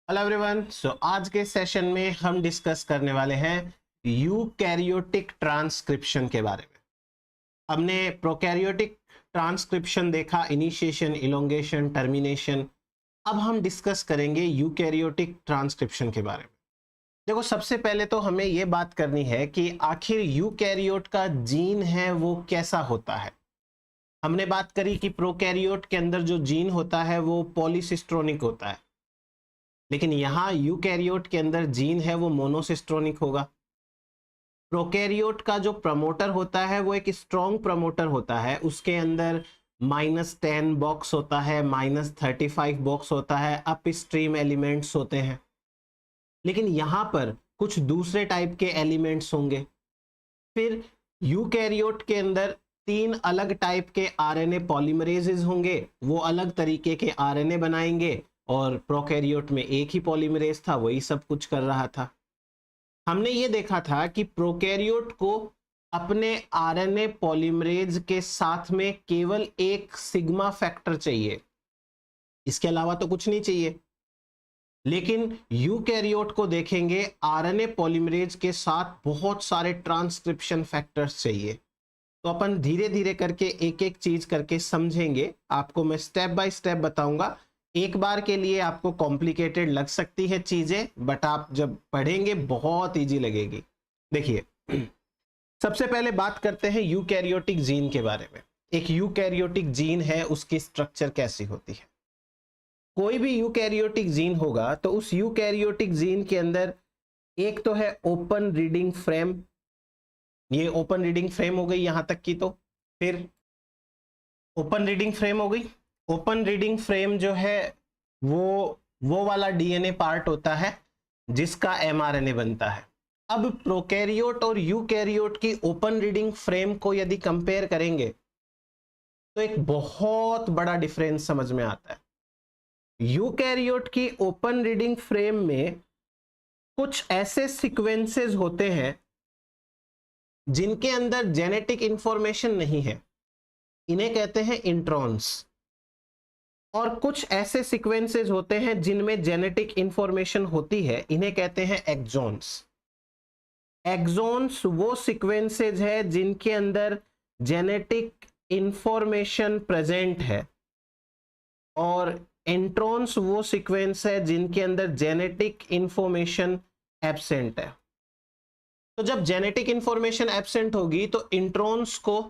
Hello everyone. आज के session में हम डिस्कस करने वाले हैं यूकैरियोटिक ट्रांसक्रिप्शन के बारे में। हमने प्रोकैरियोटिक ट्रांसक्रिप्शन देखा, इनिशिएशन, इलोंगेशन, टर्मिनेशन। अब हम डिस्कस करेंगे यूकैरियोटिक ट्रांसक्रिप्शन के बारे में। देखो, सबसे पहले तो हमें यह बात करनी है कि आखिर यूकैरियोट का जीन है वो कैसा होता है। हमने बात करी कि प्रोकैरियोट के अंदर जो जीन होता है वो पॉलीसिस्ट्रोनिक होता है, लेकिन यहाँ यूकैरियोट के अंदर जीन है वो मोनोसिस्ट्रोनिक होगा। प्रोकैरियोट का जो प्रमोटर होता है वो एक स्ट्रॉन्ग प्रमोटर होता है, उसके अंदर -10 बॉक्स होता है, -35 बॉक्स होता है, अप स्ट्रीम एलिमेंट्स होते हैं। लेकिन यहाँ पर कुछ दूसरे टाइप के एलिमेंट्स होंगे। फिर यूकैरियोट के अंदर 3 अलग टाइप के आरएनए पॉलीमरेजेस होंगे, वो अलग तरीके के आरएनए बनाएंगे, और प्रोकैरियोट में एक ही पॉलीमरेज था, वही सब कुछ कर रहा था। हमने ये देखा था कि प्रोकैरियोट को अपने आरएनए पॉलीमरेज के साथ में केवल एक सिग्मा फैक्टर चाहिए, इसके अलावा तो कुछ नहीं चाहिए। लेकिन यूकैरियोट को देखेंगे, आरएनए पॉलीमरेज के साथ बहुत सारे ट्रांसक्रिप्शन फैक्टर्स चाहिए। तो अपन धीरे धीरे करके एक एक चीज करके समझेंगे। आपको मैं स्टेप बाय स्टेप बताऊंगा। एक बार के लिए आपको कॉम्प्लिकेटेड लग सकती है चीजें, बट आप जब पढ़ेंगे बहुत इजी लगेगी। देखिए, सबसे पहले बात करते हैं यूकैरियोटिक जीन के बारे में। एक यूकैरियोटिक जीन है, उसकी स्ट्रक्चर कैसी होती है। कोई भी यूकैरियोटिक जीन होगा तो उस यूकैरियोटिक जीन के अंदर एक तो है ओपन रीडिंग फ्रेम। ये ओपन रीडिंग फ्रेम हो गई यहां तक की। तो फिर ओपन रीडिंग फ्रेम हो गई। ओपन रीडिंग फ्रेम जो है वो वाला डीएनए पार्ट होता है जिसका एमआरएनए बनता है। अब प्रोकैरियोट और यूकैरियोट की ओपन रीडिंग फ्रेम को यदि कंपेयर करेंगे तो एक बहुत बड़ा डिफरेंस समझ में आता है। यूकैरियोट की ओपन रीडिंग फ्रेम में कुछ ऐसे सीक्वेंसेस होते हैं जिनके अंदर जेनेटिक इंफॉर्मेशन नहीं है, इन्हें कहते हैं इंट्रॉन्स। और कुछ ऐसे सीक्वेंसेस होते हैं जिनमें जेनेटिक इंफॉर्मेशन होती है, इन्हें कहते हैं एक्सॉन्स। एक्सॉन्स वो सीक्वेंसेस है जिनके अंदर जेनेटिक इंफॉर्मेशन प्रेजेंट है, और इंट्रॉन्स वो सीक्वेंस है जिनके अंदर जेनेटिक इंफॉर्मेशन एब्सेंट है। तो जब जेनेटिक इंफॉर्मेशन एब्सेंट होगी तो इंट्रॉन्स को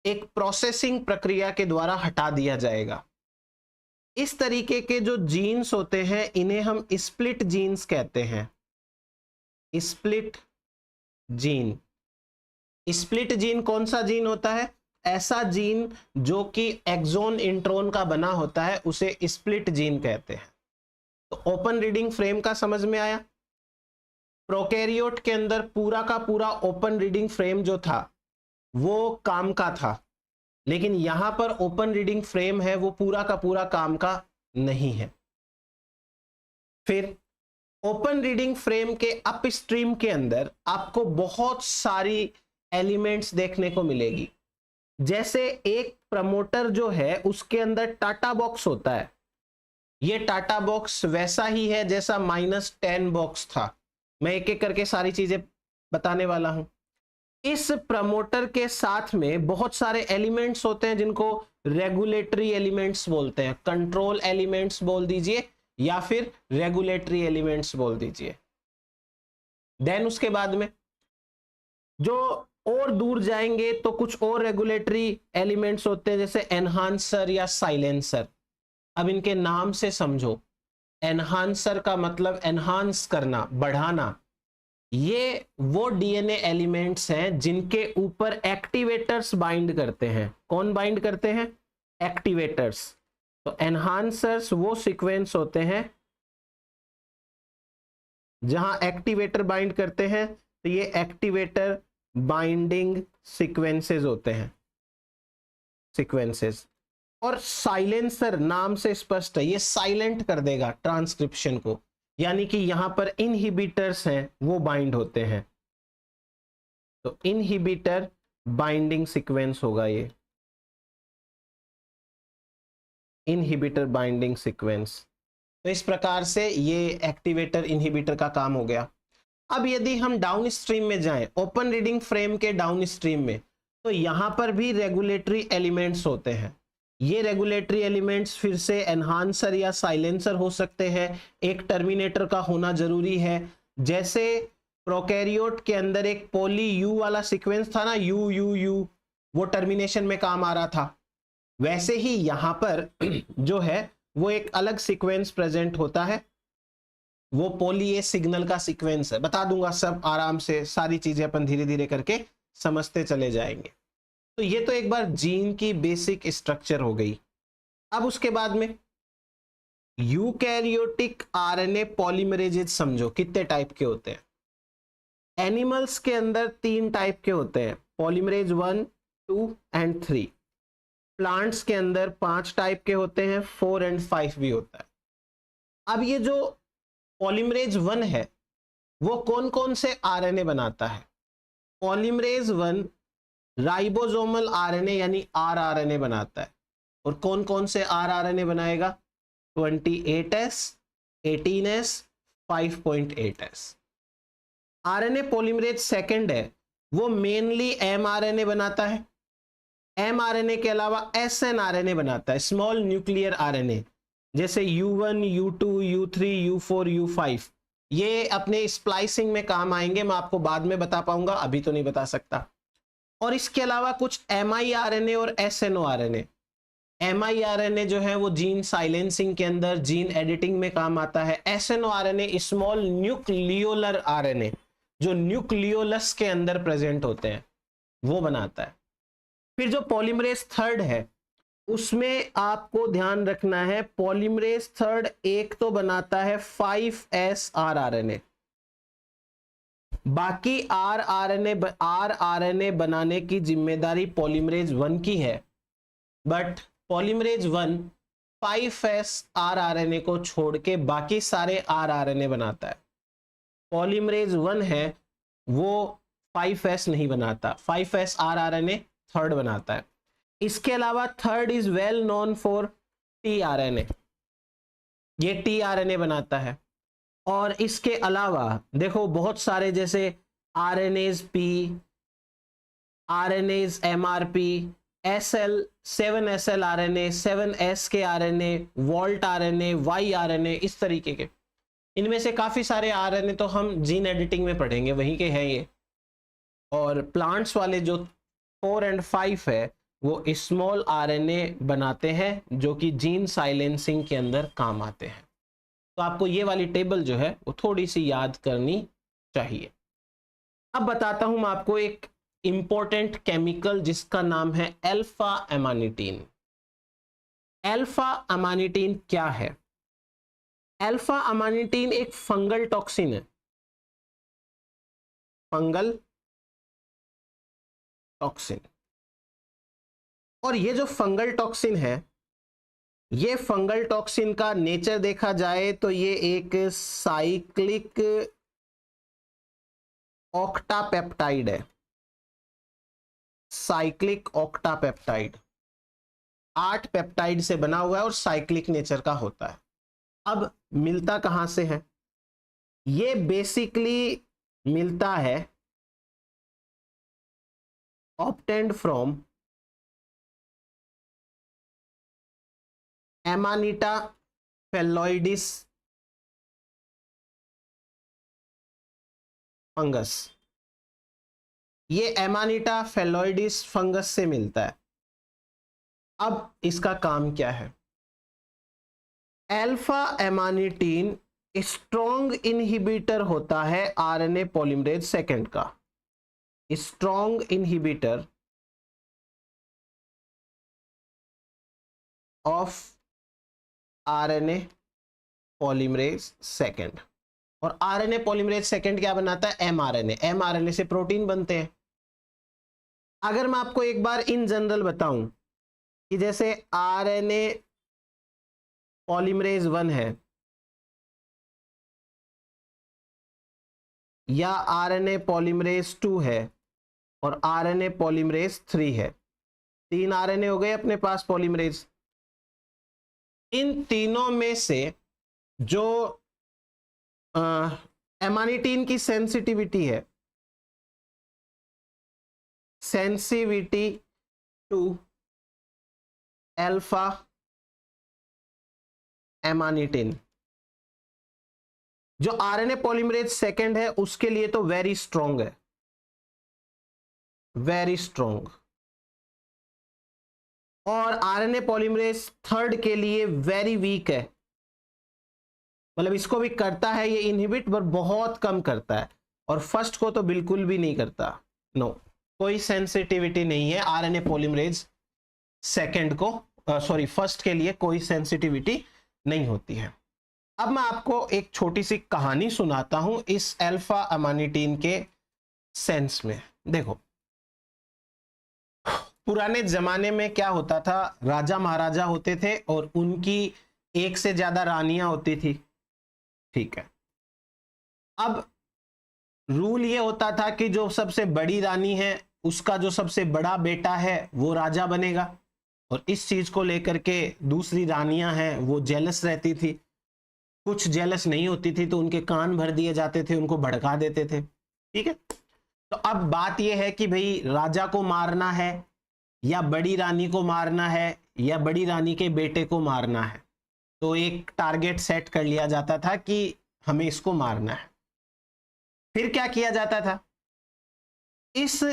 एक प्रोसेसिंग प्रक्रिया के द्वारा हटा दिया जाएगा। इस तरीके के जो जीन्स होते हैं इन्हें हम स्प्लिट जीन्स कहते हैं। Split gene. स्प्लिट जीन कौन सा जीन होता है? ऐसा जीन जो कि एक्सॉन इंट्रॉन का बना होता है, उसे स्प्लिट जीन कहते हैं। तो ओपन रीडिंग फ्रेम का समझ में आया। प्रोकैरियोट के अंदर पूरा का पूरा ओपन रीडिंग फ्रेम जो था वो काम का था, लेकिन यहां पर ओपन रीडिंग फ्रेम है वो पूरा का पूरा काम का नहीं है। फिर ओपन रीडिंग फ्रेम के अपस्ट्रीम के अंदर आपको बहुत सारी एलिमेंट्स देखने को मिलेगी। जैसे एक प्रमोटर जो है उसके अंदर टाटा बॉक्स होता है। ये टाटा बॉक्स वैसा ही है जैसा -10 बॉक्स था। मैं एक एक करके सारी चीजें बताने वाला हूं। इस प्रमोटर के साथ में बहुत सारे एलिमेंट्स होते हैं जिनको रेगुलेटरी एलिमेंट्स बोलते हैं। कंट्रोल एलिमेंट्स बोल दीजिए या फिर रेगुलेटरी एलिमेंट्स बोल दीजिए। देन उसके बाद में जो और दूर जाएंगे तो कुछ और रेगुलेटरी एलिमेंट्स होते हैं जैसे एनहांसर या साइलेंसर। अब इनके नाम से समझो। एनहांसर का मतलब एनहांस करना, बढ़ाना। ये वो डीएनए एलिमेंट्स हैं जिनके ऊपर एक्टिवेटर्स बाइंड करते हैं। कौन बाइंड करते हैं? एक्टिवेटर्स। तो एनहांसर्स वो सीक्वेंस होते हैं जहां एक्टिवेटर बाइंड करते हैं, तो ये एक्टिवेटर बाइंडिंग सीक्वेंसेस होते हैं, सीक्वेंसेस। और साइलेंसर नाम से स्पष्ट है, ये साइलेंट कर देगा ट्रांसक्रिप्शन को, यानी कि यहां पर इनहिबिटर्स हैं वो बाइंड होते हैं। तो इनहिबिटर बाइंडिंग सीक्वेंस होगा ये, इनहिबिटर बाइंडिंग सीक्वेंस। तो इस प्रकार से ये एक्टिवेटर इनहिबिटर का काम हो गया। अब यदि हम डाउन स्ट्रीम में जाएं, ओपन रीडिंग फ्रेम के डाउन स्ट्रीम में, तो यहां पर भी रेगुलेटरी एलिमेंट्स होते हैं। ये रेगुलेटरी एलिमेंट्स फिर से एनहांसर या साइलेंसर हो सकते हैं। एक टर्मिनेटर का होना जरूरी है। जैसे प्रोकैरियोट के अंदर एक पॉली यू वाला सीक्वेंस था ना, यू यू यू, वो टर्मिनेशन में काम आ रहा था। वैसे ही यहां पर जो है वो एक अलग सीक्वेंस प्रेजेंट होता है, वो पॉली ए सिग्नल का सीक्वेंस है। बता दूंगा सब आराम से, सारी चीजें अपन धीरे धीरे करके समझते चले जाएंगे। तो ये तो एक बार जीन की बेसिक स्ट्रक्चर हो गई। अब उसके बाद में यूकैरियोटिक आरएनए पॉलीमरेजेज समझो कितने टाइप के होते हैं। एनिमल्स के अंदर 3 टाइप के होते हैं, पॉलीमरेज 1, 2 एंड 3। प्लांट्स के अंदर 5 टाइप के होते हैं, 4 एंड 5 भी होता है। अब ये जो पॉलीमरेज 1 है वो कौन कौन से आरएनए बनाता है? पॉलीमरेज 1 राइबोसोमल आरएनए यानी आरआरएनए बनाता है। और कौन कौन से आरआरएनए बनाएगा? 28S, 18S, 5.8S। RNA polymerase second है, वो मेनली एमआरएनए बनाता है। एमआरएनए के अलावा एसएनआरएनए बनाता है, स्मॉल न्यूक्लियर आरएनए, जैसे U1, U2, U3, U4, U5। ये अपने स्प्लाइसिंग में काम आएंगे, मैं आपको बाद में बता पाऊंगा, अभी तो नहीं बता सकता। और इसके अलावा कुछ एमआईआरएनए और एसएनओआरएनए। एमआईआरएनए जो है वो जीन साइलेंसिंग के अंदर, जीन एडिटिंग में काम आता है। एसएनओआरएनए स्मॉल न्यूक्लियोलर आरएनए, जो न्यूक्लियोलस के अंदर प्रेजेंट होते हैं, वो बनाता है। फिर जो पॉलीमरेज थर्ड है उसमें आपको ध्यान रखना है, पॉलीमरेज थर्ड एक तो बनाता है 5S आरआरएनए, बाकी आरआरएनए बनाने की जिम्मेदारी पॉलीमरेज 1 की है। बट पॉलीमरेज 1 5S आरआरएनए को छोड़ के बाकी सारे आरआरएनए बनाता है। पॉलीमरेज 1 है वो 5S नहीं बनाता, 5S आरआरएनए थर्ड बनाता है। इसके अलावा third is well known for tRNA, ये टीआरएनए बनाता है। और इसके अलावा देखो बहुत सारे, जैसे RNAs P, RNAs MRP, SL, 7SL RNA, 7S के RNA, vault RNA, Y RNA, इस तरीके के। इनमें से काफी सारे आरएनए तो हम जीन एडिटिंग में पढ़ेंगे, वहीं के हैं ये। और प्लांट्स वाले जो 4 एंड 5 है वो स्मॉल आरएनए बनाते हैं, जो कि जीन साइलेंसिंग के अंदर काम आते हैं। तो आपको ये वाली टेबल जो है वो थोड़ी सी याद करनी चाहिए। अब बताता हूं मैं आपको एक इंपॉर्टेंट केमिकल जिसका नाम है अल्फा एमानिटीन। अल्फा एमानिटीन क्या है? अल्फा एमानिटीन एक फंगल टॉक्सिन है, फंगल टॉक्सिन। और ये जो फंगल टॉक्सिन है, ये फंगल टॉक्सिन का नेचर देखा जाए तो ये एक साइक्लिक ऑक्टापेप्टाइड है, साइक्लिक ऑक्टापेप्टाइड। 8 पेप्टाइड से बना हुआ है और साइक्लिक नेचर का होता है। अब मिलता कहां से है? ये बेसिकली मिलता है ऑब्टेन्ड फ्रॉम एमानिटा फेलोइडिस फंगस। ये एमानिटा फेलोइडिस फंगस से मिलता है। अब इसका काम क्या है? अल्फा एमानिटीन स्ट्रॉन्ग इनहिबिटर होता है आरएनए पॉलीमरेज सेकंड का, strong inhibitor of RNA polymerase second. और आरएनए पॉलीमरेज सेकंड क्या बनाता है? एमआरएनए। एमआरएनए से प्रोटीन बनते हैं। अगर मैं आपको एक बार इन जनरल बताऊं कि जैसे आरएनए पॉलीमरेज 1 है या आरएनए पॉलीमरेज 2 है और आरएनए पॉलीमरेज 3 है, 3 आरएनए हो गए अपने पास पॉलीमरेज। इन तीनों में से जो एमानिटीन की सेंसिटिविटी है, सेंसिटिविटी टू अल्फा एमानिटीन, जो आरएनए पॉलीमरेज सेकंड है उसके लिए तो वेरी स्ट्रॉन्ग है, वेरी स्ट्रॉन्ग, और आरएनए पॉलीमरेज थर्ड के लिए वेरी वीक है, मतलब इसको भी करता है ये इनहिबिट पर बहुत कम करता है, और फर्स्ट को तो बिल्कुल भी नहीं करता, नो कोई सेंसिटिविटी नहीं है आरएनए पॉलीमरेज सेकंड को, सॉरी फर्स्ट के लिए कोई सेंसिटिविटी नहीं होती है। अब मैं आपको एक छोटी सी कहानी सुनाता हूं इस अल्फा एमानिटीन के सेंस में। देखो पुराने जमाने में क्या होता था, राजा महाराजा होते थे और उनकी एक से ज्यादा रानियां होती थी, ठीक है। अब रूल ये होता था कि जो सबसे बड़ी रानी है उसका जो सबसे बड़ा बेटा है वो राजा बनेगा, और इस चीज को लेकर के दूसरी रानियां हैं वो जेलस रहती थी, कुछ जेलस नहीं होती थी तो उनके कान भर दिए जाते थे, उनको भड़का देते थे, ठीक है। तो अब बात यह है कि भाई राजा को मारना है या बड़ी रानी को मारना है या बड़ी रानी के बेटे को मारना है, तो एक टारगेट सेट कर लिया जाता था कि हमें इसको मारना है। फिर क्या किया जाता था, इस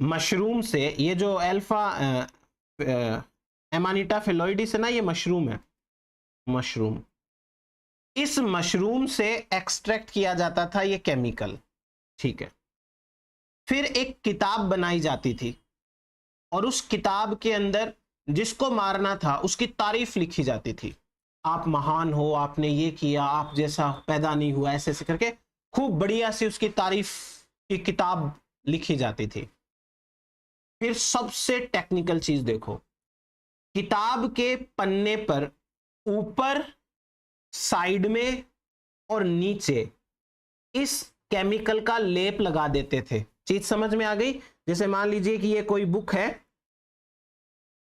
मशरूम से, ये जो अल्फा एमानिटा फिलोइडिस है ना, ये मशरूम है, मशरूम, इस मशरूम से एक्सट्रैक्ट किया जाता था ये केमिकल, ठीक है। फिर एक किताब बनाई जाती थी और उस किताब के अंदर जिसको मारना था उसकी तारीफ लिखी जाती थी, आप महान हो, आपने ये किया, आप जैसा पैदा नहीं हुआ, ऐसे ऐसे करके खूब बढ़िया सी उसकी तारीफ की किताब लिखी जाती थी। फिर सबसे टेक्निकल चीज देखो, किताब के पन्ने पर ऊपर, साइड में और नीचे इस केमिकल का लेप लगा देते थे। चीज समझ में आ गई? जैसे मान लीजिए कि ये कोई बुक है,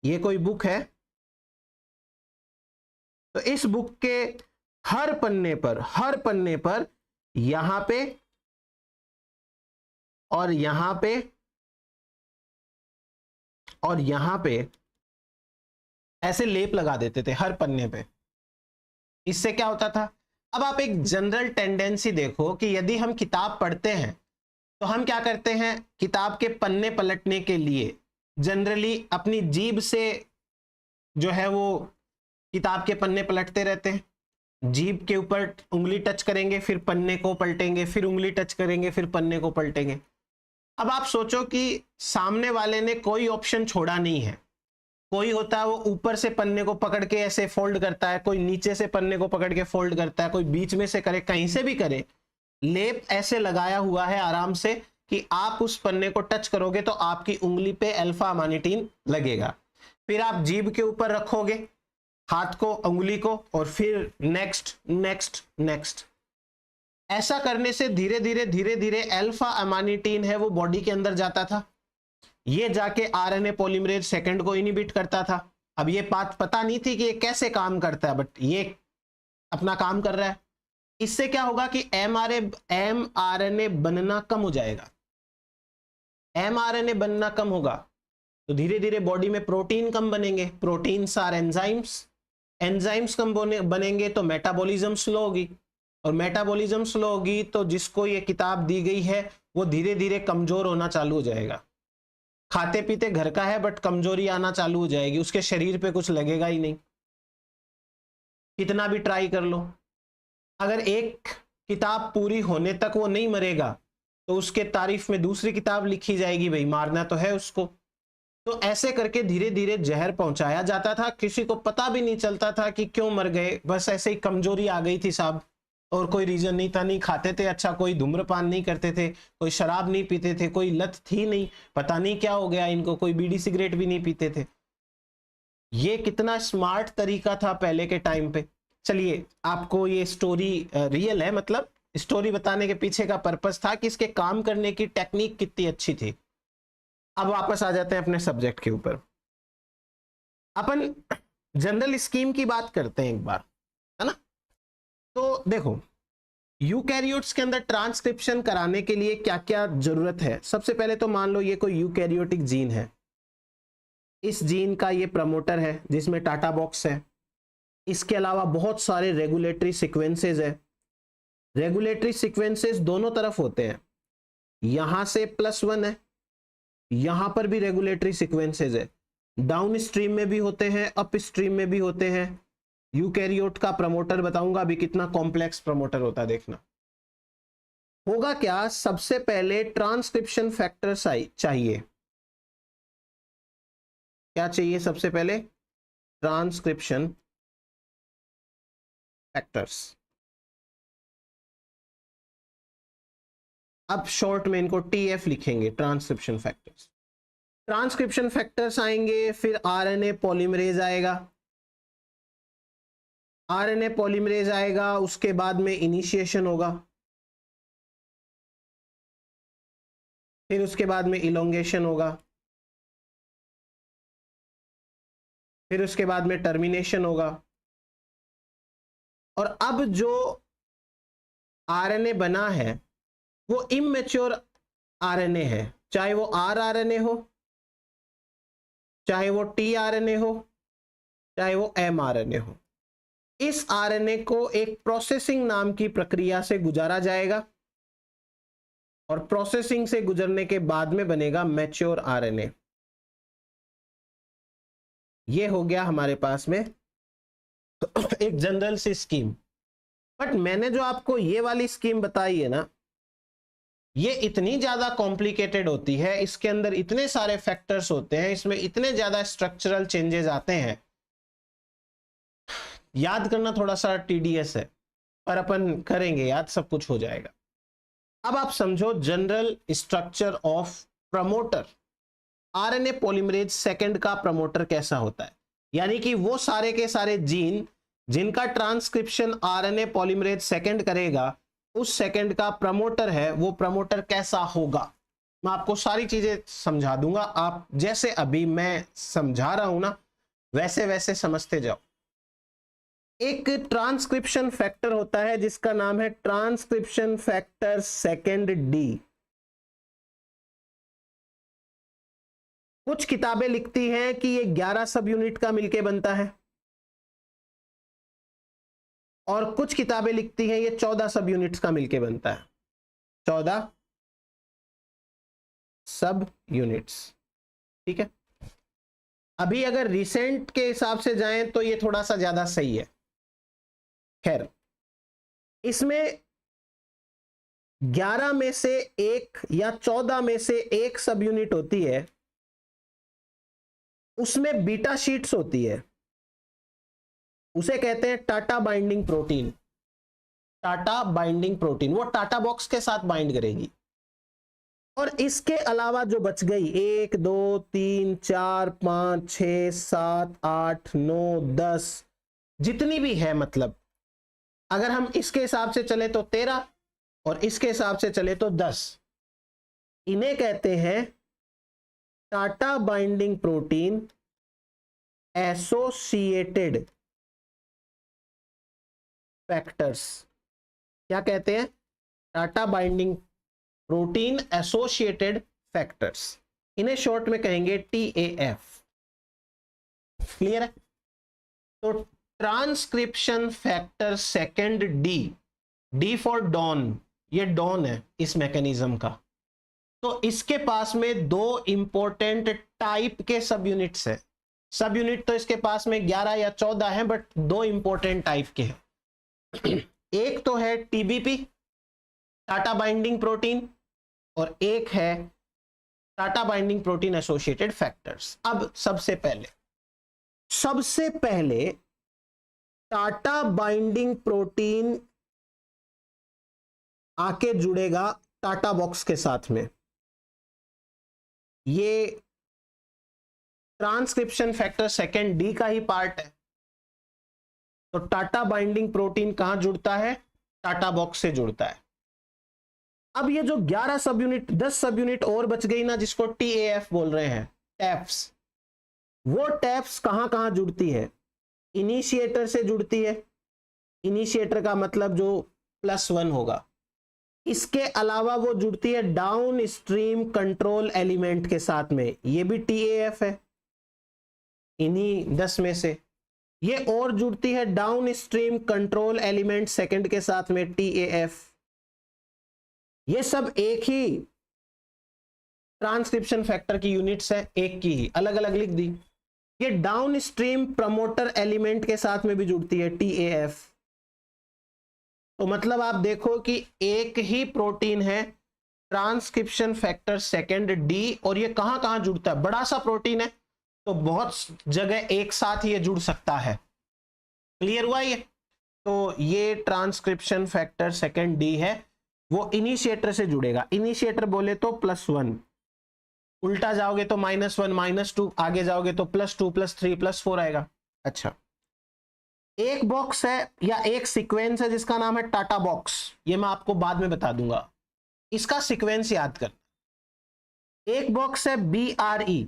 ये कोई बुक है, तो इस बुक के हर पन्ने पर यहां पे और यहां पे और यहां पे ऐसे लेप लगा देते थे हर पन्ने पे। इससे क्या होता था, अब आप एक जनरल टेंडेंसी देखो कि यदि हम किताब पढ़ते हैं तो हम क्या करते हैं, किताब के पन्ने पलटने के लिए जनरली अपनी जीभ से जो है वो किताब के पन्ने पलटते रहते हैं, जीभ के ऊपर उंगली टच करेंगे फिर पन्ने को पलटेंगे, फिर उंगली टच करेंगे फिर पन्ने को पलटेंगे। अब आप सोचो कि सामने वाले ने कोई ऑप्शन छोड़ा नहीं है, कोई होता है वो ऊपर से पन्ने को पकड़ के ऐसे फोल्ड करता है, कोई नीचे से पन्ने को पकड़ के फोल्ड करता है, कोई बीच में से करे, कहीं से भी करे, लेप ऐसे लगाया हुआ है आराम से कि आप उस पन्ने को टच करोगे तो आपकी उंगली पे अल्फा एमानिटीन लगेगा। फिर आप जीभ के ऊपर रखोगे हाथ को, उंगली को, और फिर नेक्स्ट नेक्स्ट नेक्स्ट, ऐसा करने से धीरे धीरे अल्फा एमानिटीन है वो बॉडी के अंदर जाता था, ये जाके आरएनए पॉलीमरेज सेकंड को इनहिबिट करता था। अब ये बात पता नहीं थी कि ये कैसे काम करता है, बट ये अपना काम कर रहा है। इससे क्या होगा कि एमआरएनए बनना कम हो जाएगा, एमआरएनए बनना कम होगा तो धीरे धीरे बॉडी में प्रोटीन कम बनेंगे, प्रोटीन्स आर एंजाइम्स, एंजाइम्स कम बनेंगे तो मेटाबॉलिज्म स्लो होगी, और मेटाबॉलिज्म स्लो होगी तो जिसको ये किताब दी गई है वो धीरे धीरे कमजोर होना चालू हो जाएगा। खाते पीते घर का है बट कमजोरी आना चालू हो जाएगी, उसके शरीर पे कुछ लगेगा ही नहीं, कितना भी ट्राई कर लो। अगर एक किताब पूरी होने तक वो नहीं मरेगा तो उसके तारीफ में दूसरी किताब लिखी जाएगी, भाई मारना तो है उसको। तो ऐसे करके धीरे धीरे जहर पहुंचाया जाता था, किसी को पता भी नहीं चलता था कि क्यों मर गए, बस ऐसे ही कमजोरी आ गई थी साहब, और कोई रीजन नहीं था। नहीं खाते थे अच्छा, कोई धूम्रपान नहीं करते थे, कोई शराब नहीं पीते थे, कोई लत थी नहीं, पता नहीं क्या हो गया इनको, कोई बीड़ी सिगरेट भी नहीं पीते थे। ये कितना स्मार्ट तरीका था पहले के टाइम पे। चलिए आपको ये स्टोरी रियल है, मतलब स्टोरी बताने के पीछे का पर्पस था कि इसके काम करने की टेक्निक कितनी अच्छी थी। अब वापस आ जाते हैं अपने सब्जेक्ट के ऊपर, अपन जनरल स्कीम की बात करते हैं एक बार, है ना। तो तो देखो यूकैरियोट्स के अंदर ट्रांसक्रिप्शन कराने के लिए क्या क्या जरूरत है। सबसे पहले तो मान लो ये कोई यूकैरियोटिक जीन है, इस जीन का ये प्रमोटर है जिसमें टाटा बॉक्स है। इसके अलावा बहुत सारे रेगुलेटरी सीक्वेंसेस है। रेगुलेटरी सीक्वेंसेस दोनों तरफ होते हैं, यहां से +1 है, यहां पर भी रेगुलेटरी सीक्वेंसेस है, डाउन स्ट्रीम में भी होते हैं, अप स्ट्रीम में भी होते हैं। यूकैरियोट का प्रमोटर बताऊंगा अभी कितना कॉम्प्लेक्स प्रमोटर होता है, देखना। होगा क्या, सबसे पहले ट्रांसक्रिप्शन फैक्टर चाहिए। क्या चाहिए सबसे पहले? Transcription factors. अब शॉर्ट में इनको TF लिखेंगे, ट्रांसक्रिप्शन फैक्टर्स। ट्रांसक्रिप्शन फैक्टर्स आएंगे, फिर RNA पॉलीमरेज आएगा। RNA पॉलीमरेज आएगा, उसके बाद में इनिशिएशन होगा, फिर उसके बाद में इलोंगेशन होगा, फिर उसके बाद में टर्मिनेशन होगा। और अब जो RNA बना है वो इमैच्योर RNA है, चाहे वो rRNA हो, चाहे वो tRNA हो, चाहे वो mRNA हो। इस RNA को एक प्रोसेसिंग नाम की प्रक्रिया से गुजारा जाएगा और प्रोसेसिंग से गुजरने के बाद में बनेगा मैच्योर RNA। ये हो गया हमारे पास में एक जनरल सी स्कीम। बट मैंने जो आपको ये वाली स्कीम बताई है ना, ये इतनी ज्यादा कॉम्प्लिकेटेड होती है, इसके अंदर इतने सारे फैक्टर्स होते हैं, इसमें इतने ज्यादा स्ट्रक्चरल चेंजेस आते हैं, याद करना थोड़ा सा टीडीएस है, पर अपन करेंगे याद, सब कुछ हो जाएगा। अब आप समझो general structure of promoter. RNA polymerase second का प्रमोटर कैसा होता है, यानी कि वो सारे के सारे जीन जिनका ट्रांसक्रिप्शन RNA पॉलीमरेज सेकंड करेगा, उस सेकंड का प्रमोटर है, वो प्रमोटर कैसा होगा। मैं आपको सारी चीजें समझा दूंगा, आप जैसे अभी मैं समझा रहा हूं ना वैसे वैसे समझते जाओ। एक ट्रांसक्रिप्शन फैक्टर होता है जिसका नाम है ट्रांसक्रिप्शन फैक्टर सेकंड D। कुछ किताबें लिखती हैं कि ये 11 सब यूनिट का मिलके बनता है, और कुछ किताबें लिखती हैं ये 14 सब यूनिट्स का मिलके बनता है। 14 सब यूनिट्स, ठीक है। अभी अगर रिसेंट के हिसाब से जाएं तो ये थोड़ा सा ज्यादा सही है। खैर, इसमें 11 में से एक या 14 में से एक सब यूनिट होती है, उसमें बीटा शीट्स होती है, उसे कहते हैं TATA binding protein. Tata binding protein, वो टाटा बॉक्स के साथ बाइंड करेगी। और इसके अलावा जो बच गई 1 2 3 4 5 6 7 8 9 10 जितनी भी है, मतलब अगर हम इसके हिसाब से चले तो 13 और इसके हिसाब से चले तो 10, इन्हें कहते हैं TATA binding protein associated factors. क्या कहते हैं? TATA binding protein associated factors, इन्हें शॉर्ट में कहेंगे TAF। क्लियर है? तो transcription factor second D for Don, ये डॉन है इस मैकेनिज्म का। तो इसके पास में 2 इंपॉर्टेंट टाइप के सब यूनिट्स है। सब यूनिट तो इसके पास में 11 या 14 है, बट 2 इंपॉर्टेंट टाइप के हैं। एक तो है TBP, टाटा बाइंडिंग प्रोटीन, और एक है Tata binding protein associated factors. अब सबसे पहले टाटा बाइंडिंग प्रोटीन आके जुड़ेगा टाटा बॉक्स के साथ में। ये ट्रांसक्रिप्शन फैक्टर सेकंड D का ही पार्ट है। तो टाटा बाइंडिंग प्रोटीन कहां जुड़ता है? टाटा बॉक्स से जुड़ता है। अब ये जो 11 सब यूनिट, 10 सब यूनिट और बच गई ना, जिसको TAF बोल रहे हैं, टैप्स, वो टैप्स कहां कहां जुड़ती है? इनिशिएटर से जुड़ती है, इनिशिएटर का मतलब जो +1 होगा। इसके अलावा वो जुड़ती है डाउन स्ट्रीम कंट्रोल एलिमेंट के साथ में, ये भी TAF है इन्हीं 10 में से। ये और जुड़ती है down stream control element second के साथ में, TAF। ये सब एक ही ट्रांसक्रिप्शन फैक्टर की यूनिट्स है, एक की ही, अलग अलग लिख दी। ये डाउन स्ट्रीम प्रमोटर एलिमेंट के साथ में भी जुड़ती है, TAF। तो मतलब आप देखो कि एक ही प्रोटीन है ट्रांसक्रिप्शन फैक्टर सेकंड D, और ये कहां कहां जुड़ता है, बड़ा सा प्रोटीन है तो बहुत जगह एक साथ ये जुड़ सकता है। क्लियर हुआ ये? तो ये ट्रांसक्रिप्शन फैक्टर सेकंड D है, वो इनिशिएटर से जुड़ेगा। इनिशिएटर बोले तो +1, उल्टा जाओगे तो -1 -2, आगे जाओगे तो +2 +3 +4 आएगा। अच्छा, एक बॉक्स है या एक सीक्वेंस है जिसका नाम है टाटा बॉक्स, ये मैं आपको बाद में बता दूंगा, इसका सीक्वेंस याद कर। एक बॉक्स है BRE,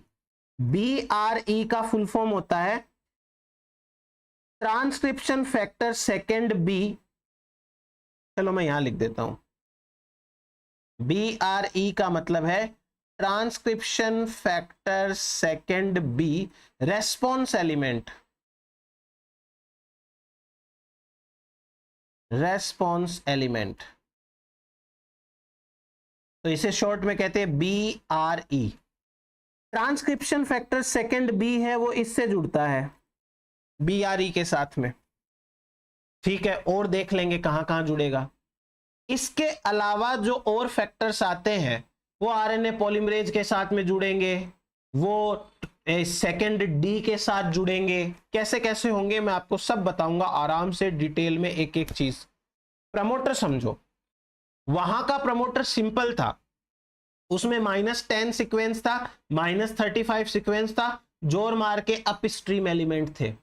BRE का फुल फॉर्म होता है ट्रांसक्रिप्शन फैक्टर सेकंड B। चलो मैं यहां लिख देता हूं, BRE का मतलब है transcription factor second B response element, response element, तो इसे शॉर्ट में कहते हैं BRE। Transcription factor second B है, वो इससे जुड़ता है BRE के साथ में। ठीक है, और देख लेंगे कहां कहां जुड़ेगा। इसके अलावा जो और फैक्टर्स आते हैं वो RNA पॉलीमरेज के साथ में जुड़ेंगे, वो सेकंड D के साथ जुड़ेंगे। कैसे कैसे होंगे मैं आपको सब बताऊंगा आराम से डिटेल में, एक एक चीज। प्रमोटर समझो, वहां का प्रमोटर सिंपल था, उसमें -10 सीक्वेंस था, -35 सीक्वेंस था, जोर मार के अपस्ट्रीम एलिमेंट थे।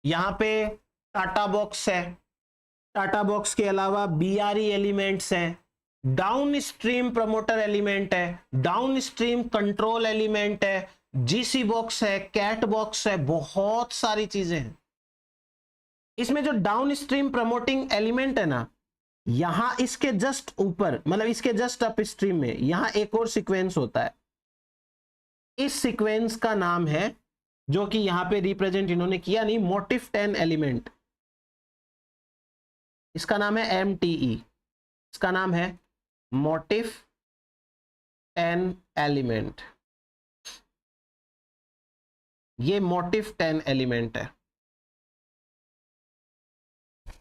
यहां पे टाटा बॉक्स है, टाटा बॉक्स के अलावा BRE एलिमेंट्स हैं, डाउन स्ट्रीम प्रमोटर एलिमेंट है, डाउन स्ट्रीम कंट्रोल एलिमेंट है, GC बॉक्स है, कैट बॉक्स है, बहुत सारी चीजें हैं। इसमें जो डाउन स्ट्रीम प्रमोटिंग एलिमेंट है ना, यहां इसके जस्ट ऊपर, मतलब इसके जस्ट अपस्ट्रीम में यहां एक और सीक्वेंस होता है। इस सीक्वेंस का नाम है, जो कि यहां पे रिप्रेजेंट इन्होंने किया नहीं, मोटिफ 10 एलिमेंट, इसका नाम है MTE, इसका नाम है मोटिफ 10 एलिमेंट। ये मोटिफ 10 एलिमेंट है,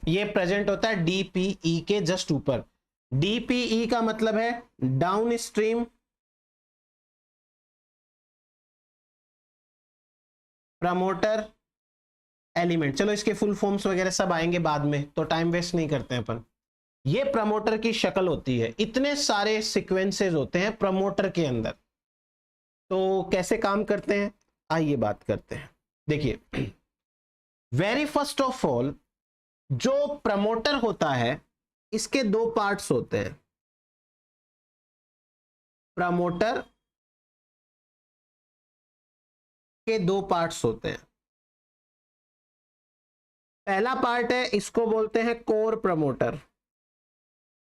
ये प्रेजेंट होता है DPE के जस्ट ऊपर। DPE का मतलब है डाउन स्ट्रीम प्रमोटर एलिमेंट। चलो इसके फुल फॉर्म्स वगैरह सब आएंगे बाद में, तो टाइम वेस्ट नहीं करते हैं अपन। ये प्रमोटर की शक्ल होती है, इतने सारे सीक्वेंसेस होते हैं प्रमोटर के अंदर। तो कैसे काम करते हैं आइए बात करते हैं। देखिए, वेरी फर्स्ट ऑफ ऑल जो प्रमोटर होता है इसके दो पार्ट्स होते हैं। प्रमोटर के दो पार्ट्स होते हैं। पहला पार्ट है, इसको बोलते हैं कोर प्रमोटर,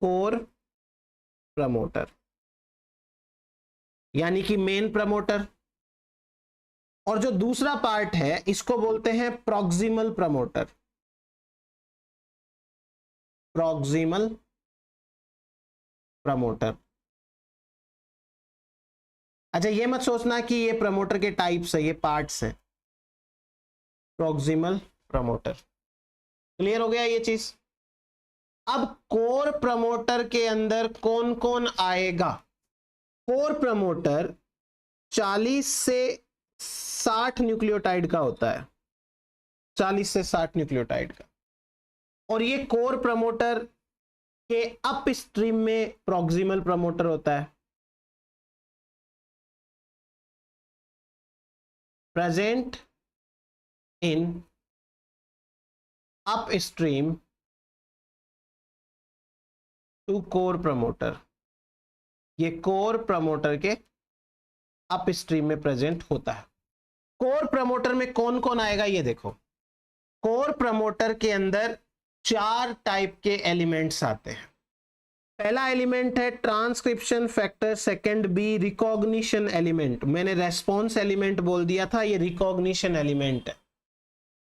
कोर प्रमोटर यानी कि मेन प्रमोटर। और जो दूसरा पार्ट है इसको बोलते हैं प्रॉक्सिमल प्रमोटर, प्रॉक्सिमल प्रमोटर। अच्छा, ये मत सोचना कि ये प्रमोटर के टाइप्स है, ये पार्ट्स हैं। प्रॉक्सिमल प्रमोटर, क्लियर हो गया ये चीज। अब कोर प्रमोटर के अंदर कौन कौन आएगा? कोर प्रमोटर 40 से 60 न्यूक्लियोटाइड का होता है, 40 से 60 न्यूक्लियोटाइड का। और ये कोर प्रमोटर के अप स्ट्रीम में प्रॉक्सिमल प्रमोटर होता है, present in upstream to core promoter. ये कोर प्रमोटर के अप स्ट्रीम में प्रेजेंट होता है। कोर प्रमोटर में कौन कौन आएगा ये देखो। कोर प्रमोटर के अंदर 4 टाइप के एलिमेंट्स आते हैं। पहला एलिमेंट है transcription factor, second B recognition element. मैंने रेस्पॉन्स एलिमेंट बोल दिया था, ये रिकॉग्निशन एलिमेंट है।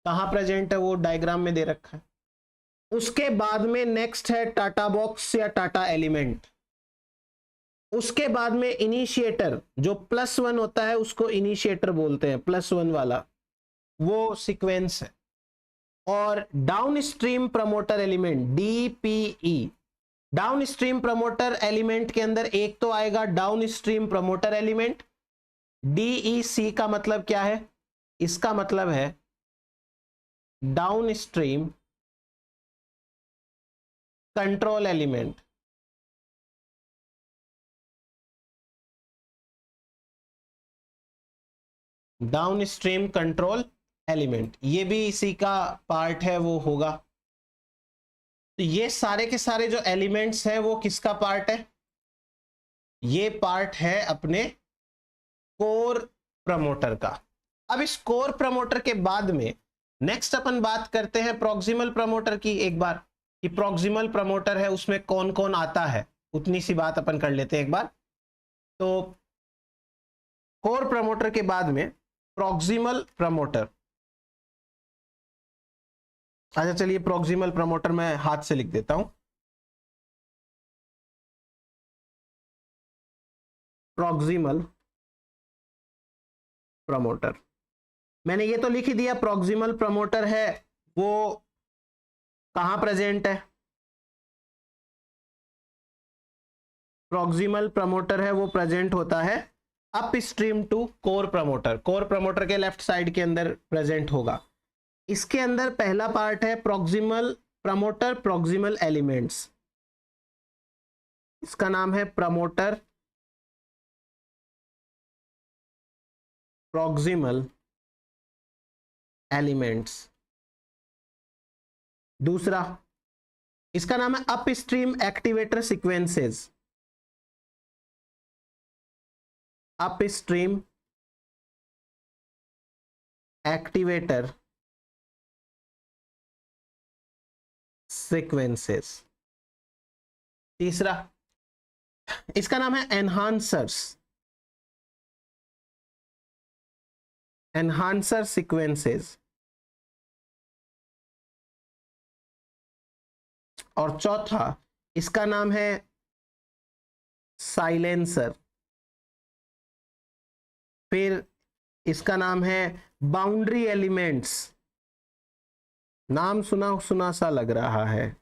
कहाँ प्रेजेंट है वो डायग्राम में दे रखा है। उसके बाद में नेक्स्ट है टाटा बॉक्स या टाटा एलिमेंट। उसके बाद में इनिशिएटर, जो +1 होता है उसको इनिशिएटर बोलते हैं, +1 वाला वो सीक्वेंस है। और down stream promoter element DPE। Down stream promoter element के अंदर एक तो आएगा down stream promoter element. DEC का मतलब क्या है? इसका मतलब है down stream control element. Down stream control element, ये भी इसी का पार्ट है, वो होगा। तो ये सारे के सारे जो एलिमेंट्स है वो किसका पार्ट है? ये पार्ट है अपने कोर प्रमोटर का। अब इस कोर प्रमोटर के बाद में नेक्स्ट अपन बात करते हैं प्रॉक्सिमल प्रमोटर की। एक बार कि प्रॉक्सिमल प्रमोटर है उसमें कौन कौन आता है, उतनी सी बात अपन कर लेते हैं एक बार। तो कोर प्रमोटर के बाद में प्रॉक्सिमल प्रमोटर। अच्छा चलिए, प्रॉक्सिमल प्रमोटर मैं हाथ से लिख देता हूं। प्रॉक्सिमल प्रमोटर मैंने ये तो लिख ही दिया। प्रॉक्सिमल प्रमोटर है वो कहां प्रेजेंट है? प्रॉक्सिमल प्रमोटर है वो प्रेजेंट होता है upstream to core promoter. Core promoter के लेफ्ट साइड के अंदर प्रेजेंट होगा। इसके अंदर पहला पार्ट है प्रॉक्सिमल प्रमोटर प्रॉक्सिमल एलिमेंट्स। इसका नाम है प्रमोटर प्रॉक्सिमल एलिमेंट्स। दूसरा इसका नाम है up stream activator sequences. Up stream activator sequences. तीसरा इसका नाम है एनहांसर्स, एनहांसर सीक्वेंसेस। और चौथा इसका नाम है साइलेंसर। फिर इसका नाम है बाउंड्री एलिमेंट्स। नाम सुना सुना सा लग रहा है,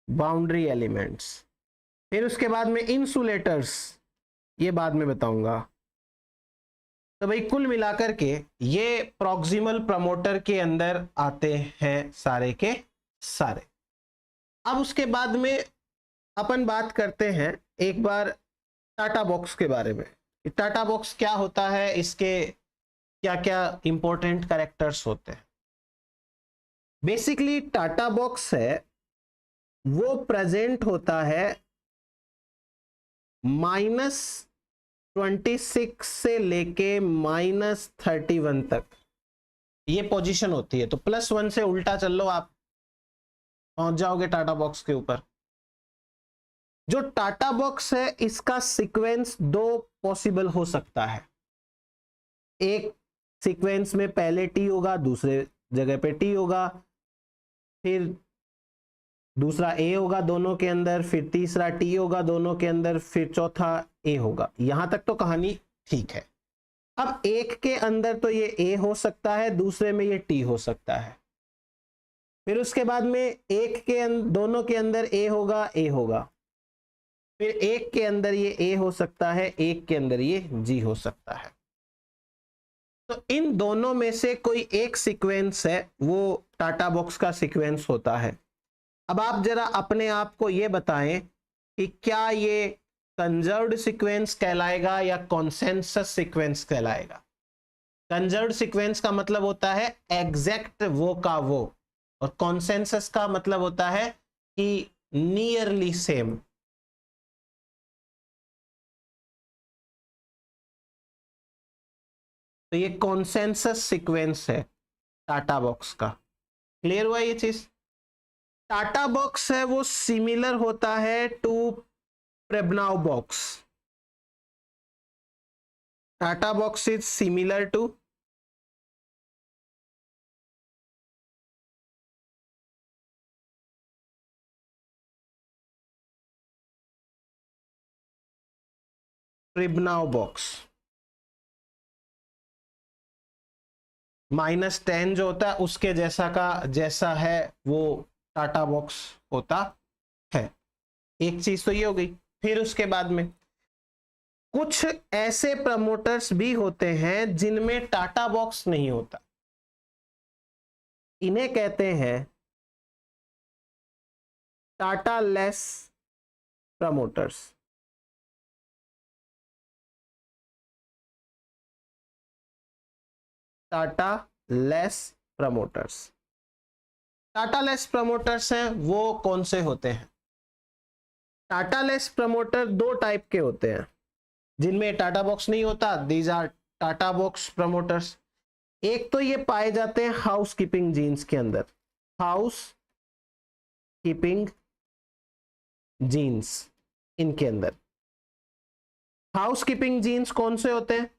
बाउंड्री एलिमेंट्स। फिर उसके बाद में इंसुलेटर्स, ये बाद में बताऊंगा। तो भाई कुल मिलाकर के ये प्रॉक्सिमल प्रमोटर के अंदर आते हैं सारे के सारे। अब उसके बाद में अपन बात करते हैं एक बार टाटा बॉक्स के बारे में। टाटा बॉक्स क्या होता है, इसके क्या क्या इंपॉर्टेंट कैरेक्टर्स होते हैं। बेसिकली टाटा बॉक्स है वो प्रेजेंट होता है -26 से लेके -31 तक, ये पोजीशन होती है। तो +1 से उल्टा चल लो, आप पहुंच जाओगे टाटा बॉक्स के ऊपर। जो टाटा बॉक्स है इसका सीक्वेंस 2 पॉसिबल हो सकता है। एक सीक्वेंस में पहले टी होगा, दूसरे जगह पे टी होगा, फिर दूसरा ए होगा दोनों के अंदर, फिर तीसरा टी होगा दोनों के अंदर, फिर चौथा ए होगा। यहां तक तो कहानी ठीक है। अब एक के अंदर तो ये ए हो सकता है, दूसरे में ये टी हो सकता है। फिर उसके बाद में एक के दोनों के अंदर ए होगा, ए होगा। फिर एक के अंदर ये ए हो सकता है, एक के अंदर ये जी हो सकता है। तो इन दोनों में से कोई एक सीक्वेंस है वो टाटा बॉक्स का सीक्वेंस होता है। अब आप जरा अपने आप को ये बताएं कि क्या ये कंजर्व्ड सीक्वेंस कहलाएगा या कॉन्सेंसस सीक्वेंस कहलाएगा। कंजर्व्ड सीक्वेंस का मतलब होता है एग्जैक्ट वो का वो, और कॉन्सेंसस का मतलब होता है कि नियरली सेम। तो ये कॉन्सेंसस सीक्वेंस है टाटा बॉक्स का। क्लियर हुआ ये चीज? टाटा बॉक्स है वो सिमिलर होता है to Pribnow box. TATA box is similar to Pribnow box. -10 जो होता है उसके जैसा है वो टाटा बॉक्स होता है। एक चीज तो ये हो गई। फिर उसके बाद में कुछ ऐसे प्रमोटर्स भी होते हैं जिनमें टाटा बॉक्स नहीं होता, इन्हें कहते हैं TATA less promoters. TATA less promoters. TATA less promoters हैं वो कौन से होते हैं? टाटा लेस प्रमोटर दो टाइप के होते हैं जिनमें टाटा बॉक्स नहीं होता, these are TATA box promoters. एक तो ये पाए जाते हैं हाउस कीपिंग जीन्स के अंदर, हाउस कीपिंग जीन्स। इनके अंदर हाउस कीपिंग जीन्स कौन से होते हैं?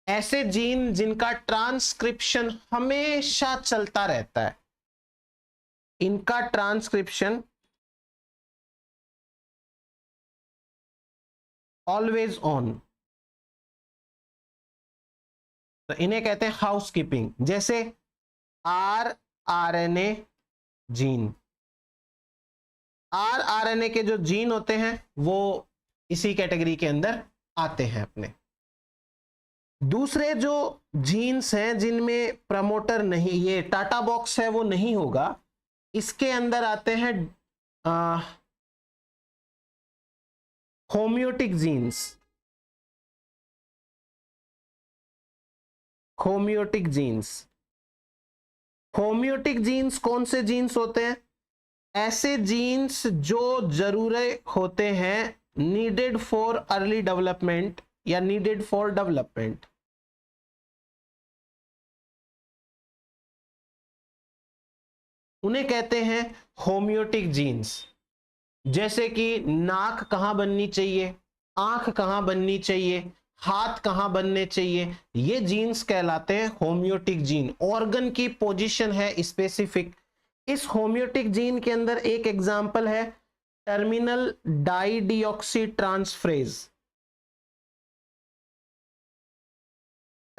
ऐसे जीन जिनका ट्रांसक्रिप्शन हमेशा चलता रहता है, इनका ट्रांसक्रिप्शन ऑलवेज ऑन, तो इन्हें कहते हैं हाउस कीपिंग। जैसे RNA जीन, RNA के जो जीन होते हैं वो इसी कैटेगरी के अंदर आते हैं अपने। दूसरे जो जीन्स हैं जिनमें प्रमोटर नहीं, ये टाटा बॉक्स है वो नहीं होगा, इसके अंदर आते हैं homeotic genes. Homeotic genes, homeotic genes कौन से जीन्स होते हैं? ऐसे जीन्स जो जरूरी होते हैं नीडेड फॉर अर्ली डेवलपमेंट या नीडेड फॉर डेवलपमेंट। उन्हें कहते हैं होम्योटिक जीन्स। जैसे कि नाक कहां बननी चाहिए, आंख कहां बननी चाहिए, हाथ कहां बनने चाहिए, ये जीन्स कहलाते हैं होम्योटिक जीन। ऑर्गन की पोजीशन है स्पेसिफिक। इस होम्योटिक जीन के अंदर एक एग्जांपल है terminal dideoxy transferase.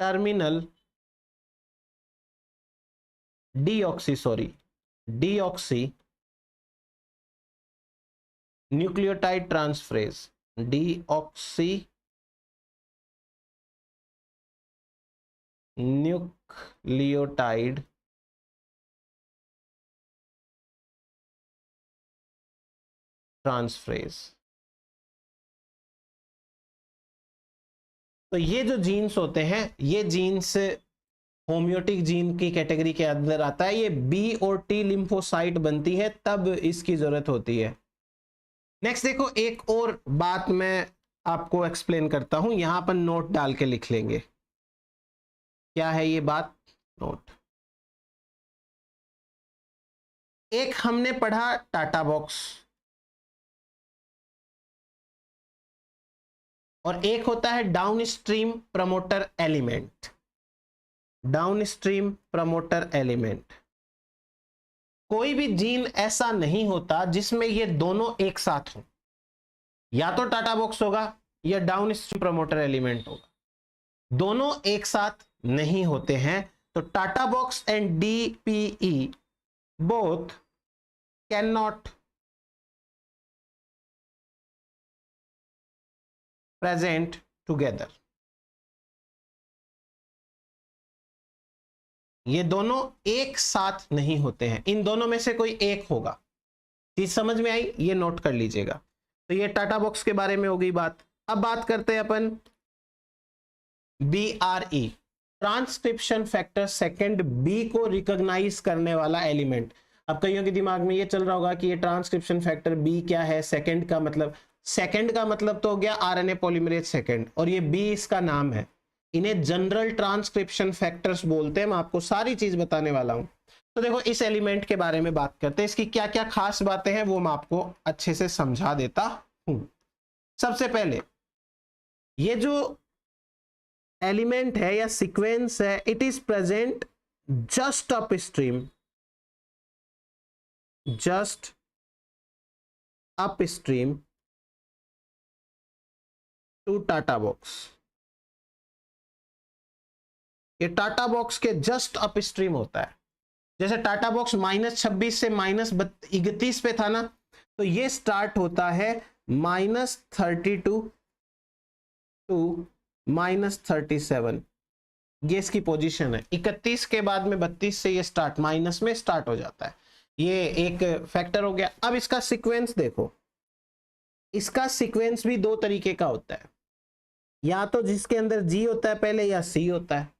Terminal deoxy nucleotide transferase, deoxy nucleotide transferase. तो ये जो जीन्स होते हैं, ये जीन्स होम्योटिक जीन की कैटेगरी के अंदर आता है। ये बी और टी लिम्फोसाइट बनती है तब इसकी जरूरत होती है। नेक्स्ट देखो, एक और बात मैं आपको एक्सप्लेन करता हूं, यहां पर नोट डाल के लिख लेंगे। क्या है ये बात? नोट। एक हमने पढ़ा टाटा बॉक्स, और एक होता है downstream promoter element. Downstream promoter element. कोई भी जीन ऐसा नहीं होता जिसमें ये दोनों एक साथ हो, या तो टाटा बॉक्स होगा या डाउनस्ट्रीम प्रमोटर एलिमेंट होगा, दोनों एक साथ नहीं होते हैं। तो TATA box and DPE both can not present together. ये दोनों एक साथ नहीं होते हैं, इन दोनों में से कोई एक होगा। चीज समझ में आई? ये नोट कर लीजिएगा। तो ये टाटा बॉक्स के बारे में हो गई बात। अब बात करते हैं अपन BRE, transcription factor second B को रिकॉग्नाइज करने वाला एलिमेंट। अब कईयों के दिमाग में ये चल रहा होगा कि ये ट्रांसक्रिप्शन फैक्टर बी क्या है, सेकंड का मतलब, सेकंड का मतलब तो हो गया RNA पॉलीमरेज सेकंड, और ये बी इसका नाम है। इन्हें जनरल ट्रांसक्रिप्शन फैक्टर्स बोलते हैं। मैं आपको सारी चीज बताने वाला हूं। तो देखो इस एलिमेंट के बारे में बात करते हैं, इसकी क्या क्या खास बातें हैं वो मैं आपको अच्छे से समझा देता हूं। सबसे पहले ये जो एलिमेंट है या सीक्वेंस है, it is present just upstream, just upstream to TATA box. ये टाटा बॉक्स के जस्ट अप स्ट्रीम होता है। जैसे टाटा बॉक्स -26 से -31 पे था ना, तो ये स्टार्ट होता है -32 टू -37। ये इसकी पोजीशन है। 31 के बाद में 32 से ये स्टार्ट माइनस में स्टार्ट हो जाता है। ये एक फैक्टर हो गया। अब इसका सीक्वेंस देखो, इसका सीक्वेंस भी दो तरीके का होता है, या तो जिसके अंदर जी होता है पहले या सी होता है,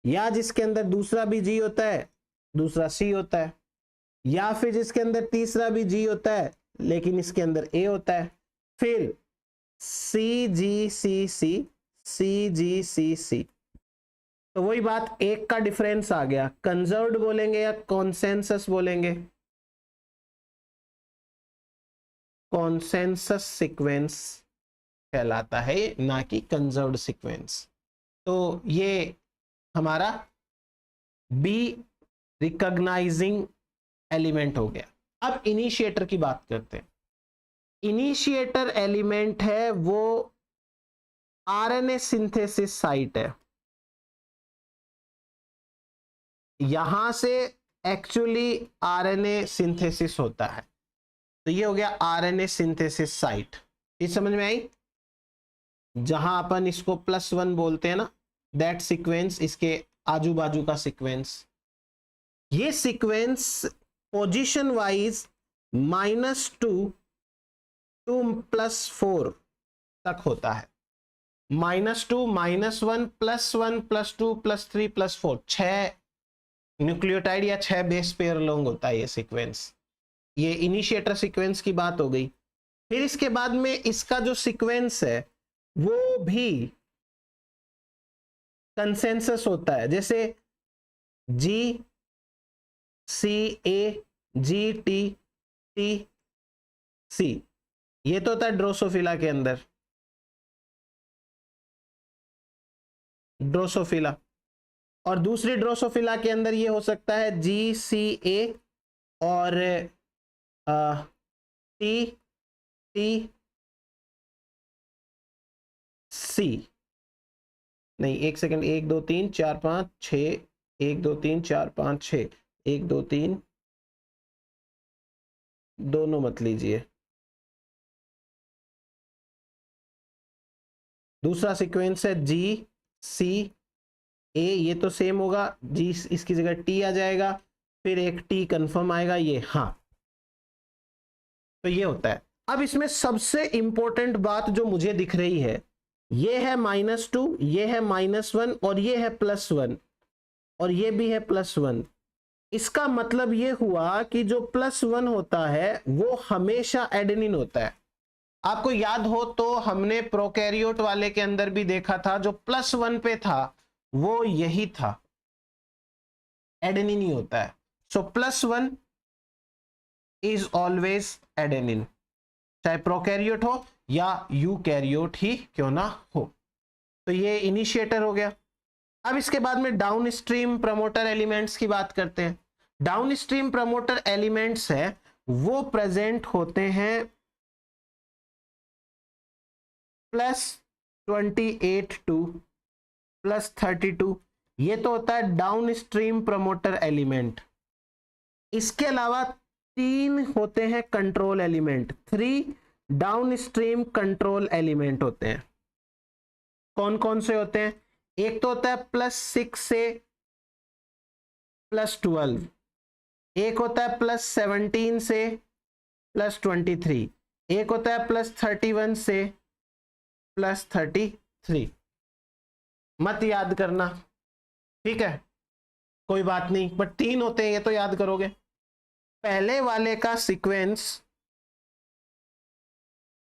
या जिसके अंदर दूसरा भी जी होता है दूसरा सी होता है, या फिर जिसके अंदर तीसरा भी जी होता है लेकिन इसके अंदर ए होता है, फिर सी जी सी सी, सी जी सी सी। तो वही बात, एक का डिफरेंस आ गया। कंजर्व्ड बोलेंगे या कॉन्सेंसस बोलेंगे? कॉन्सेंसस सीक्वेंस कहलाता है, ना कि कंजर्व्ड सीक्वेंस। तो ये हमारा बी रिकॉग्नाइजिंग एलिमेंट हो गया। अब इनिशिएटर की बात करते हैं। इनिशिएटर एलिमेंट है वो आरएनए सिंथेसिस साइट है। यहां से एक्चुअली आरएनए सिंथेसिस होता है। तो ये हो गया आरएनए सिंथेसिस साइट। ये समझ में आई? जहां अपन इसको +1 बोलते हैं ना, दैट सीक्वेंस, इसके आजू बाजू का सीक्वेंस। ये सीक्वेंस पोजीशन वाइज -2 टू +4 तक होता है। -2, -1, +1, +2, +3, +4, 6 न्यूक्लियोटाइड या 6 बेस पेयर लॉन्ग होता है ये सीक्वेंस। ये इनिशिएटर सीक्वेंस की बात हो गई। फिर इसके बाद में इसका जो सीक्वेंस है वो भी कंसेंसस होता है। जैसे जी सी ए, जी टी, टी सी, ये तो होता है ड्रोसोफिला के अंदर, ड्रोसोफिला। और दूसरी ड्रोसोफिला के अंदर ये हो सकता है जी सी ए और टी टी सी। नहीं, एक सेकंड, 1 2 3 4 5 6, 1 2 3 4 5 6, 1 2 3, दोनों मत लीजिए। दूसरा सीक्वेंस है जी सी ए, ये तो सेम होगा, जी इसकी जगह टी आ जाएगा, फिर एक टी कंफर्म आएगा ये। हाँ, तो ये होता है। अब इसमें सबसे इंपॉर्टेंट बात जो मुझे दिख रही है, ये है -2, ये है -1 और ये है +1 और ये भी है +1। इसका मतलब ये हुआ कि जो +1 होता है वो हमेशा एडेनिन होता है। आपको याद हो तो हमने प्रोकैरियोट वाले के अंदर भी देखा था, जो +1 पे था वो यही था, एडेनिन ही होता है। सो +1 इज ऑलवेज एडेनिन, चाहे प्रोकैरियोट हो या यूकैरियोट ही क्यों ना हो। तो ये इनिशिएटर हो गया। अब इसके बाद में डाउन स्ट्रीम प्रमोटर एलिमेंट्स की बात करते हैं। डाउन स्ट्रीम प्रमोटर एलिमेंट्स है वो प्रेजेंट होते हैं +28 टू +32। ये तो होता है डाउन स्ट्रीम प्रमोटर एलिमेंट। इसके अलावा 3 होते हैं control element, 3 down stream control element होते हैं। कौन कौन से होते हैं? एक तो होता है +6 से +12, एक होता है +17 से +23, एक होता है +31 से +33। मत याद करना, ठीक है, कोई बात नहीं, बट 3 होते हैं, ये तो याद करोगे। पहले वाले का सीक्वेंस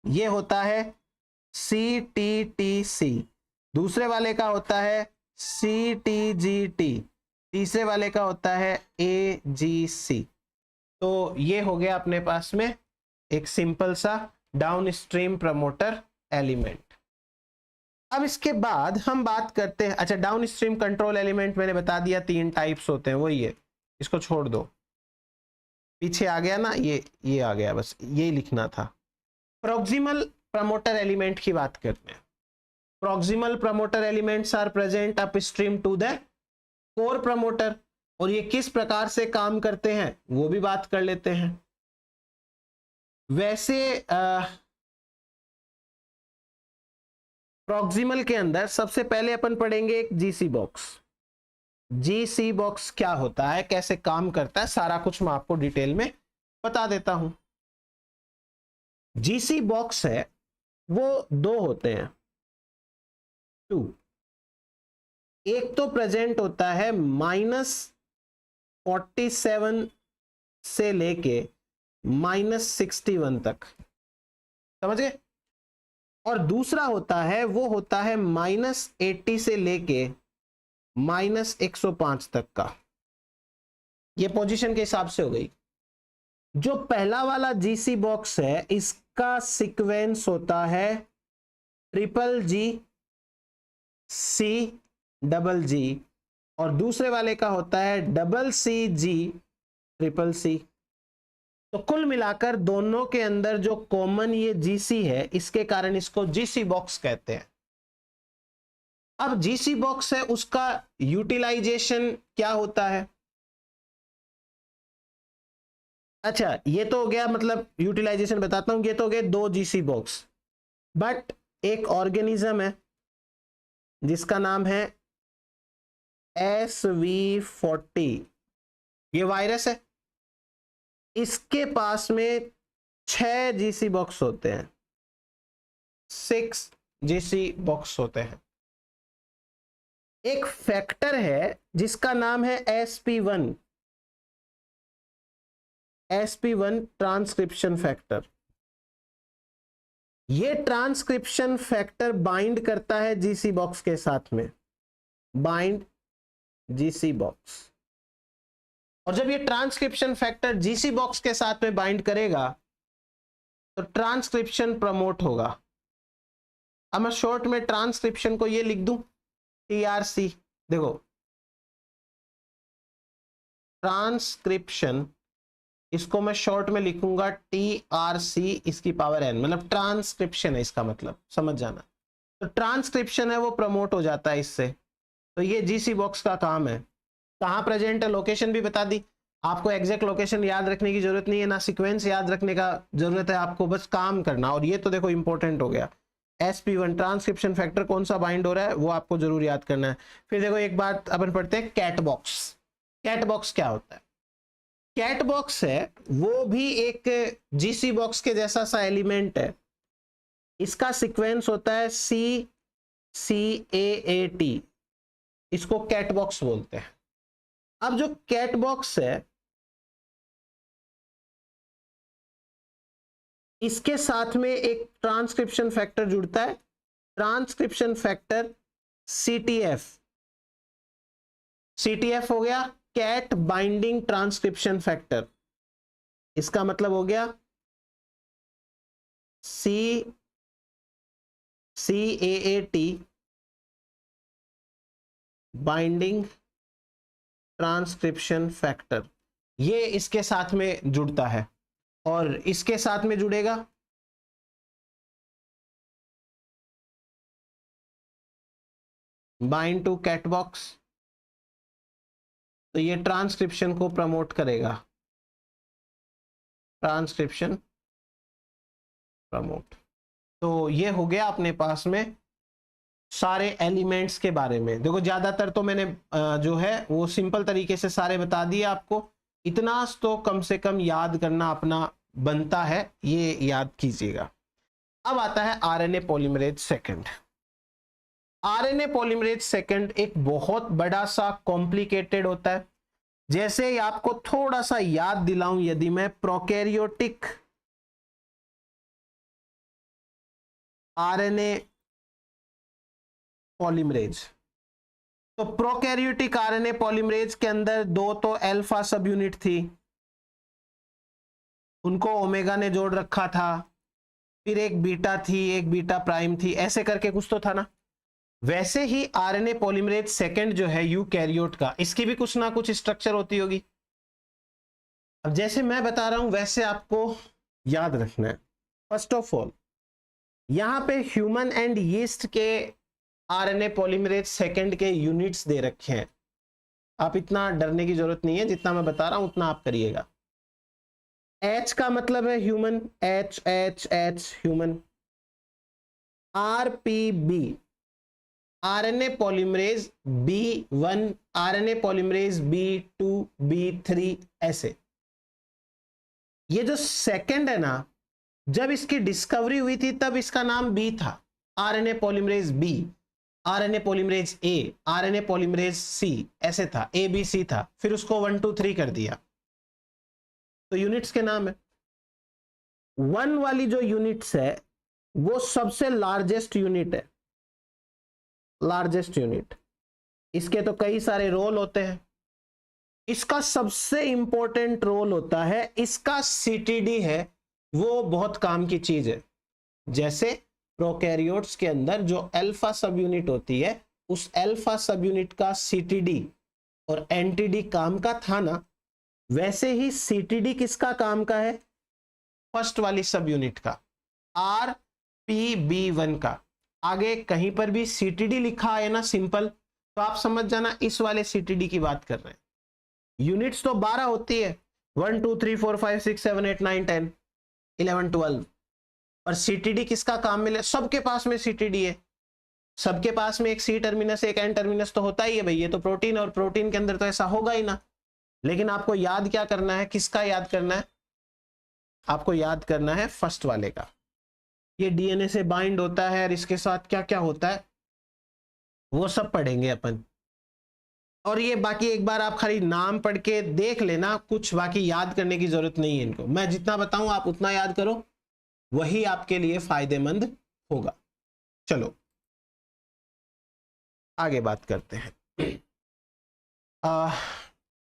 ये होता है CTTC, दूसरे वाले का होता है CTGT, तीसरे वाले का होता है AGC। तो ये हो गया अपने पास में एक सिंपल सा डाउनस्ट्रीम प्रमोटर एलिमेंट। अब इसके बाद हम बात करते हैं, अच्छा डाउनस्ट्रीम कंट्रोल एलिमेंट मैंने बता दिया 3 टाइप्स होते हैं, वही है, इसको छोड़ दो, पीछे आ गया ना, ये आ गया, बस यही लिखना था। प्रॉक्सिमल प्रमोटर एलिमेंट की बात करते हैं। Proximal promoter elements are present upstream to the core promoter, और ये किस प्रकार से काम करते हैं वो भी बात कर लेते हैं। वैसे प्रॉक्सिमल के अंदर सबसे पहले अपन पढ़ेंगे एक जीसी बॉक्स। जीसी बॉक्स क्या होता है, कैसे काम करता है, सारा कुछ मैं आपको डिटेल में बता देता हूं। जीसी बॉक्स है वो 2 होते हैं, 2। एक तो प्रेजेंट होता है -47 से लेके -61 तक, समझ गए? और दूसरा होता है वो होता है -80 से लेके -105 तक का। ये पोजीशन के हिसाब से हो गई। जो पहला वाला जीसी बॉक्स है इसका सीक्वेंस होता है GGG, CGG, और दूसरे वाले का होता है CCG, CCC। तो कुल मिलाकर दोनों के अंदर जो कॉमन ये जीसी है, इसके कारण इसको जीसी बॉक्स कहते हैं। अब जीसी बॉक्स है उसका यूटिलाइजेशन क्या होता है? अच्छा ये तो हो गया, मतलब यूटिलाइजेशन बताता हूं। ये तो हो गए 2 जीसी बॉक्स, बट एक ऑर्गेनिज्म है जिसका नाम है SV40, ये वायरस है। इसके पास में 6 जीसी बॉक्स होते हैं, 6 जीसी बॉक्स होते हैं। एक फैक्टर है जिसका नाम है SP1, SP1 ट्रांसक्रिप्शन फैक्टर। ये ट्रांसक्रिप्शन फैक्टर बाइंड करता है जीसी बॉक्स के साथ में, बाइंड जीसी बॉक्स। और जब ये ट्रांसक्रिप्शन फैक्टर जीसी बॉक्स के साथ में बाइंड करेगा तो ट्रांसक्रिप्शन प्रमोट होगा। अब मैं शॉर्ट में ट्रांसक्रिप्शन को ये लिख दूं TRC, देखो ट्रांसक्रिप्शन, इसको मैं शॉर्ट में लिखूंगा TRC, इसकी पावर n, मतलब ट्रांसक्रिप्शन है इसका मतलब, समझ जाना। तो ट्रांसक्रिप्शन है वो प्रमोट हो जाता है इससे। तो ये जीसी बॉक्स का काम है। कहां प्रेजेंट है, लोकेशन भी बता दी। आपको एग्जैक्ट लोकेशन याद रखने की जरूरत नहीं है, ना सीक्वेंस याद रखने का जरूरत है, आपको बस काम करना। और ये तो देखो इंपॉर्टेंट हो गया, SP1 ट्रांसक्रिप्शन फैक्टर कौन सा बाइंड हो रहा है वो आपको जरूर याद करना है। फिर देखो एक बात अपन पढ़ते हैं, कैट बॉक्स। कैट बॉक्स क्या होता है? कैट बॉक्स है वो भी एक जीसी बॉक्स के जैसा सा एलिमेंट है। इसका सीक्वेंस होता है CCAAT, इसको कैट बॉक्स बोलते हैं। अब जो कैट बॉक्स है इसके साथ में एक ट्रांसक्रिप्शन फैक्टर जुड़ता है, ट्रांसक्रिप्शन फैक्टर CTF। CTF हो गया कैट बाइंडिंग ट्रांसक्रिप्शन फैक्टर, इसका मतलब हो गया CAAT बाइंडिंग ट्रांसक्रिप्शन फैक्टर। ये इसके साथ में जुड़ता है और इसके साथ में जुड़ेगा बाइंड टू कैट बॉक्स, तो ये ट्रांसक्रिप्शन को प्रमोट करेगा, ट्रांसक्रिप्शन प्रमोट। तो ये हो गया अपने पास में सारे एलिमेंट्स के बारे में। देखो ज्यादातर तो मैंने जो है वो सिंपल तरीके से सारे बता दिए आपको, इतना तो कम से कम याद करना अपना बनता है, ये याद कीजिएगा। अब आता है RNA polymerase second. RNA polymerase second एक बहुत बड़ा सा कॉम्प्लिकेटेड होता है। जैसे आपको थोड़ा सा याद दिलाऊं, यदि मैं प्रोकैरियोटिक आरएनए पॉलीमरेज, तो प्रोकैरियोटिक आरएनए पॉलीमरेज के अंदर 2 तो अल्फा सब यूनिट थी, उनको ओमेगा ने जोड़ रखा था, फिर एक बीटा थी, एक बीटा प्राइम थी, ऐसे करके कुछ तो था ना। वैसे ही आरएनए पॉलीमरेज सेकंड जो है यूकैरियोट का, इसकी भी कुछ ना कुछ स्ट्रक्चर होती होगी। अब जैसे मैं बता रहा हूं वैसे आपको याद रखना है। फर्स्ट ऑफ ऑल यहां पे ह्यूमन एंड यीस्ट के आरएनए पॉलीमरेज सेकंड के यूनिट्स दे रखे हैं, आप इतना डरने की जरूरत नहीं है, जितना मैं बता रहा हूं उतना आप करिएगा। H का मतलब है human, H H H human. RPB RNA polymerase B1, RNA polymerase B2, B3, ऐसे। ये जो सेकंड है ना, जब इसकी डिस्कवरी हुई थी तब इसका नाम B था, RNA polymerase B, RNA polymerase A, RNA polymerase C, ऐसे था, ABC था, फिर उसको 1 2 3 कर दिया। तो यूनिट्स के नाम है। 1 वाली जो यूनिट्स है वो सबसे लार्जेस्ट यूनिट है, लार्जेस्ट यूनिट। इसके तो कई सारे रोल होते हैं, इसका सबसे इंपॉर्टेंट रोल होता है इसका सीटीडी है, वो बहुत काम की चीज है। जैसे प्रोकैरियोट्स के अंदर जो अल्फा सब यूनिट होती है, उस अल्फा सब यूनिट का सीटीडी और एनटीडी काम का था ना, वैसे ही सीटीडी किसका काम का है, फर्स्ट वाली सब यूनिट का, RPB1 का। आगे कहीं पर भी सीटीडी लिखा है ना सिंपल, तो आप समझ जाना इस वाले सीटीडी की बात कर रहे हैं। यूनिट्स तो 12 होती है, 1 2 3 4 5 6 7 8 9 10 11 12, और सीटीडी किसका काम मिले, सबके पास में सीटीडी है, सबके पास में एक सी टर्मिनस एक एन टर्मिनस तो होता ही है भाई, ये तो प्रोटीन, और प्रोटीन के अंदर तो ऐसा होगा ही ना। लेकिन आपको याद क्या करना है, किसका याद करना है, आपको याद करना है फर्स्ट वाले का। ये डीएनए से बाइंड होता है और इसके साथ क्या क्या होता है वो सब पढ़ेंगे अपन। और ये बाकी एक बार आप खाली नाम पढ़ के देख लेना, कुछ बाकी याद करने की जरूरत नहीं है इनको, मैं जितना बताऊं आप उतना याद करो, वही आपके लिए फायदेमंद होगा। चलो आगे बात करते हैं।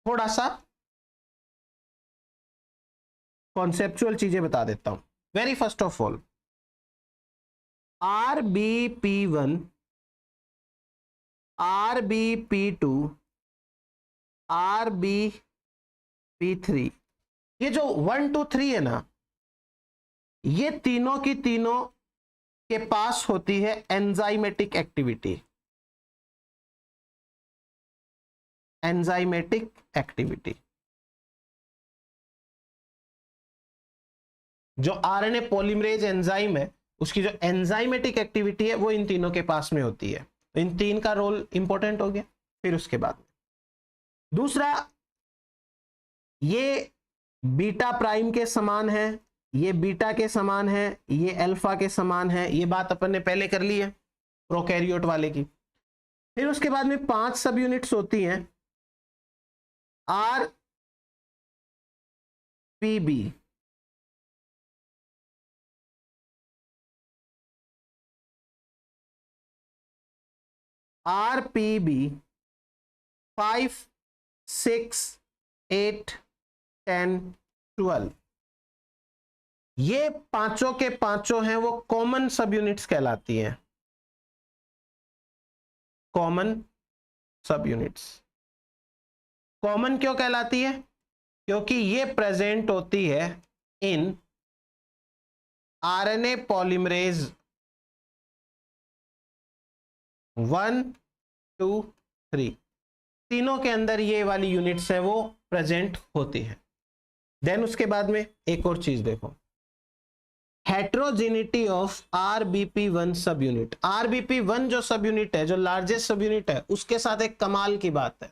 थोड़ा सा कॉन्सेप्चुअल चीजें बता देता हूं। Very first of all, RBP1, RBP2, RBP3, ये जो 1 2 3 है ना, ये तीनों की तीनों के पास होती है एंजाइमेटिक एक्टिविटी, एंजाइमेटिक एक्टिविटी। जो आरएनए पॉलीमरेज एंजाइम है उसकी जो एंजाइमेटिक एक्टिविटी है वो इन तीनों के पास में होती है, तो इन तीन का रोल इंपॉर्टेंट हो गया। फिर उसके बाद दूसरा, ये बीटा प्राइम के समान है, ये बीटा के समान है, ये अल्फा के समान है, ये बात अपन ने पहले कर ली है प्रोकैरियोट वाले की। फिर उसके बाद में 5 सब यूनिट्स होती हैं, RPB, RPB 5 6 8 10 12, ये पांचों के पांचों हैं वो कॉमन सब यूनिट्स कहलाती हैं, कॉमन सब यूनिट्स। कॉमन क्यों कहलाती है, क्योंकि ये प्रेजेंट होती है इन आरएनए पॉलीमरेज 1 2 3, तीनों के अंदर ये वाली यूनिट्स है वो प्रेजेंट होती है। देन उसके बाद में एक और चीज देखो, हेट्रोजेनिटी ऑफ RBP1 सब यूनिट। RBP1 जो सब यूनिट है, जो लार्जेस्ट सब यूनिट है, उसके साथ एक कमाल की बात है,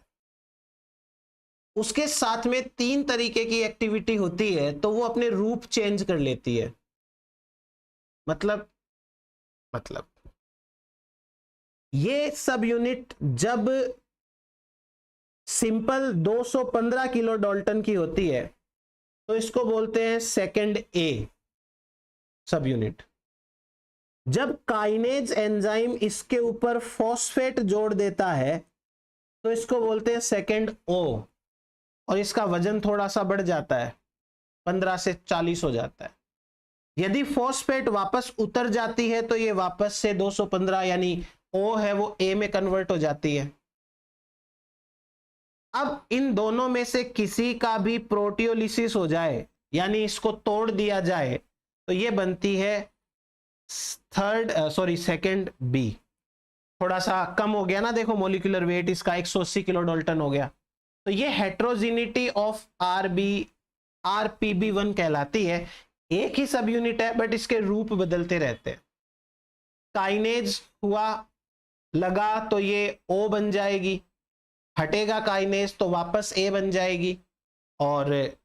उसके साथ में 3 तरीके की एक्टिविटी होती है, तो वो अपने रूप चेंज कर लेती है। मतलब ये सब यूनिट जब सिंपल 215 किलो डाल्टन की होती है तो इसको बोलते हैं सेकंड A सब यूनिट। जब काइनेज एंजाइम इसके ऊपर फॉस्फेट जोड़ देता है तो इसको बोलते हैं सेकंड ओ, और इसका वजन थोड़ा सा बढ़ जाता है, 15 से 40 हो जाता है। यदि फॉस्फेट वापस उतर जाती है तो ये वापस से 215 यानी ओ है वो ए में कन्वर्ट हो जाती है। अब इन दोनों में से किसी का भी प्रोटियोलिसिस हो जाए यानी इसको तोड़ दिया जाए तो ये बनती है सेकंड बी। थोड़ा सा कम हो गया ना, देखो मॉलिक्यूलर वेट इसका 180 किलो डाल्टन हो गया। तो ये हेट्रोजिनिटी ऑफ आरपीबी1 कहलाती है। एक ही सब यूनिट है बट इसके रूप बदलते रहते हैं। काइनेज हुआ, लगा तो ये ओ बन जाएगी, हटेगा काइनेज तो वापस ए बन जाएगी, और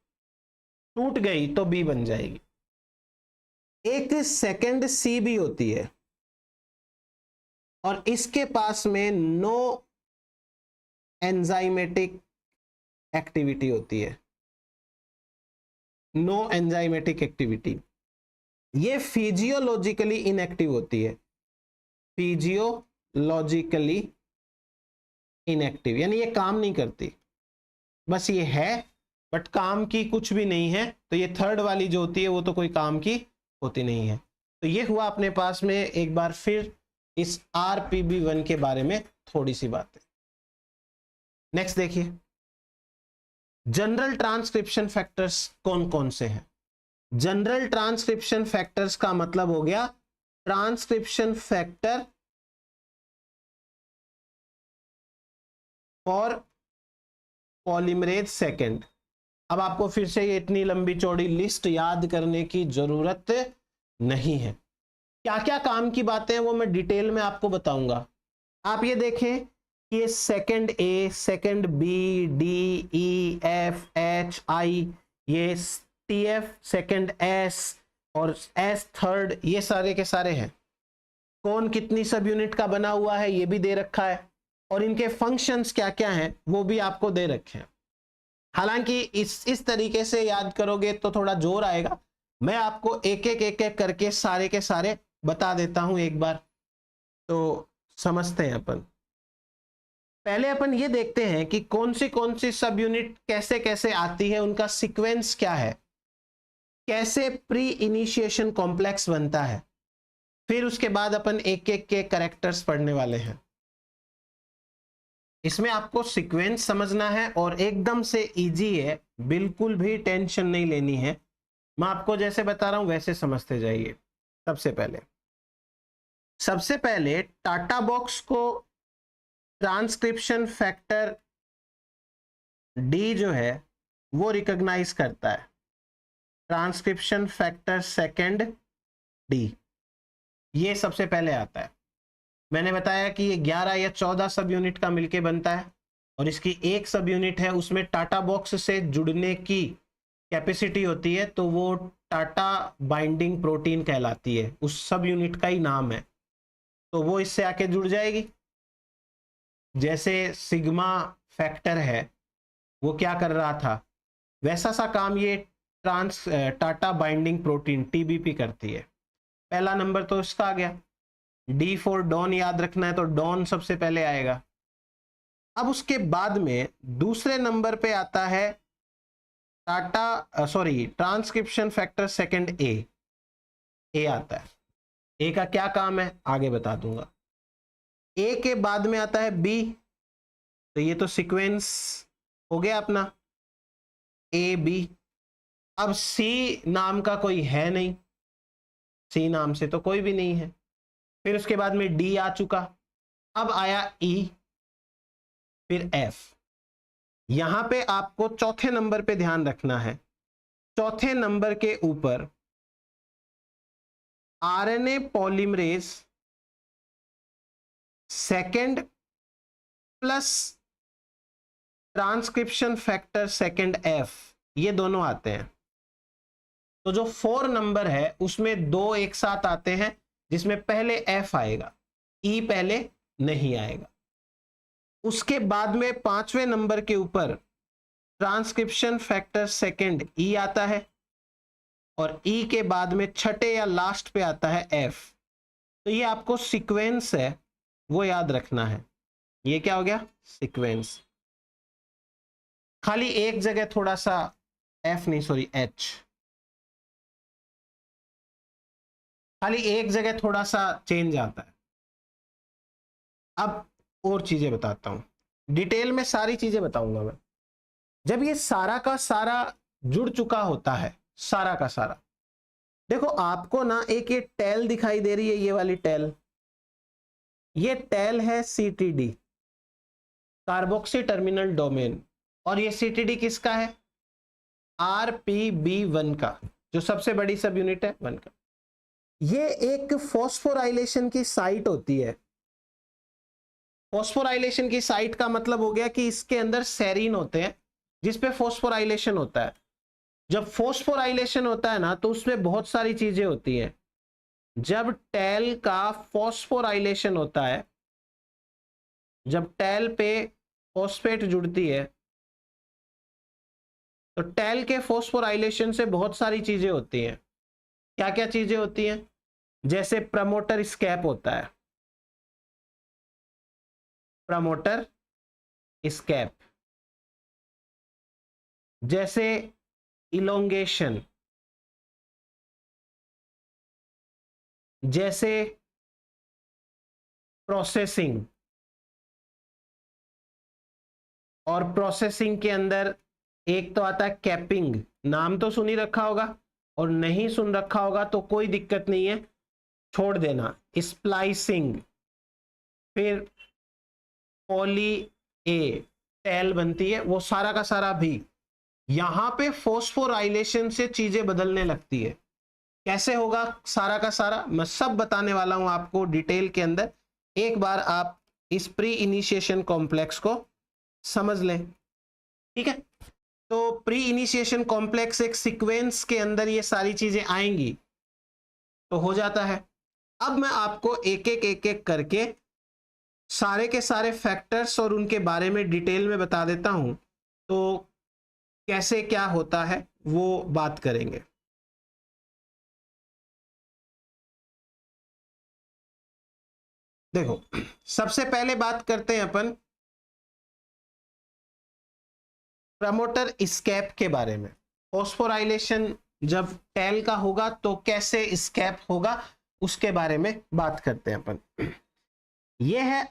टूट गई तो बी बन जाएगी। एक सेकंड सी भी होती है और इसके पास में नो एंजाइमेटिक एक्टिविटी होती है, नो एंजाइमेटिक एक्टिविटी। ये फिजियोलॉजिकली इनएक्टिव होती है, फिजियोलॉजिकली इनएक्टिव यानी ये काम नहीं करती, बस ये है बट काम की कुछ भी नहीं है। तो ये थर्ड वाली जो होती है वो तो कोई काम की होती नहीं है। तो ये हुआ अपने पास में एक बार फिर इस आरपीबी1 के बारे में थोड़ी सी बातें। नेक्स्ट देखिए, जनरल ट्रांसक्रिप्शन फैक्टर्स कौन कौन से हैं। जनरल ट्रांसक्रिप्शन फैक्टर्स का मतलब हो गया transcription factor for polymerase second. अब आपको फिर से ये इतनी लंबी चौड़ी लिस्ट याद करने की जरूरत नहीं है। क्या क्या काम की बातें हैं वो मैं डिटेल में आपको बताऊंगा। आप ये देखें कि ये second A, second B, D, E, F, H, I, ये टी एफ सेकंड एस और एस थर्ड, ये सारे के सारे हैं। कौन कितनी सब यूनिट का बना हुआ है ये भी दे रखा है, और इनके फंक्शंस क्या क्या हैं वो भी आपको दे रखे हैं। हालांकि इस तरीके से याद करोगे तो थोड़ा जोर आएगा। मैं आपको एक एक करके सारे के सारे बता देता हूं एक बार, तो समझते हैं अपन। पहले अपन ये देखते हैं कि कौन सी सब यूनिट कैसे कैसे आती है, उनका सीक्वेंस क्या है, कैसे प्री इनिशिएशन कॉम्प्लेक्स बनता है। फिर उसके बाद अपन एक एक के कैरेक्टर्स पढ़ने वाले हैं। इसमें आपको सीक्वेंस समझना है और एकदम से इजी है, बिल्कुल भी टेंशन नहीं लेनी है। मैं आपको जैसे बता रहा हूं वैसे समझते जाइए। सबसे पहले टाटा बॉक्स को ट्रांसक्रिप्शन फैक्टर डी जो है वो रिकॉग्नाइज करता है। ट्रांसक्रिप्शन फैक्टर सेकंड डी, ये सबसे पहले आता है। मैंने बताया कि ये 11 या 14 सब यूनिट का मिलके बनता है, और इसकी एक सब यूनिट है उसमें टाटा बॉक्स से जुड़ने की कैपेसिटी होती है, तो वो टाटा बाइंडिंग प्रोटीन कहलाती है, उस सब यूनिट का ही नाम है। तो वो इससे आके जुड़ जाएगी। जैसे सिग्मा फैक्टर है वो क्या कर रहा था, वैसा सा काम ये टाटा बाइंडिंग प्रोटीन टीबीपी करती है। पहला नंबर तो इसका आ गया। डी फॉर डॉन याद रखना है तो डॉन सबसे पहले आएगा। अब उसके बाद में दूसरे नंबर पे आता है ट्रांसक्रिप्शन फैक्टर सेकंड ए आता है। ए का क्या काम है आगे बता दूंगा। ए के बाद में आता है बी, तो ये तो सीक्वेंस हो गया अपना ए बी। अब सी नाम का कोई है नहीं, सी नाम से तो कोई भी नहीं है। फिर उसके बाद में डी आ चुका, अब आया ई, फिर एफ। यहां पे आपको चौथे नंबर पे ध्यान रखना है। चौथे नंबर के ऊपर RNA polymerase second plus transcription factor second F, ये दोनों आते हैं। तो जो 4 नंबर है उसमें 2 एक साथ आते हैं, जिसमें पहले एफ आएगा, ई पहले नहीं आएगा। उसके बाद में 5वें नंबर के ऊपर ट्रांसक्रिप्शन फैक्टर सेकंड ई आता है, और ई के बाद में छठे या लास्ट पे आता है एफ। तो ये आपको सीक्वेंस है वो याद रखना है। ये क्या हो गया, सीक्वेंस। खाली एक जगह थोड़ा सा एफ नहीं सॉरी एच, खाली एक जगह थोड़ा सा चेंज आता है। अब और चीजें बताता हूं, डिटेल में सारी चीजें बताऊंगा मैं। जब ये सारा का सारा जुड़ चुका होता है, सारा का सारा, देखो आपको ना एक ये टेल दिखाई दे रही है, ये वाली टेल, ये टेल है सीटीडी, कार्बोक्सी टर्मिनल डोमेन। और ये सीटीडी किसका है, RPB1 का, जो सबसे बड़ी सब यूनिट है 1 का। ये एक फॉस्फोराइलेशन की साइट होती है। फॉस्फोराइलेशन की साइट का मतलब हो गया कि इसके अंदर सेरीन होते हैं जिसपे फॉस्फोराइलेशन होता है। जब फॉस्फोराइलेशन होता है ना तो उसमें बहुत सारी चीजें होती हैं। जब टेल का फॉस्फोराइलेशन होता है, जब टेल पे फॉस्फेट जुड़ती है, तो टेल के फॉस्फोराइलेशन से बहुत सारी चीजें होती हैं। क्या क्या चीजें होती हैं, जैसे प्रमोटर स्कैप होता है, प्रमोटर स्कैप, जैसे इलोंगेशन, जैसे प्रोसेसिंग, और प्रोसेसिंग के अंदर एक तो आता है कैपिंग, नाम तो सुन ही रखा होगा, और नहीं सुन रखा होगा तो कोई दिक्कत नहीं है, छोड़ देना। स्प्लाइसिंग, फिर पॉली ए टेल बनती है, वो सारा का सारा भी यहां पे फॉस्फोराइलेशन से चीजें बदलने लगती है। कैसे होगा सारा का सारा, मैं सब बताने वाला हूं आपको डिटेल के अंदर। एक बार आप इस प्री इनिशिएशन कॉम्प्लेक्स को समझ लें, ठीक है। तो प्री इनिशिएशन कॉम्प्लेक्स एक सीक्वेंस के अंदर ये सारी चीजें आएंगी तो हो जाता है। अब मैं आपको एक एक करके सारे के सारे फैक्टर्स और उनके बारे में डिटेल में बता देता हूं, तो कैसे क्या होता है वो बात करेंगे। देखो सबसे पहले बात करते हैं अपन प्रमोटर स्कैप के बारे में। फॉस्फोराइलेशन जब टेल का होगा तो कैसे स्कैप होगा उसके बारे में बात करते हैं अपन। यह है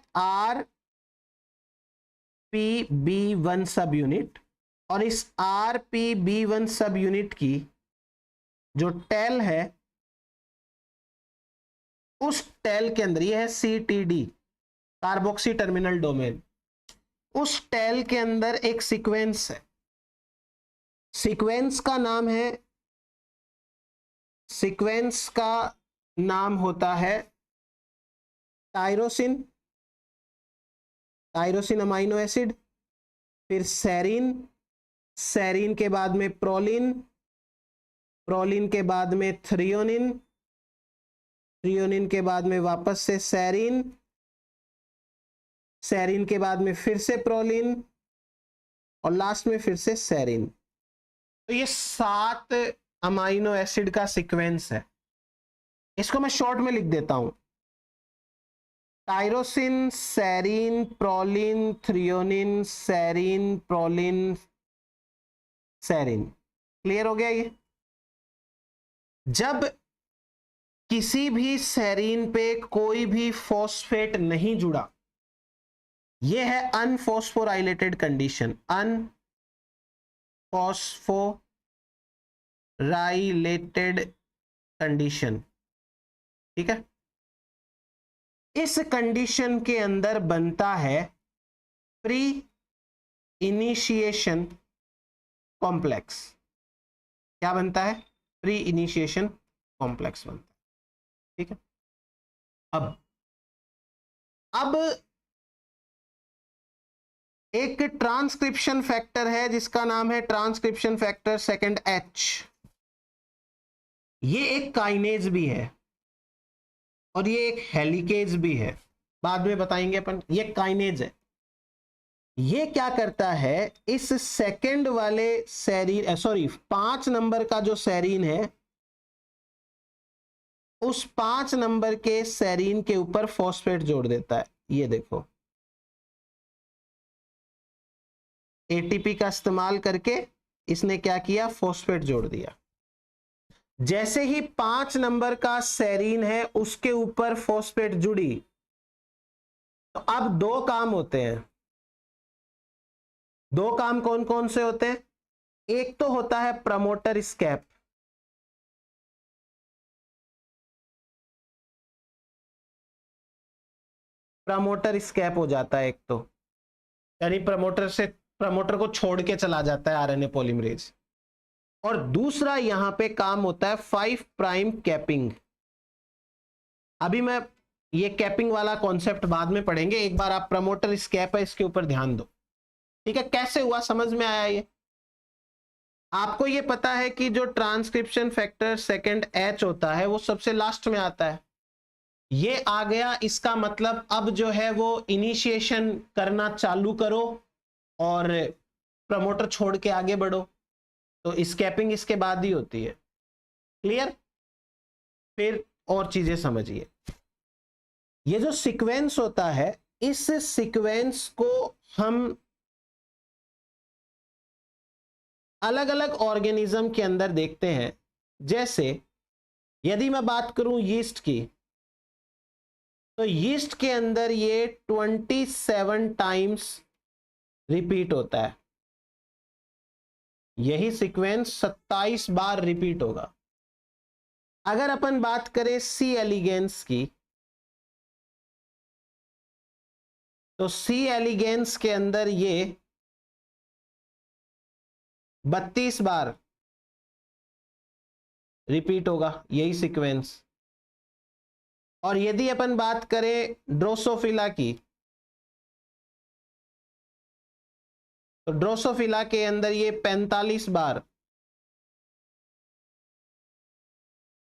RPB1 सब यूनिट, और इस RPB1 सब यूनिट की जो टेल है, उस टेल के अंदर, यह है CTD, कार्बोक्सी टर्मिनल डोमेन, उस टेल के अंदर एक सीक्वेंस है। सीक्वेंस का नाम है, सीक्वेंस का नाम होता है टायरोसिन, टायरोसिन अमाइनो एसिड, फिर सेरीन, सेरीन के बाद में प्रोलिन, प्रोलिन के बाद में थ्रियोनिन, थ्रियोनिन के बाद में वापस से सेरीन, सेरीन के बाद में फिर से प्रोलिन, और लास्ट में फिर से सेरीन। तो ये 7 अमाइनो एसिड का सीक्वेंस है। इसको मैं शॉर्ट में लिख देता हूं, tyrosine, serine, proline, threonine, serine, proline, serine. Clear हो गया ये। जब किसी भी सेरीन पे कोई भी फॉस्फेट नहीं जुड़ा, यह है अनफॉस्फोराइलेटेड कंडीशन, अनफॉस्फोराइलेटेड कंडीशन, ठीक है। इस कंडीशन के अंदर बनता है प्री इनिशिएशन कॉम्प्लेक्स। क्या बनता है, प्री इनिशिएशन कॉम्प्लेक्स बनता है, ठीक है। अब एक ट्रांसक्रिप्शन फैक्टर है जिसका नाम है ट्रांसक्रिप्शन फैक्टर सेकंड H। ये एक काइनेज भी है और ये एक हेलिकेज भी है, बाद में बताएंगे अपन। ये काइनेज है, ये क्या करता है, इस सेकंड वाले सेरीन, सॉरी 5 नंबर का जो सेरीन है, उस 5 नंबर के सेरीन के ऊपर फॉस्फेट जोड़ देता है। ये देखो एटीपी का इस्तेमाल करके इसने क्या किया, फॉस्फेट जोड़ दिया। जैसे ही 5 नंबर का सेरीन है उसके ऊपर फॉस्फेट जुड़ी, तो अब 2 काम होते हैं। 2 काम कौन कौन से होते हैं? एक तो होता है प्रमोटर स्कैप, प्रमोटर स्कैप हो जाता है एक तो, यानी प्रमोटर को छोड़ के चला जाता है आरएनए पॉलीमरेज। और दूसरा यहां पे काम होता है 5 प्राइम कैपिंग। अभी मैं ये कैपिंग वाला कॉन्सेप्ट बाद में पढ़ेंगे, एक बार आप प्रमोटर स्कैप है इसके ऊपर ध्यान दो। ठीक है, कैसे हुआ, समझ में आया? ये आपको ये पता है कि जो ट्रांसक्रिप्शन फैक्टर सेकंड एच होता है वो सबसे लास्ट में आता है। ये आ गया, इसका मतलब अब जो है वो इनिशिएशन करना चालू करो और प्रमोटर छोड़ के आगे बढ़ो, तो स्कैपिंग इसके बाद ही होती है। क्लियर? फिर और चीजें समझिए। ये जो सीक्वेंस होता है, इस सीक्वेंस को हम अलग अलग ऑर्गेनिज्म के अंदर देखते हैं। जैसे यदि मैं बात करूं यीस्ट की, तो यीस्ट के अंदर ये 27 टाइम्स रिपीट होता है। यही सीक्वेंस 27 बार रिपीट होगा। अगर अपन बात करें सी एलिगेंस की, तो सी एलिगेंस के अंदर ये 32 बार रिपीट होगा, यही सीक्वेंस। और यदि अपन बात करें ड्रोसोफिला की, तो ड्रोसोफिला के अंदर ये 45 बार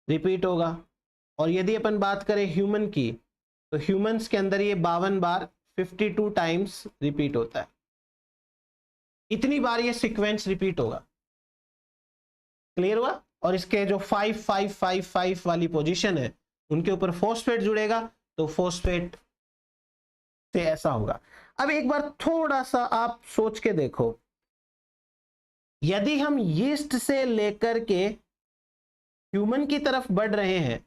रिपीट होगा। और यदि अपन बात करें ह्यूमन की, तो ह्यूमंस के अंदर ये 52 बार 52 टाइम्स रिपीट होता है। इतनी बार ये सीक्वेंस रिपीट होगा। क्लियर हुआ? और इसके जो 5 वाली पोजीशन है उनके ऊपर फॉस्फेट जुड़ेगा, तो फॉस्फेट से ऐसा होगा। अब एक बार थोड़ा सा आप सोच के देखो, यदि हम यीस्ट से लेकर के ह्यूमन की तरफ बढ़ रहे हैं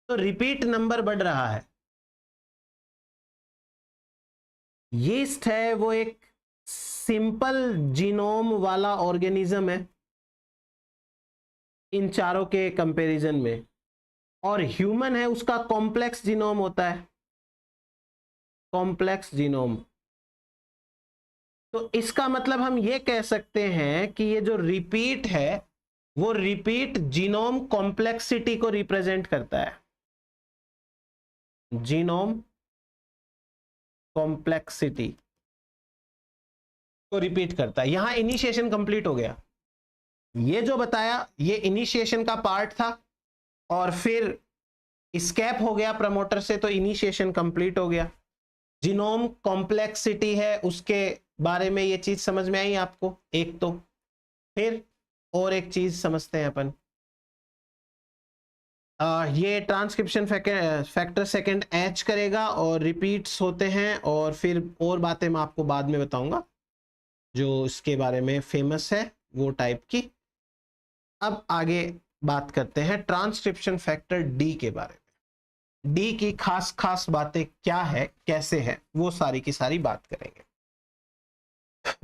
तो रिपीट नंबर बढ़ रहा है। यीस्ट है वो एक सिंपल जीनोम वाला ऑर्गेनिज्म है इन चारों के कंपैरिजन में, और ह्यूमन है उसका कॉम्प्लेक्स जीनोम होता है, कॉम्प्लेक्स जीनोम। तो इसका मतलब हम ये कह सकते हैं कि ये जो रिपीट है वो रिपीट जीनोम कॉम्प्लेक्सिटी को रिप्रेजेंट करता है, जीनोम कॉम्प्लेक्सिटी को रिपीट करता है। यहां इनिशिएशन कंप्लीट हो गया। ये जो बताया ये इनिशिएशन का पार्ट था, और फिर स्कैप हो गया प्रमोटर से, तो इनिशिएशन कंप्लीट हो गया। जीनोम कॉम्प्लेक्सिटी है, उसके बारे में ये चीज समझ में आई आपको एक तो। फिर और एक चीज समझते हैं अपन, ये ट्रांसक्रिप्शन फैक्टर सेकंड एच करेगा और रिपीट्स होते हैं, और फिर और बातें मैं आपको बाद में बताऊंगा जो इसके बारे में फेमस है वो टाइप की। अब आगे बात करते हैं ट्रांसक्रिप्शन फैक्टर डी के बारे में। डी की खास खास बातें क्या है, कैसे है, वो सारी की सारी बात करेंगे।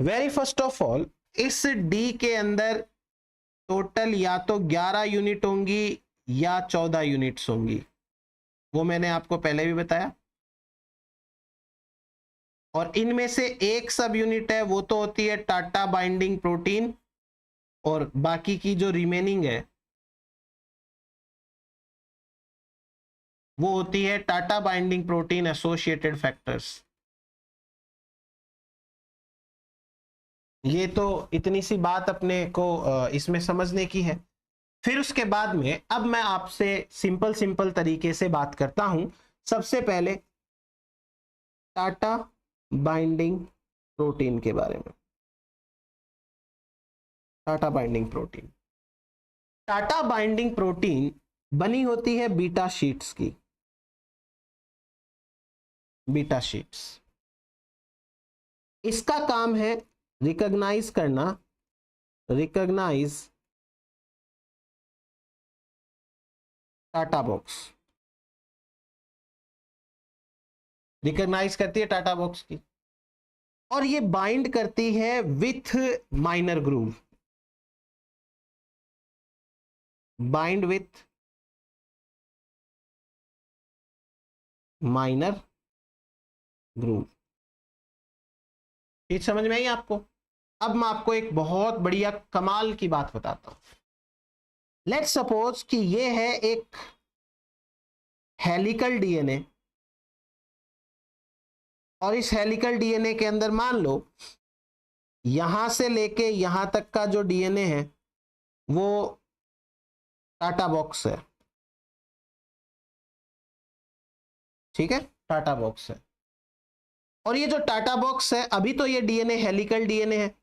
वेरी फर्स्ट ऑफ ऑल, इस डी के अंदर टोटल या तो 11 यूनिट होंगी या 14 यूनिट्स होंगी, वो मैंने आपको पहले भी बताया। और इनमें से एक सब यूनिट है वो तो होती है टाटा बाइंडिंग प्रोटीन, और बाकी की जो रिमेनिंग है वो होती है Tata binding protein associated factors. ये तो इतनी सी बात अपने को इसमें समझने की है। फिर उसके बाद में अब मैं आपसे सिंपल सिंपल तरीके से बात करता हूं। सबसे पहले टाटा बाइंडिंग प्रोटीन के बारे में। Tata binding protein, Tata binding protein बनी होती है बीटा शीट्स की, बीटा शीट्स। इसका काम है रिकॉग्नाइज करना, रिकॉग्नाइज टाटा बॉक्स, रिकॉग्नाइज करती है टाटा बॉक्स की, और ये बाइंड करती है with minor groove, bind with minor groove. ये समझ में आई आपको? अब मैं आपको एक बहुत बढ़िया कमाल की बात बताता हूं। लेट्स सपोज कि ये है एक हेलिकल डीएनए, और इस हेलिकल डीएनए के अंदर मान लो यहां से लेके यहां तक का जो डीएनए है वो टाटा बॉक्स है, ठीक है, टाटा बॉक्स है। और ये जो टाटा बॉक्स है, अभी तो ये डीएनए हेलिकल डीएनए है,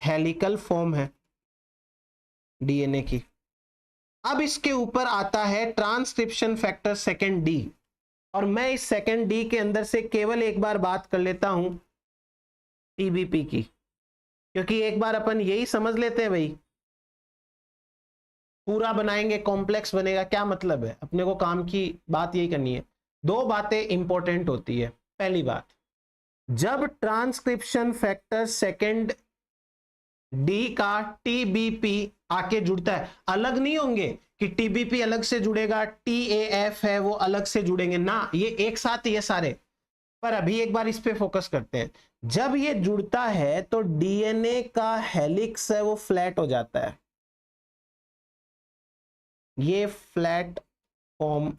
हेलिकल फॉर्म है डीएनए की। अब इसके ऊपर आता है ट्रांसक्रिप्शन फैक्टर सेकेंड डी, और मैं इस सेकेंड डी के अंदर से केवल एक बार बात कर लेता हूं टीबीपी की, क्योंकि एक बार अपन यही समझ लेते हैं भाई, पूरा बनाएंगे कॉम्प्लेक्स बनेगा, क्या मतलब है, अपने को काम की बात यही करनी है। दो बातें इंपॉर्टेंट होती है। पहली बात, जब ट्रांसक्रिप्शन फैक्टर सेकेंड डी का टीबीपी आके जुड़ता है, अलग नहीं होंगे कि टीबीपी अलग से जुड़ेगा, टीएएफ है वो अलग से जुड़ेंगे ना, ये एक साथ ही है सारे। पर अभी एक बार इस पे फोकस करते हैं। जब ये जुड़ता है तो डीएनए का हेलिक्स है वो फ्लैट हो जाता है, ये फ्लैट फॉर्म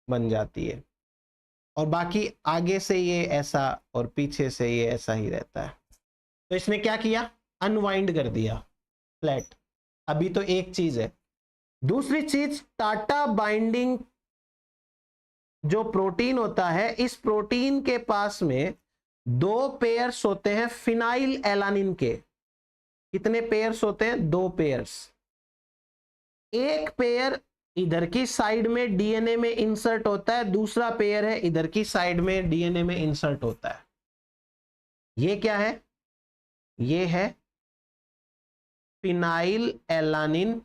बन जाती है, और बाकी आगे से ये ऐसा और पीछे से ये ऐसा ही रहता है। तो इसने क्या किया, अनवाइंड कर दिया फ्लैट। अभी तो एक चीज है। दूसरी चीज, टाटा बाइंडिंग जो प्रोटीन होता है, इस प्रोटीन के पास में दो पेयर्स होते हैं फिनाइल एलानिन के। कितने पेयर्स होते हैं? दो पेयर्स। एक पेयर इधर की साइड में डीएनए में इंसर्ट होता है, दूसरा पेयर है इधर की साइड में डीएनए में इंसर्ट होता है। ये क्या है? ये है फिनाइल एलानिन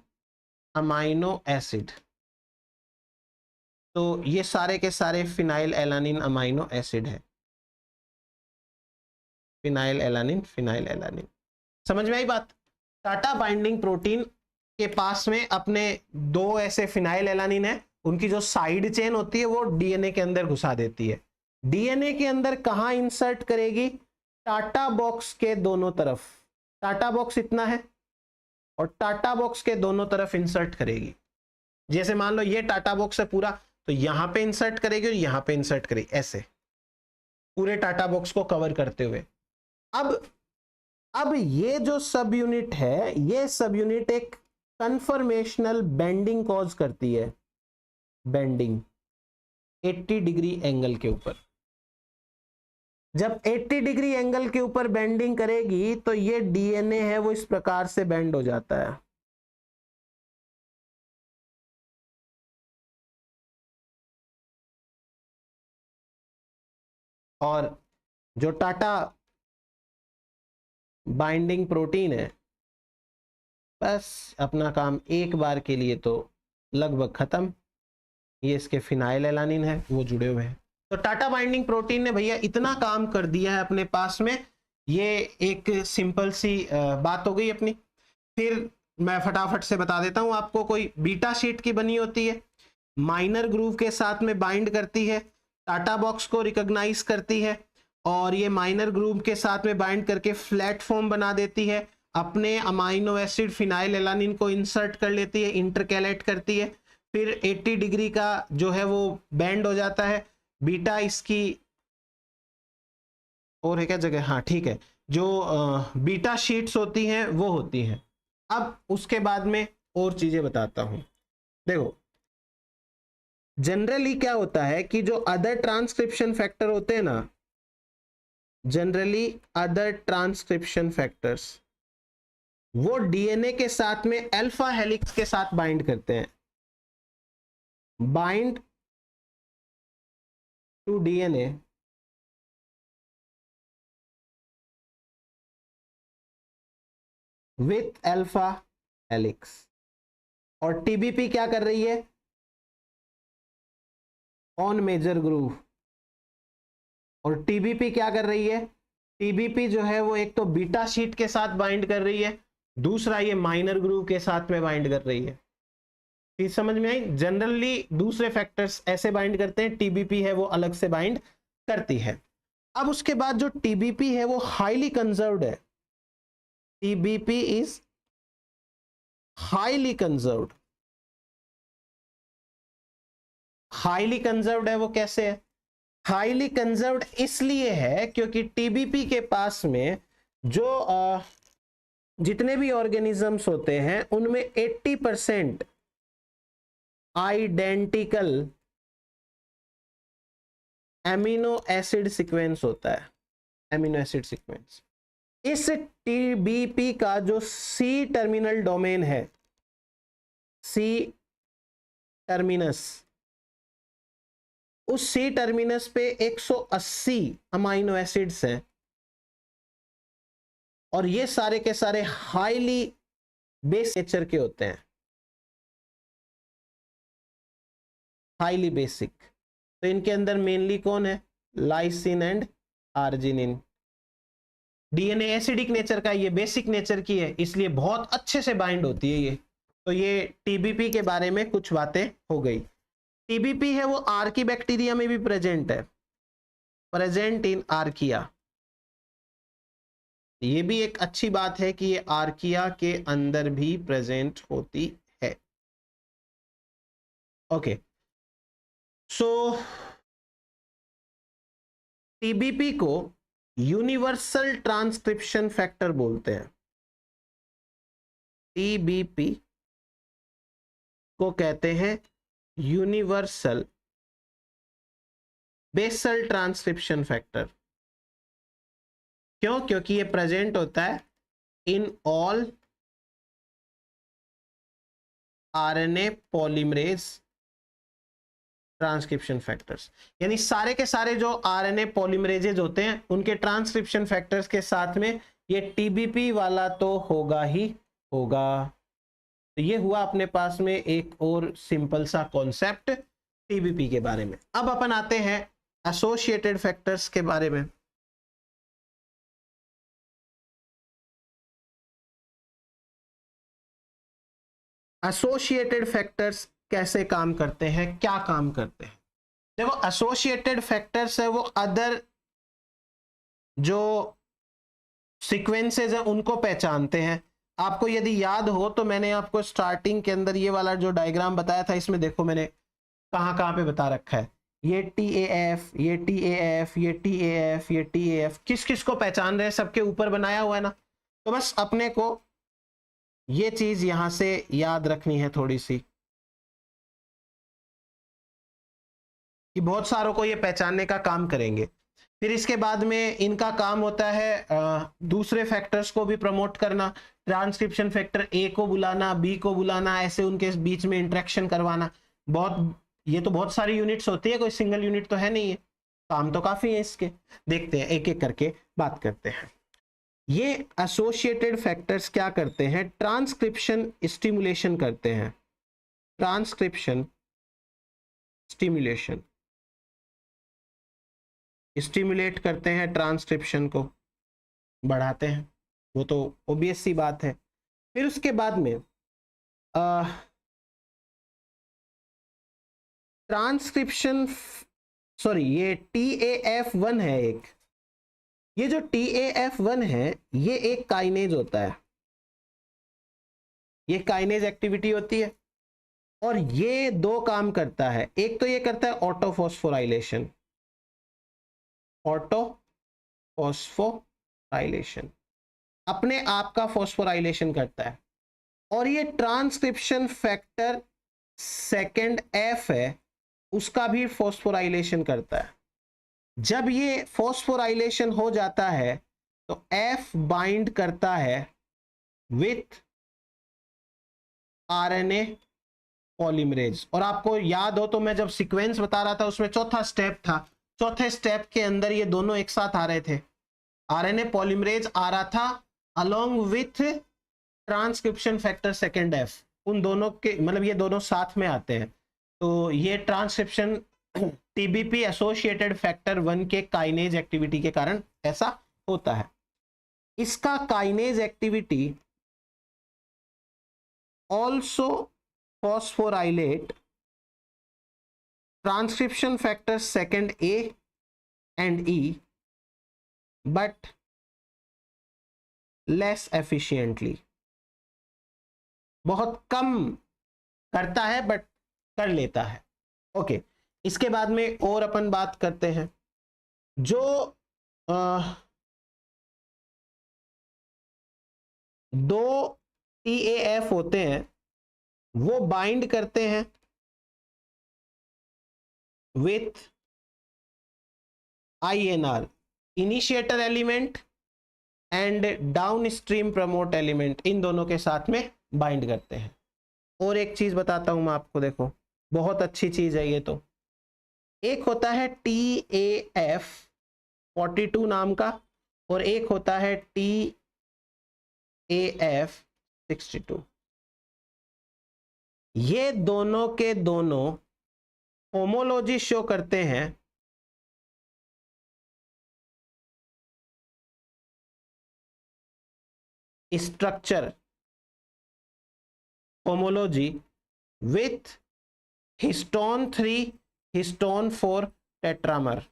अमाइनो एसिड। तो ये सारे के सारे फिनाइल एलानिन अमाइनो एसिड है, फिनाइल एलानिन, फिनाइल एलानिन। समझ में आई बात? टाटा बाइंडिंग प्रोटीन के पास में अपने दो ऐसे फिनाइल एलानिन है, उनकी जो साइड चेन होती है वो डीएनए के अंदर घुसा देती है। डीएनए के अंदर कहां इंसर्ट करेगी? टाटा बॉक्स के दोनों तरफ। टाटा बॉक्स इतना है और टाटा बॉक्स के दोनों तरफ इंसर्ट करेगी। जैसे मान लो ये टाटा बॉक्स है पूरा, तो यहां पे इंसर्ट करेगी और यहां पे इंसर्ट करेगी, ऐसे पूरे टाटा बॉक्स को कवर करते हुए। अब ये जो सब यूनिट है, ये सब यूनिट एक कन्फर्मेशनल बेंडिंग कॉज करती है, बेंडिंग 80 डिग्री एंगल के ऊपर। जब 80 डिग्री एंगल के ऊपर बेंडिंग करेगी तो ये डीएनए है वो इस प्रकार से बेंड हो जाता है। और जो टाटा बाइंडिंग प्रोटीन है, बस अपना काम एक बार के लिए तो लगभग खत्म। ये इसके फिनाइल एलानिन है वो जुड़े हुए हैं। तो टाटा बाइंडिंग प्रोटीन ने भैया इतना काम कर दिया है अपने पास में। ये एक सिंपल सी बात हो गई अपनी। फिर मैं फटाफट से बता देता हूं आपको। कोई बीटा शीट की बनी होती है, माइनर ग्रूव के साथ में बाइंड करती है, टाटा बॉक्स को रिकॉग्नाइज करती है, और ये माइनर ग्रूव के साथ में बाइंड करके फ्लैट फॉर्म बना देती है, अपने अमाइनो एसिड फिनाइल एलानिन को इंसर्ट कर लेती है, इंटरकैलेट करती है, फिर 80 डिग्री का जो है वो बैंड हो जाता है। बीटा इसकी और है क्या जगह, हाँ ठीक है, जो बीटा शीट्स होती हैं वो होती हैं। अब उसके बाद में और चीजें बताता हूं। देखो जनरली क्या होता है कि जो अदर ट्रांसक्रिप्शन फैक्टर होते हैं ना, जनरली अदर ट्रांसक्रिप्शन फैक्टर्स वो डीएनए के साथ में अल्फा हेलिक्स के साथ बाइंड करते हैं। Bind to DNA with alpha helix. और टीबीपी क्या कर रही है? On major groove. और टीबीपी क्या कर रही है? टीबीपी जो है वो एक तो बीटा शीट के साथ बाइंड कर रही है, दूसरा ये माइनर ग्रूव के साथ में बाइंड कर रही है। चीज समझ में आई? जनरली दूसरे फैक्टर्स ऐसे बाइंड करते हैं, टीबीपी है वो अलग से बाइंड करती है। अब उसके बाद जो टीबीपी है वो हाईली कंजर्व्ड है। TBP is highly conserved. Highly conserved है वो कैसे है? हाईली कंजर्व्ड इसलिए है क्योंकि टीबीपी के पास में जो जितने भी ऑर्गेनिजम्स होते हैं उनमें 80% आइडेंटिकल एमिनो एसिड सीक्वेंस होता है। Amino acid sequence. इस टीबीपी का जो सी टर्मिनल डोमेन है, सी टर्मिनस, उस सी टर्मिनस पे 180 अमाइनो एसिड्स हैं और ये सारे के सारे हाईली बेस नेचर के होते हैं, हाईली बेसिक। तो इनके अंदर मेनली कौन है? Lysine and arginine. DNA acidic nature का, ये बेसिक नेचर की है, इसलिए बहुत अच्छे से बाइंड होती है ये। तो ये टीबीपी के बारे में कुछ बातें हो गई। टीबीपी है वो आर्की बैक्टीरिया में भी प्रेजेंट है, प्रेजेंट इन आर्किया। ये भी एक अच्छी बात है कि ये आर्किया के अंदर भी प्रेजेंट होती है। ओके, सो टीबीपी को यूनिवर्सल ट्रांसक्रिप्शन फैक्टर बोलते हैं। टीबीपी को कहते हैं यूनिवर्सल बेसल ट्रांसक्रिप्शन फैक्टर। क्यों? क्योंकि ये प्रेजेंट होता है in all RNA polymerase transcription factors. यानी सारे के सारे जो आरएनए पॉलीमरेजेज होते हैं उनके ट्रांसक्रिप्शन फैक्टर्स के साथ में ये टीबीपी वाला तो होगा ही होगा। तो ये हुआ अपने पास में एक और सिंपल सा कॉन्सेप्ट टीबीपी के बारे में। अब अपन आते हैं एसोसिएटेड फैक्टर्स के बारे में। एसोसिएटेड फैक्टर्स कैसे काम करते हैं, क्या काम करते हैं? देखो, एसोसिएटेड फैक्टर्स है वो अदर जो सीक्वेंसेस है उनको पहचानते हैं। आपको यदि याद हो तो मैंने आपको स्टार्टिंग के अंदर ये वाला जो डायग्राम बताया था, इसमें देखो मैंने कहां कहां पे बता रखा है। ये TAF, ये TAF, ये TAF, ये TAF, किस किस को पहचान रहे हैं, सबके ऊपर बनाया हुआ है ना। तो बस अपने को ये चीज यहां से याद रखनी है थोड़ी सी, कि बहुत सारों को ये पहचानने का काम करेंगे। फिर इसके बाद में इनका काम होता है दूसरे फैक्टर्स को भी प्रमोट करना, ट्रांसक्रिप्शन फैक्टर ए को बुलाना, बी को बुलाना, ऐसे उनके बीच में इंटरेक्शन करवाना। ये तो बहुत सारी यूनिट्स होती है, कोई सिंगल यूनिट तो है नहीं है, काम तो काफी है इसके। देखते हैं, एक एक करके बात करते हैं। ये एसोसिएटेड फैक्टर्स क्या करते हैं? ट्रांसक्रिप्शन स्टिमुलेशन करते हैं। ट्रांसक्रिप्शन स्टिमुलेशन, स्टिमुलेट करते हैं, ट्रांसक्रिप्शन को बढ़ाते हैं, वो तो ओबियस सी बात है। फिर उसके बाद में ट्रांसक्रिप्शन, सॉरी, ये TAF1 है एक। ये जो TAF1 है ये एक काइनेज होता है, ये काइनेज एक्टिविटी होती है और ये दो काम करता है। एक तो ये करता है ऑटोफॉस्फोराइलेशन, ऑटोफॉस्फोराइलेशन, अपने आप का फॉस्फोराइलेशन करता है। और ये ट्रांसक्रिप्शन फैक्टर सेकंड F है, उसका भी फॉस्फोराइलेशन करता है। जब ये फॉस्फोराइलेशन हो जाता है तो F बाइंड करता है विथ RNA पॉलीमरेज। और आपको याद हो तो मैं जब सीक्वेंस बता रहा था उसमें चौथा स्टेप था, चौथे स्टेप के अंदर ये दोनों एक साथ आ रहे थे। RNA पॉलीमरेज आ रहा था along with transcription factor second F, उन दोनों के मतलब ये दोनों साथ में आते हैं। तो ये ट्रांसक्रिप्शन टीबीपी एसोसिएटेड फैक्टर 1 के काइनेज एक्टिविटी के कारण ऐसा होता है। इसका kinase activity also phosphorylate transcription factor second A and E but less efficiently, बहुत कम करता है बट कर लेता है। ओके, इसके बाद में और अपन बात करते हैं जो दो TAF होते हैं वो बाइंड करते हैं with INR, initiator element and downstream promote element, इन दोनों के साथ में बाइंड करते हैं। और एक चीज बताता हूं मैं आपको, देखो बहुत अच्छी चीज है ये। तो एक होता है TAF 42 नाम का और एक होता है TAF 62। ये दोनों के दोनों होमोलॉजी शो करते हैं structure homology with histone 3 histone 4 tetramer.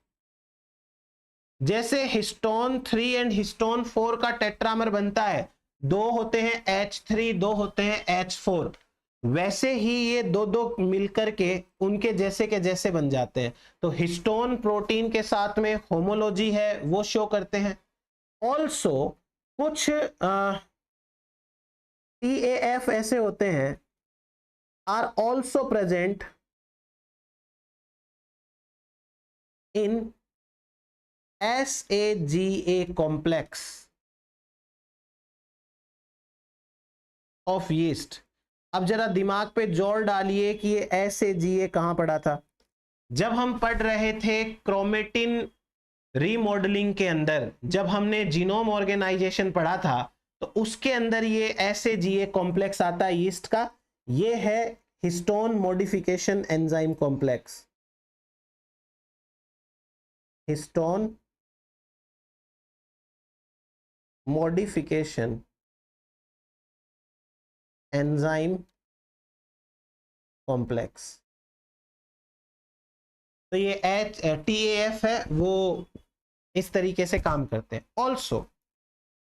जैसे हिस्टोन 3 एंड हिस्टोन 4 का टेट्रामर बनता है, दो होते हैं H3, दो होते हैं H4, वैसे ही ये दो दो मिलकर के उनके जैसे के जैसे बन जाते हैं। तो हिस्टोन प्रोटीन के साथ में होमोलॉजी है वो शो करते हैं। ऑल्सो कुछ TAF ऐसे होते हैं are also present in SAGA complex of yeast. अब जरा दिमाग पे जोर डालिए कि ये SAGA कहां पढ़ा था। जब हम पढ़ रहे थे क्रोमेटिन रीमॉडलिंग के अंदर, जब हमने जीनोम ऑर्गेनाइजेशन पढ़ा था, तो उसके अंदर ये SAGA कॉम्प्लेक्स आता है यीस्ट का। ये है histone modification enzyme complex, histone modification enzyme complex. तो ये TAF है, वो इस तरीके से काम करते हैं। ऑल्सो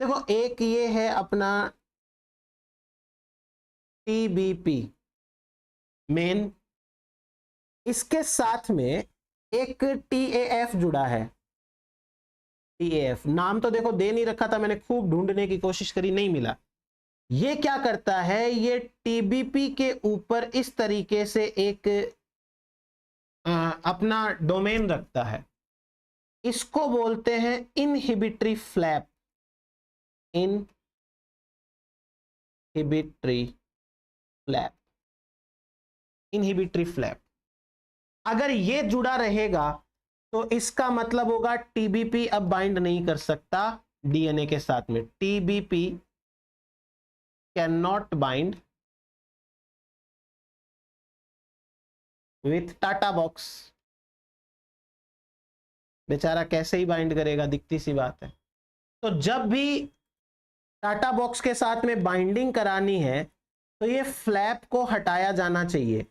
देखो एक ये है अपना TBP मेन, इसके साथ में एक TAF जुड़ा है। TAF नाम तो देखो दे नहीं रखा था मैंने, खूब ढूंढने की कोशिश करी नहीं मिला। ये क्या करता है, ये TBP के ऊपर इस तरीके से एक अपना डोमेन रखता है। इसको बोलते हैं inhibitory flap, inhibitory flap, inhibitory flap. अगर ये जुड़ा रहेगा तो इसका मतलब होगा TBP अब बाइंड नहीं कर सकता DNA के साथ में। TBP can not bind with TATA box. बेचारा कैसे ही बाइंड करेगा, दिखती सी बात है। तो जब भी टाटा बॉक्स के साथ में बाइंडिंग करानी है तो ये फ्लैप को हटाया जाना चाहिए।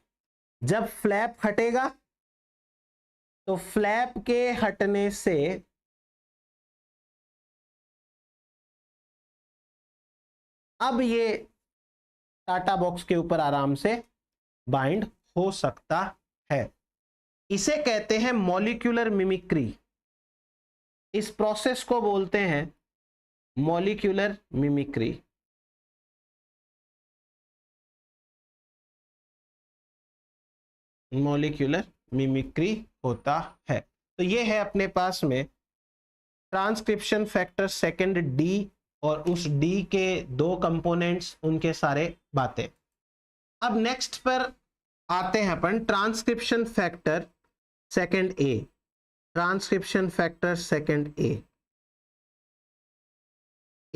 जब फ्लैप हटेगा तो फ्लैप के हटने से अब ये टाटा बॉक्स के ऊपर आराम से बाइंड हो सकता है। इसे कहते हैं मॉलिक्यूलर मिमिक्री। इस प्रोसेस को बोलते हैं मॉलिक्यूलर मिमिक्री। मॉलिक्यूलर मिमिक्री होता है। तो ये है अपने पास में ट्रांसक्रिप्शन फैक्टर सेकंड D और उस D के दो कंपोनेंट्स, उनके सारे बातें। अब नेक्स्ट पर आते हैं अपन transcription factor second A। Transcription factor second A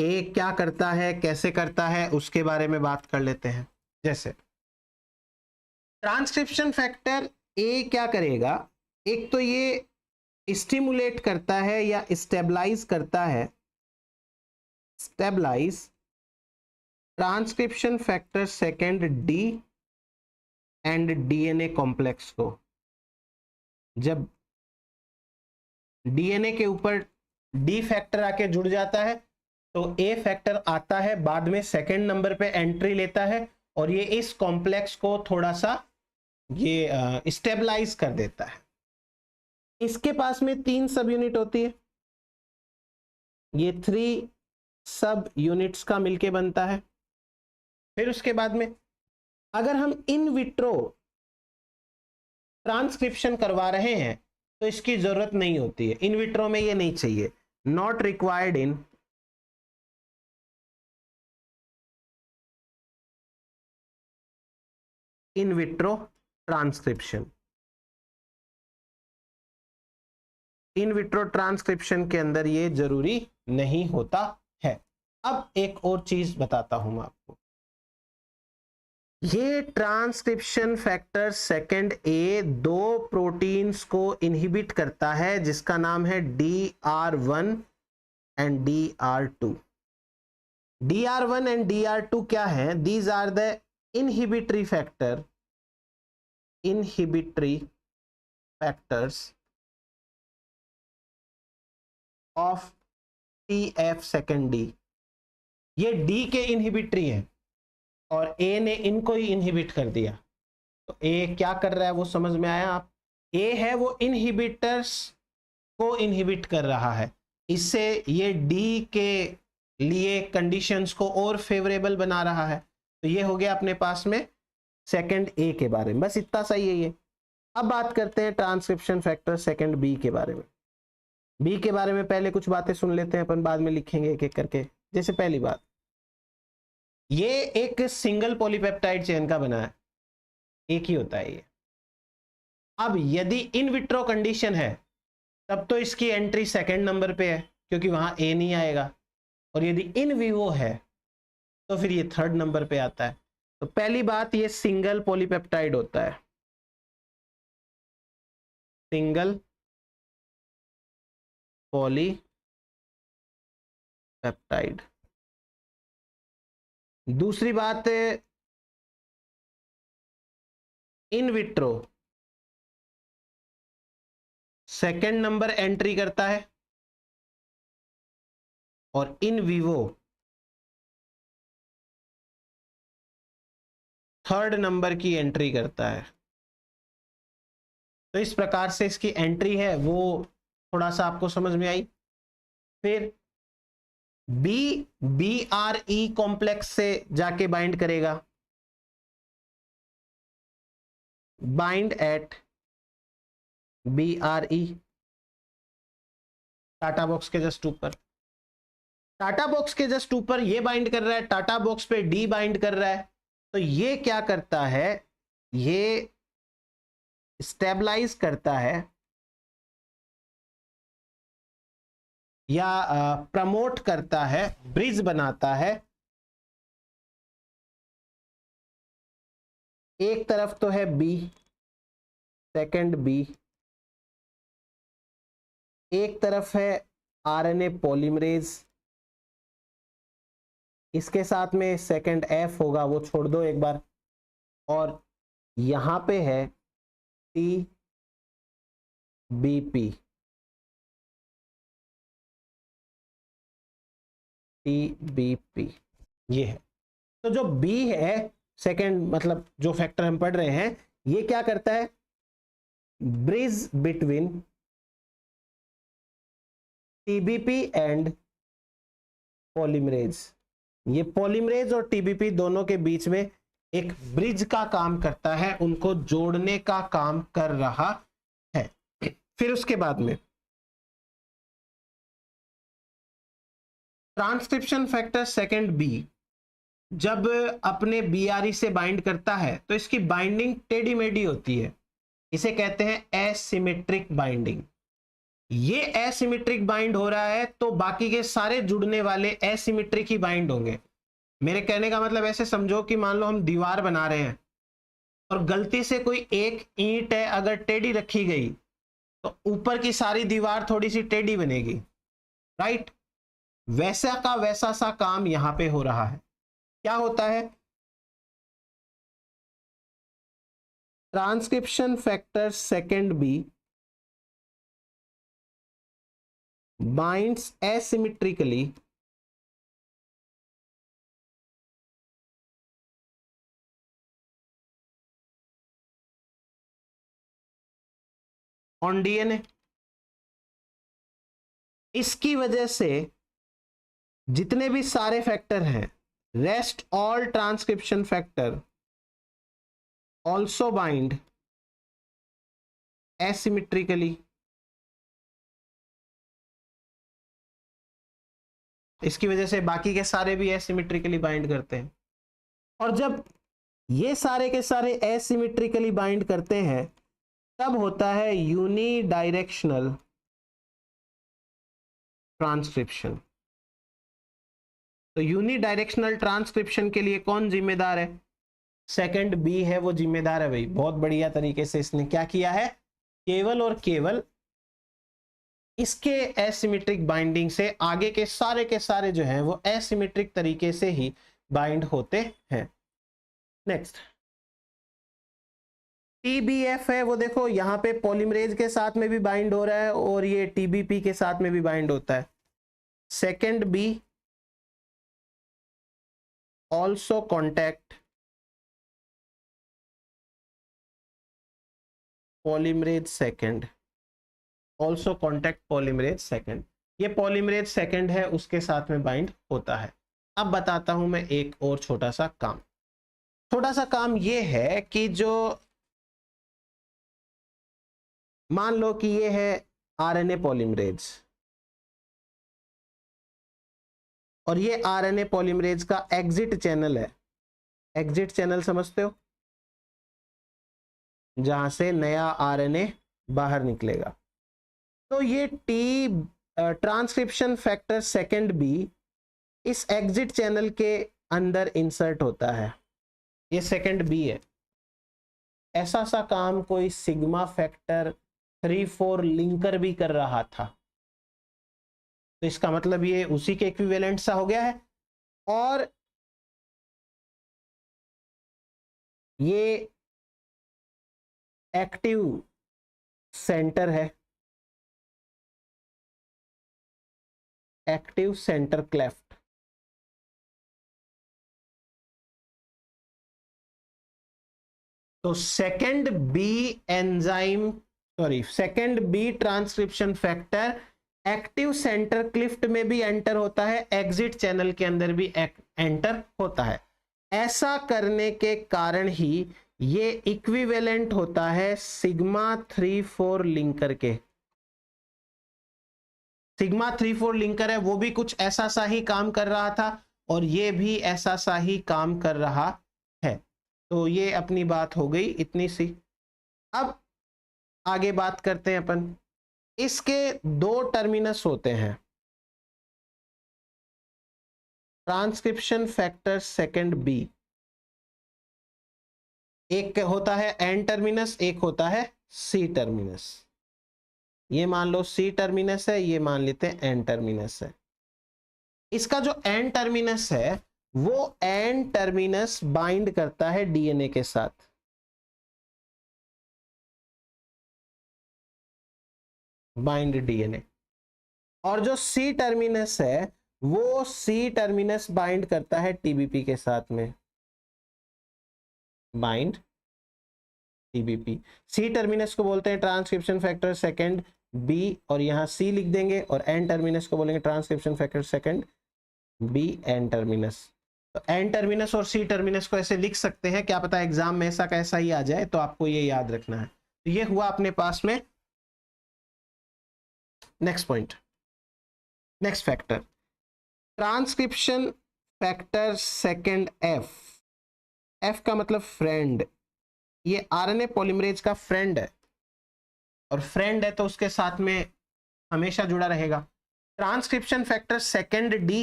A क्या करता है, कैसे करता है, उसके बारे में बात कर लेते हैं। जैसे ट्रांसक्रिप्शन फैक्टर ए क्या करेगा, एक तो ये स्टिमुलेट करता है या स्टेबलाइज करता है, stabilise transcription factor second D and DNA complex को। जब डीएनए के ऊपर डी फैक्टर आके जुड़ जाता है तो ए फैक्टर आता है, बाद में सेकंड नंबर पे एंट्री लेता है और ये इस कॉम्प्लेक्स को थोड़ा सा ये स्टेबलाइज कर देता है। इसके पास में 3 सब यूनिट होती है, ये 3 सब यूनिट्स का मिलके बनता है। फिर उसके बाद में अगर हम इन विट्रो ट्रांसक्रिप्शन करवा रहे हैं तो इसकी जरूरत नहीं होती है, इन विट्रो में ये नहीं चाहिए, not required in vitro transcription. In vitro transcription के अंदर ये जरूरी नहीं होता है। अब एक और चीज बताता हूं मैं आपको, ये ट्रांसक्रिप्शन फैक्टर सेकंड ए 2 प्रोटीन्स को इनहिबिट करता है जिसका नाम है DR1 and DR2। DR1 and DR2 क्या है, these are the inhibitory factors of TF second D। ये D के इनहिबिटरी है और A ने इनको ही इनहिबिट कर दिया। तो A क्या कर रहा है वो समझ में आया आप, A है वो इनहिबिटर्स को इनहिबिट कर रहा है, इससे ये D के लिए कंडीशंस को और फेवरेबल बना रहा है। तो ये हो गया अपने पास में सेकंड ए के बारे में, बस इतना सही है ये। अब बात करते हैं ट्रांसक्रिप्शन फैक्टर सेकंड बी के बारे में। बी के बारे में पहले कुछ बातें सुन लेते हैं, अपन बाद में लिखेंगे एक एक करके। जैसे पहली बात, ये एक सिंगल पॉलीपेप्टाइड चेन का बना है, एक ही होता है ये। अब यदि इन विट्रो कंडीशन है तब तो इसकी एंट्री सेकंड नंबर पे है क्योंकि वहां ए नहीं आएगा, और यदि इन विवो है तो फिर ये थर्ड नंबर पे आता है। तो पहली बात, ये सिंगल पॉलीपेप्टाइड होता है, सिंगल पॉलीपेप्टाइड। दूसरी बात, in vitro second number entry करता है और इन विवो थर्ड नंबर की एंट्री करता है। तो इस प्रकार से इसकी एंट्री है वो थोड़ा सा आपको समझ में आई। फिर BRE कॉम्प्लेक्स से जाके बाइंड करेगा, bind at BRE, TATA box के जस्ट ऊपर। टाटा बॉक्स के जस्ट ऊपर ये बाइंड कर रहा है, टाटा बॉक्स पे D बाइंड कर रहा है। तो ये क्या करता है, ये स्टेबलाइज करता है या प्रमोट करता है, ब्रिज बनाता है। एक तरफ तो है B, सेकंड B, एक तरफ है RNA पॉलीमरेज, इसके साथ में सेकंड F होगा, वो छोड़ दो एक बार, और यहां पे है TBP, ये है। तो जो B है सेकंड, मतलब जो फैक्टर हम पढ़ रहे हैं, ये क्या करता है, bridge between TBP and polymerase. ये पॉलीमरेज और TBP दोनों के बीच में एक ब्रिज का काम करता है, उनको जोड़ने का काम कर रहा है। फिर उसके बाद में ट्रांसक्रिप्शन फैक्टर सेकंड B जब अपने BRE से बाइंड करता है तो इसकी बाइंडिंग टेढ़ी मेढ़ी होती है, इसे कहते हैं एसिमेट्रिक बाइंडिंग। ये एसिमेट्रिक बाइंड हो रहा है तो बाकी के सारे जुड़ने वाले एसिमेट्रिक ही बाइंड होंगे। मेरे कहने का मतलब ऐसे समझो कि मान लो हम दीवार बना रहे हैं और गलती से कोई एक ईंट है अगर टेढ़ी रखी गई तो ऊपर की सारी दीवार थोड़ी सी टेढ़ी बनेगी, राइट। वैसा का वैसा सा काम यहां पे हो रहा है। क्या होता है, transcription factor second B binds asymmetrically on DNA. इसकी वजह से जितने भी सारे फैक्टर हैं, rest all transcription factor also bind asymmetrically. इसकी वजह से बाकी के सारे भी एसिमेट्रिकली बाइंड करते हैं। और जब ये सारे के सारे एसिमेट्रिकली बाइंड करते हैं तब होता है यूनिडायरेक्शनल ट्रांसक्रिप्शन। तो यूनिडायरेक्शनल ट्रांसक्रिप्शन के लिए कौन जिम्मेदार है, सेकंड बी है वो जिम्मेदार है भाई। बहुत बढ़िया तरीके से इसने क्या किया है, केवल और केवल इसके एसिमेट्रिक बाइंडिंग से आगे के सारे जो हैं वो एसिमेट्रिक तरीके से ही बाइंड होते हैं। नेक्स्ट टीबीएफ है, वो देखो यहां पे पॉलीमरेज के साथ में भी बाइंड हो रहा है और ये टीबीपी के साथ में भी बाइंड होता है। Second B also contact polymerase second, also contact polymerase second. ये पॉलीमरेज सेकंड है उसके साथ में बाइंड होता है। अब बताता हूं मैं एक और छोटा सा काम। छोटा सा काम ये है कि जो मान लो कि ये है आरएनए पॉलीमरेज और ये आरएनए पॉलीमरेज का एग्जिट चैनल है। एग्जिट चैनल समझते हो, जहां से नया आरएनए बाहर निकलेगा। तो ये T transcription factor second B इस एग्जिट चैनल के अंदर इंसर्ट होता है। ये सेकंड बी है। ऐसा सा काम कोई सिग्मा फैक्टर 3-4 लिंकर भी कर रहा था, तो इसका मतलब ये उसी के इक्विवेलेंट सा हो गया है। और ये एक्टिव सेंटर है, एक्टिव सेंटर क्लेफ्ट। तो second B enzyme second B transcription factor active center cleft में भी एंटर होता है, एग्जिट चैनल के अंदर भी एंटर होता है। ऐसा करने के कारण ही ये इक्विवेलेंट होता है सिग्मा 3-4 लिंकर के। सिग्मा 3-4 लिंकर है, वो भी कुछ ऐसा सा ही काम कर रहा था और ये भी ऐसा सा ही काम कर रहा है। तो ये अपनी बात हो गई इतनी सी। अब आगे बात करते हैं अपन। इसके दो टर्मिनस होते हैं, ट्रांसक्रिप्शन फैक्टर सेकंड बी। एक होता है एन टर्मिनस, एक होता है सी टर्मिनस। ये मान लो सी टर्मिनस है, ये मान लेते हैं एन टर्मिनस है। इसका जो एन टर्मिनस है वो एन टर्मिनस बाइंड करता है डीएनए के साथ। Bind DNA. और जो सी टर्मिनस है वो सी टर्मिनस बाइंड करता है टीबीपी के साथ में। Bind TBP. सी टर्मिनस को बोलते हैं ट्रांसक्रिप्शन फैक्टर सेकंड बी और यहां सी लिख देंगे, और एन टर्मिनस को बोलेंगे transcription factor second B N terminus. तो एन टर्मिनस और सी टर्मिनस को ऐसे लिख सकते हैं, क्या पता एग्जाम में ऐसा कैसा ही आ जाए, तो आपको ये याद रखना है। तो ये हुआ अपने पास में next point. Next factor transcription factor second F. F का मतलब फ्रेंड। ये आरएनए पॉलीमरेज का फ्रेंड है, और फ्रेंड है तो उसके साथ में हमेशा जुड़ा रहेगा। Transcription factor second D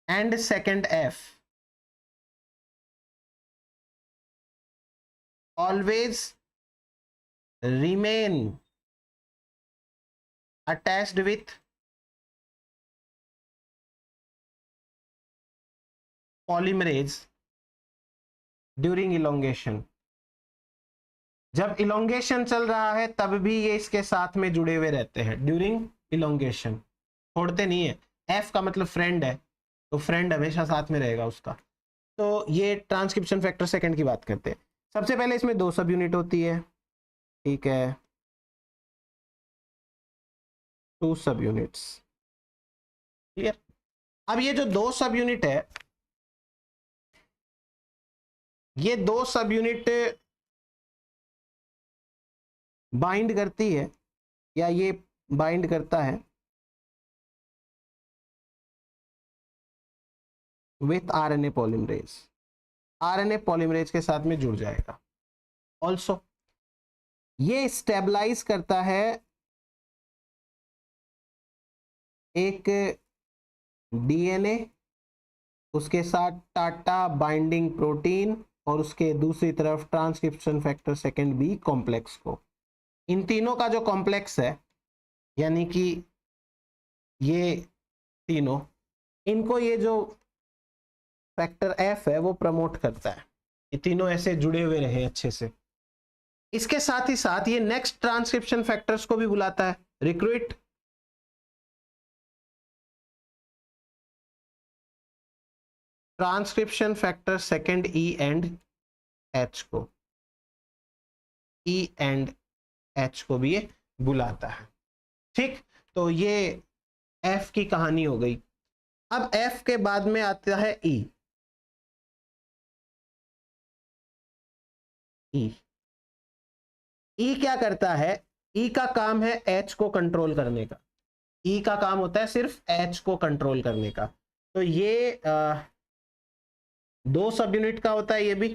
and second F always remain attached with polymerase during elongation। जब इलोंगेशन चल रहा है तब भी ये इसके साथ में जुड़े हुए रहते हैं, ड्यूरिंग इलोंगेशन छोड़ते नहीं है। एफ का मतलब फ्रेंड है, तो फ्रेंड हमेशा साथ में रहेगा उसका। तो ये ट्रांसक्रिप्शन फैक्टर सेकंड की बात करते हैं। सबसे पहले इसमें 2 सब यूनिट होती है, ठीक है, 2 सब यूनिट्स, क्लियर। अब ये जो 2 सब यूनिट है, ये 2 सब यूनिट बाइंड करती है या ये बाइंड करता है with RNA polymerase, RNA polymerase के साथ में जुड़ जाएगा। ऑल्सो ये स्टेबलाइज करता है एक डीएनए, उसके साथ टाटा बाइंडिंग प्रोटीन और उसके दूसरी तरफ transcription factor second B complex को। इन तीनों का जो कॉम्प्लेक्स है, यानी कि ये तीनों, इनको ये जो फैक्टर एफ है वो प्रमोट करता है, ये तीनों ऐसे जुड़े हुए रहे अच्छे से। इसके साथ ही साथ ये नेक्स्ट ट्रांसक्रिप्शन फैक्टर्स को भी बुलाता है, recruit transcription factor second E and H को, ई एंड एच को भी ये बुलाता है, ठीक। तो ये एफ की कहानी हो गई। अब एफ के बाद में आता है ई। ई क्या करता है? ई का काम है एच को कंट्रोल करने का। ई का काम होता है सिर्फ एच को कंट्रोल करने का। तो ये 2 सब यूनिट का होता है ये भी,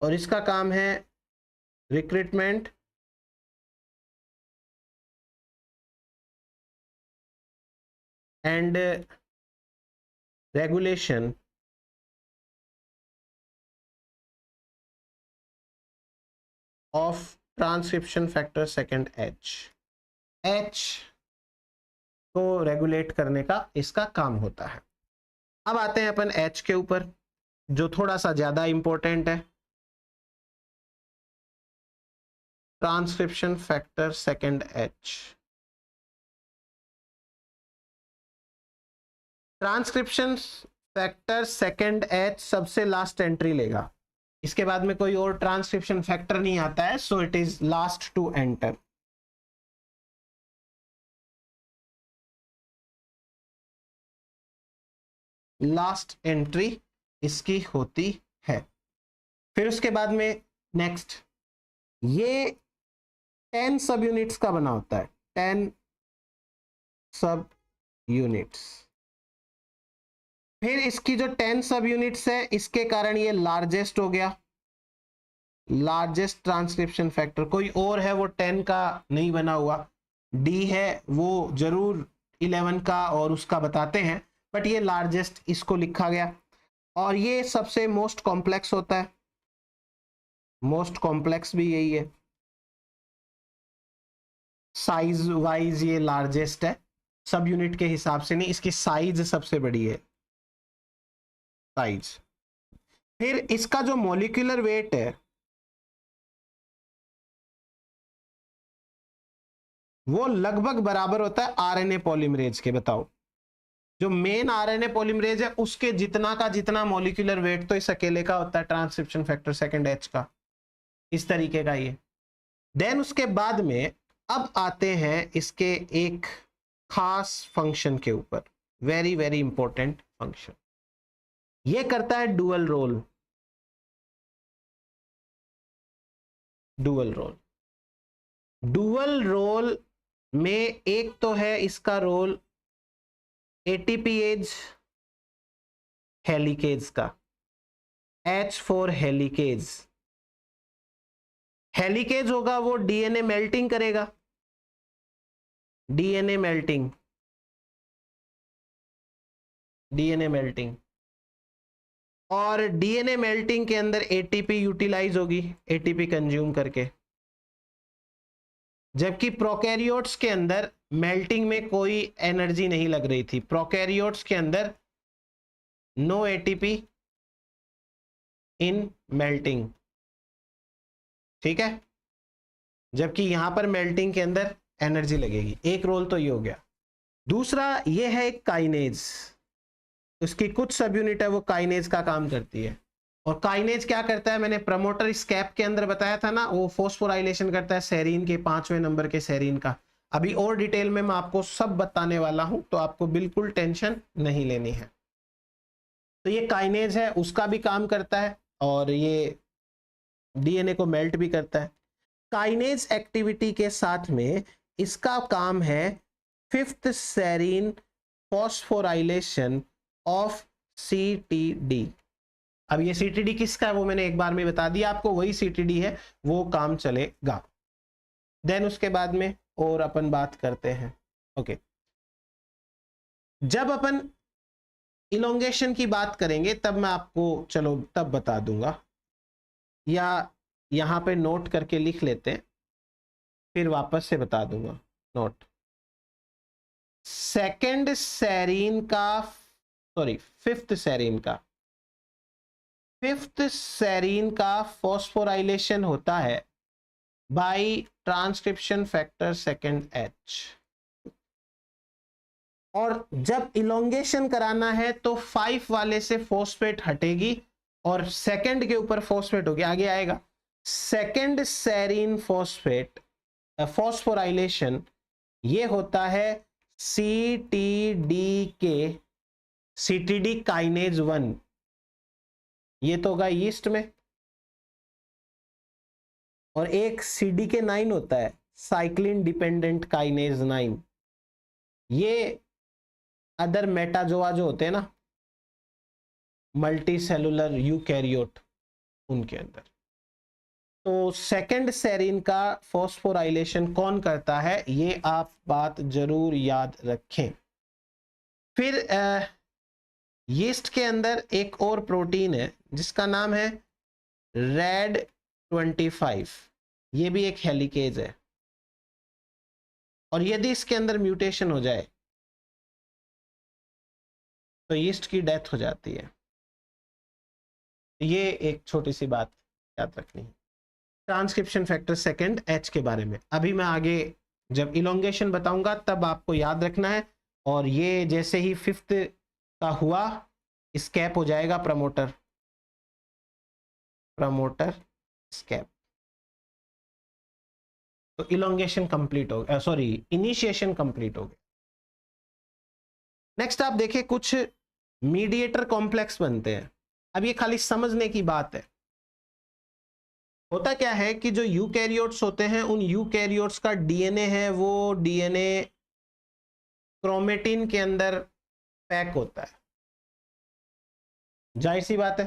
और इसका काम है recruitment and regulation of transcription factor second H. H को रेगुलेट करने का इसका काम होता है। अब आते हैं अपन एच के ऊपर, जो थोड़ा सा ज्यादा इंपॉर्टेंट है, transcription factor second H. Transcription factor second H सबसे लास्ट एंट्री लेगा, इसके बाद में कोई और ट्रांसक्रिप्शन फैक्टर नहीं आता है, so it is last to enter. Last entry इसकी होती है। फिर उसके बाद में नेक्स्ट, ये 10 सब यूनिट्स का बना होता है, 10 सब यूनिट्स। फिर इसकी जो 10 सब यूनिट्स है, इसके कारण ये लार्जेस्ट हो गया, लार्जेस्ट ट्रांसक्रिप्शन फैक्टर। कोई और है वो 10 का नहीं बना हुआ, डी है वो जरूर 11 का और उसका बताते हैं, बट ये लार्जेस्ट इसको लिखा गया। और ये सबसे मोस्ट कॉम्प्लेक्स होता है, मोस्ट कॉम्प्लेक्स भी यही है, साइज वाइज ये लार्जेस्ट है, सब यूनिट के हिसाब से नहीं, इसकी साइज सबसे बड़ी है, साइज। फिर इसका जो मॉलिक्यूलर वेट है वो लगभग बराबर होता है आरएनए पॉलीमरेज के। बताओ, जो मेन आरएनए पॉलीमरेज है उसके जितना का जितना मॉलिक्यूलर वेट तो इस अकेले का होता है ट्रांसक्रिप्शन फैक्टर सेकंड एच का, इस तरीके का ये। देन उसके बाद में अब आते हैं इसके एक खास फंक्शन के ऊपर, वेरी वेरी इंपॉर्टेंट फंक्शन। ये करता है dual role. Dual role, dual role में एक तो है इसका रोल एटीपीएज हेलिकेज का, H4 हेलिकेज, हेलिकेज होगा वो डीएनए मेल्टिंग करेगा, डीएनए मेल्टिंग, डीएनए मेल्टिंग, और डीएनए मेल्टिंग के अंदर एटीपी यूटिलाइज होगी, एटीपी कंज्यूम करके। जबकि प्रोकैरियोट्स के अंदर मेल्टिंग में कोई एनर्जी नहीं लग रही थी, प्रोकैरियोट्स के अंदर नो एटीपी इन मेल्टिंग, ठीक है, जबकि यहां पर मेल्टिंग के अंदर एनर्जी लगेगी। एक रोल तो ये हो गया। दूसरा ये है एक काइनेज, उसकी कुछ सब यूनिट है वो काइनेज का काम करती है। और काइनेज क्या करता है, मैंने प्रमोटर स्कैप के अंदर बताया था ना, वो फॉस्फोराइलेशन करता है सेरीन के 5वें नंबर के सेरीन का। अभी और डिटेल में मैं आपको सब बताने वाला हूं, तो आपको बिल्कुल टेंशन नहीं लेनी है। तो ये काइनेज है, उसका भी काम करता है और ये डीएनए को मेल्ट भी करता है। काइनेज एक्टिविटी के साथ में इसका काम है 5th serine phosphorylation of CTD. अब ये सीटीडी किसका है वो मैंने एक बार में बता दिया आपको, वही सीटीडी है, वो काम चलेगा। देन उसके बाद में और अपन बात करते हैं। ओके, जब अपन इलोंगेशन की बात करेंगे तब मैं आपको चलो तब बता दूंगा, या यहां पे नोट करके लिख लेते हैं, फिर वापस से बता दूंगा। नोट, सेकेंड सेरीन का, सॉरी 5th सेरीन का, 5th सेरीन का फॉस्फोराइलेशन होता है by transcription factor second H. और जब इलोंगेशन कराना है तो 5 वाले से फॉस्फेट हटेगी और सेकंड के ऊपर फॉस्फेट होगी, आगे आएगा। सेकंड सेरीन फॉस्फेट फॉस्फोराइलेशन ये होता है सीटीडी के, सीटीडी काइनेज 1, ये तो होगा ईस्ट में। और एक CDK9 होता है, साइक्लिन डिपेंडेंट काइनेज 9, ये अदर मेटाजोआ जो होते हैं ना, मल्टी सेलुलर यूकैरियोट, उनके अंदर। तो सेकंड सेरीन का फॉस्फोराइलेशन कौन करता है, ये आप बात जरूर याद रखें। फिर यीस्ट के अंदर एक और प्रोटीन है जिसका नाम है RAD25, ये भी एक हेलिकेज है। और यदि इसके अंदर म्यूटेशन हो जाए तो यीस्ट की डेथ हो जाती है। ये एक छोटी सी बात याद रखनी है ट्रांसक्रिप्शन फैक्टर सेकंड एच के बारे में। अभी मैं आगे जब इलोंगेशन बताऊंगा तब आपको याद रखना है। और ये जैसे ही 5th का हुआ, स्कैप हो जाएगा प्रमोटर, प्रमोटर स्कैप, तो इलोंगेशन कंप्लीट हो गया, सॉरी इनिशिएशन कंप्लीट हो गया। नेक्स्ट आप देखिए, कुछ मीडिएटर कॉम्प्लेक्स बनते हैं। अब ये खाली समझने की बात है। होता क्या है कि जो यूकैरियोट्स होते हैं, उन यूकैरियोट्स का डीएनए है वो डीएनए क्रोमेटिन के अंदर पैक होता है। जाहिर सी बात है,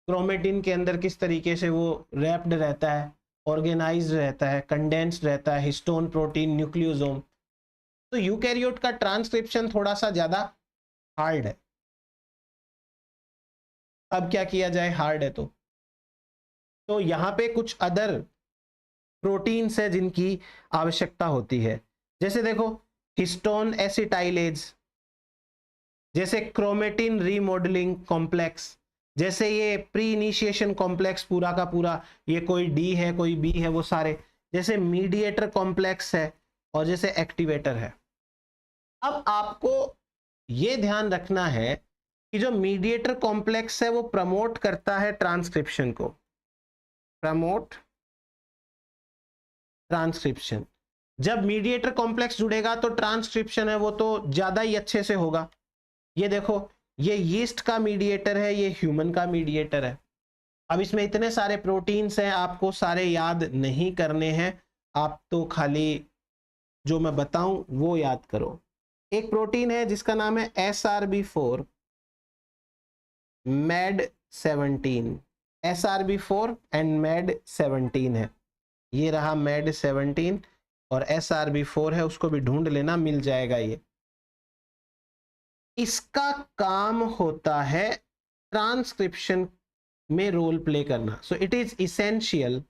क्रोमेटिन के अंदर किस तरीके से वो रैप्ड रहता है, ऑर्गेनाइज्ड रहता है, कंडेंस्ड रहता है, हिस्टोन प्रोटीन न्यूक्लियोसोम। तो यूकैरियोट का ट्रांसक्रिप्शन थोड़ा सा ज्यादा हार्ड है। अब क्या किया जाए, हार्ड है तो यहां पे कुछ अदर प्रोटीन्स है जिनकी आवश्यकता होती है। जैसे देखो, हिस्टोन एसिटाइलेज, जैसे क्रोमेटिन रीमॉडलिंग कॉम्प्लेक्स, जैसे ये प्री इनिशिएशन कॉम्प्लेक्स पूरा का पूरा, ये कोई डी है कोई बी है, वो सारे, जैसे मीडिएटर कॉम्प्लेक्स है, और जैसे एक्टिवेटर है। अब आपको ये ध्यान रखना है कि जो मीडिएटर कॉम्प्लेक्स है वो प्रमोट करता है ट्रांसक्रिप्शन को, प्रमोट ट्रांसक्रिप्शन। जब मीडिएटर कॉम्प्लेक्स जुड़ेगा तो ट्रांसक्रिप्शन है वो तो ज्यादा ही अच्छे से होगा। ये देखो, ये यीस्ट का मीडिएटर है, ये ह्यूमन का मीडिएटर है। अब इसमें इतने सारे प्रोटीन्स हैं, आपको सारे याद नहीं करने हैं, आप तो खाली जो मैं बताऊं वो याद करो। एक प्रोटीन है जिसका नाम है SRB4 MED17, SRB4 and MED17 है। ये रहा MED17 और SRB4 है, उसको भी ढूंढ लेना, मिल जाएगा ये। इसका काम होता है ट्रांसक्रिप्शन में रोल प्ले करना। सो it is essential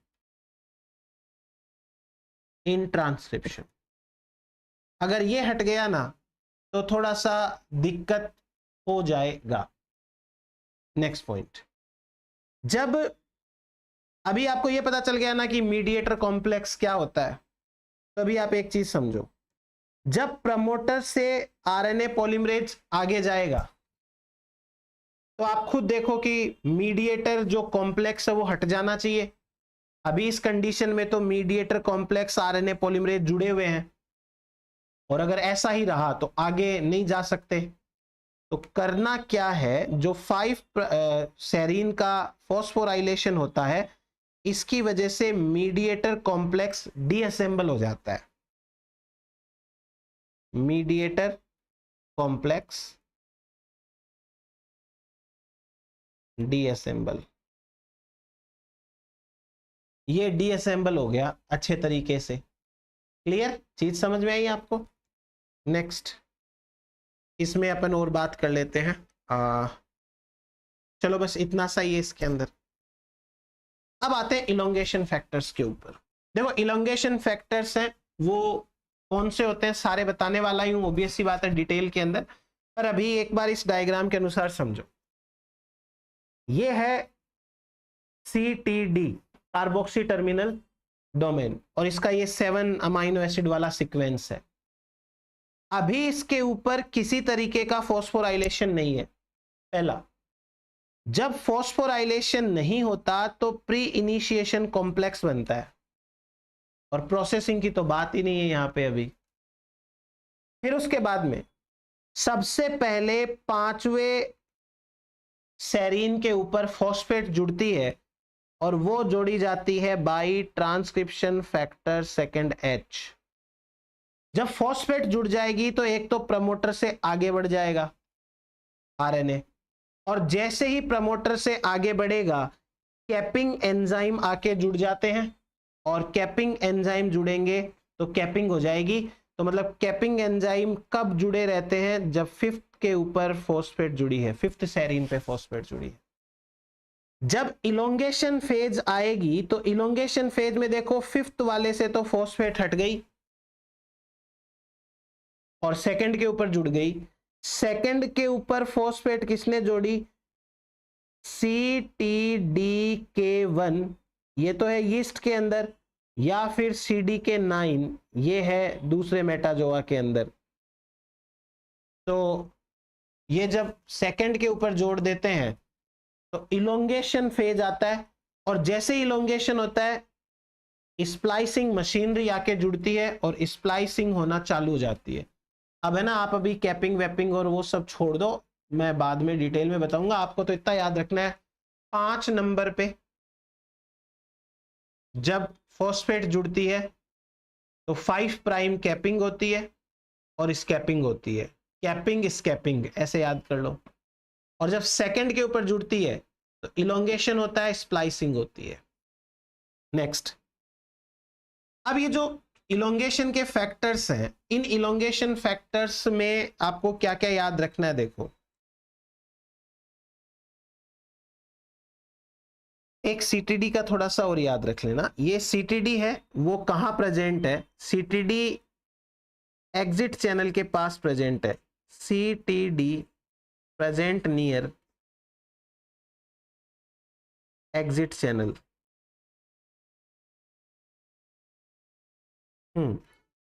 in transcription. अगर ये हट गया ना तो थोड़ा सा दिक्कत हो जाएगा। नेक्स्ट पॉइंट, जब अभी आपको ये पता चल गया ना कि मीडिएटर कॉम्प्लेक्स क्या होता है, तो अभी आप एक चीज समझो, जब प्रमोटर से आरएनए पॉलीमरेज आगे जाएगा तो आप खुद देखो कि मीडिएटर जो कॉम्प्लेक्स है वो हट जाना चाहिए। अभी इस कंडीशन में तो मीडिएटर कॉम्प्लेक्स आरएनए पॉलीमरेज जुड़े हुए हैं, और अगर ऐसा ही रहा तो आगे नहीं जा सकते। तो करना क्या है, जो 5 सेरीन का फॉस्फोराइलेशन होता है, इसकी वजह से मीडिएटर कॉम्प्लेक्स डीअसेंबल हो जाता है। मीडिएटर कॉम्प्लेक्स डीअसेंबल, ये डीअसेंबल हो गया अच्छे तरीके से। क्लियर, चीज समझ में आई आपको? नेक्स्ट, इसमें अपन और बात कर लेते हैं। चलो बस इतना सा ही है इसके अंदर। अब आते हैं इलोंगेशन फैक्टर्स के ऊपर। देखो इलोंगेशन फैक्टर्स हैं वो कौन से होते हैं सारे बताने वाला ही हूं, ऑब्वियस सी बात है डिटेल के अंदर, पर अभी एक बार इस डायग्राम के अनुसार समझो। ये है CTD, कार्बोक्सी टर्मिनल डोमेन, और इसका ये 7 अमाइनो एसिड वाला सीक्वेंस है। अभी इसके ऊपर किसी तरीके का फॉस्फोराइलेशन नहीं है। पहला, जब फॉस्फोराइलेशन नहीं होता तो प्री इनिशिएशन कॉम्प्लेक्स बनता है, और प्रोसेसिंग की तो बात ही नहीं है यहां पे अभी। फिर उसके बाद में सबसे पहले 5वें सेरीन के ऊपर फॉस्फेट जुड़ती है, और वो जोड़ी जाती है by transcription factor second H। जब फॉस्फेट जुड़ जाएगी तो एक तो प्रमोटर से आगे बढ़ जाएगा आरएनए, और जैसे ही प्रमोटर से आगे बढ़ेगा कैपिंग एंजाइम आके जुड़ जाते हैं, और कैपिंग एंजाइम जुड़ेंगे तो कैपिंग हो जाएगी। तो मतलब कैपिंग एंजाइम कब जुड़े रहते हैं, जब 5th के ऊपर फॉस्फेट जुड़ी है, 5th सेरीन पे फॉस्फेट जुड़ी है। जब इलोंगेशन फेज आएगी तो इलोंगेशन फेज में देखो 5th वाले से तो फॉस्फेट हट गई और सेकंड के ऊपर जुड़ गई। सेकंड के ऊपर फॉस्फेट किसने जोड़ी, CTDK1, ये तो है यीस्ट के अंदर, या फिर CDK9, ये है दूसरे मेटाजोआ के अंदर। तो ये जब सेकंड के ऊपर जोड़ देते हैं तो इलोंगेशन फेज आता है, और जैसे इलोंगेशन होता है स्प्लाइसिंग मशीनरी आके जुड़ती है और स्प्लाइसिंग होना चालू हो जाती है। अब है ना, आप अभी कैपिंग वेपिंग और वो सब छोड़ दो, मैं बाद में डिटेल में बताऊंगा। आपको तो इतना याद रखना है, 5 नंबर पे जब फॉस्फेट जुड़ती है तो 5 प्राइम कैपिंग होती है और स्कैपिंग होती है। कैपिंग स्कैपिंग ऐसे याद कर लो। और जब सेकंड के ऊपर जुड़ती है तो इलोंगेशन होता है, स्प्लाइसिंग होती है। नेक्स्ट, अब ये जो इलोंगेशन के फैक्टर्स हैं, इन इलोंगेशन फैक्टर्स में आपको क्या क्या याद रखना है, देखो एक CTD का थोड़ा सा और याद रख लेना। ये CTD है वो कहां प्रेजेंट है, CTD एग्जिट चैनल के पास प्रेजेंट है। CTD present near exit channel.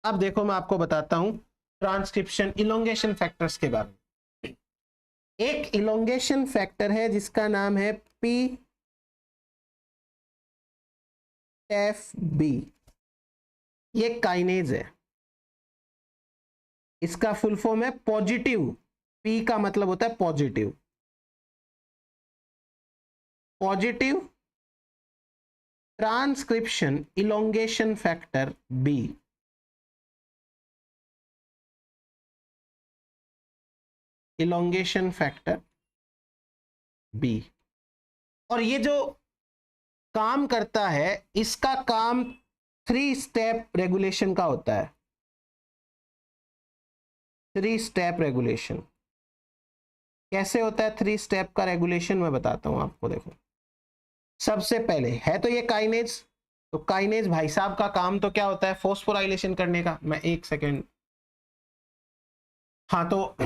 अब देखो मैं आपको बताता हूं ट्रांसक्रिप्शन इलोंगेशन फैक्टर्स के बारे में। एक इलोंगेशन फैक्टर है जिसका नाम है PTEF-B, ये काइनेज है। इसका फुल फॉर्म है पॉजिटिव, P का मतलब होता है positive, positive transcription elongation factor B। Elongation factor B, और ये जो काम करता है, इसका काम 3 स्टेप रेगुलेशन का होता है। 3 स्टेप रेगुलेशन कैसे होता है? 3 स्टेप का रेगुलेशन मैं बताता हूं आपको। देखो, सबसे पहले है तो ये काइनेज। तो काइनेज भाई साहब का काम तो क्या होता है? फॉस्फोराइलेशन करने का। मैं एक सेकेंड, हाँ, तो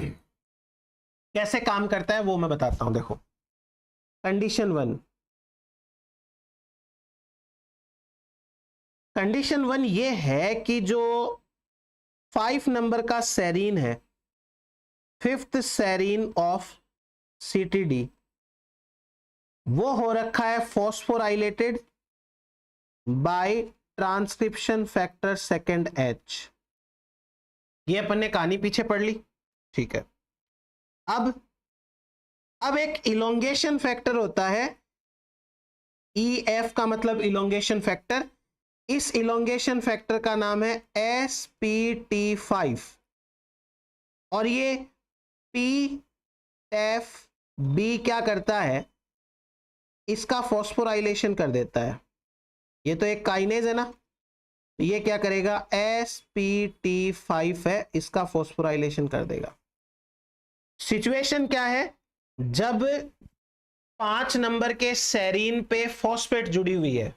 कैसे काम करता है वो मैं बताता हूं। देखो, कंडीशन 1, कंडीशन 1 ये है कि जो 5 नंबर का सेरीन है, 5th सेरीन ऑफ CTD, वो हो रखा है phosphorylated by transcription factor second H। ये अपन ने कहानी पीछे पढ़ ली, ठीक है। अब एक इलोंगेशन फैक्टर होता है, EF का मतलब इलोंगेशन फैक्टर। इस इलोंगेशन फैक्टर का नाम है SPT5 और ये PTEF-B क्या करता है? इसका फॉस्फोराइलेशन कर देता है। ये तो एक काइनेज है ना, ये क्या करेगा? SPT5 है, इसका फॉस्फोराइलेशन कर देगा। सिचुएशन क्या है? जब 5 नंबर के सेरीन पे फॉस्फेट जुड़ी हुई है,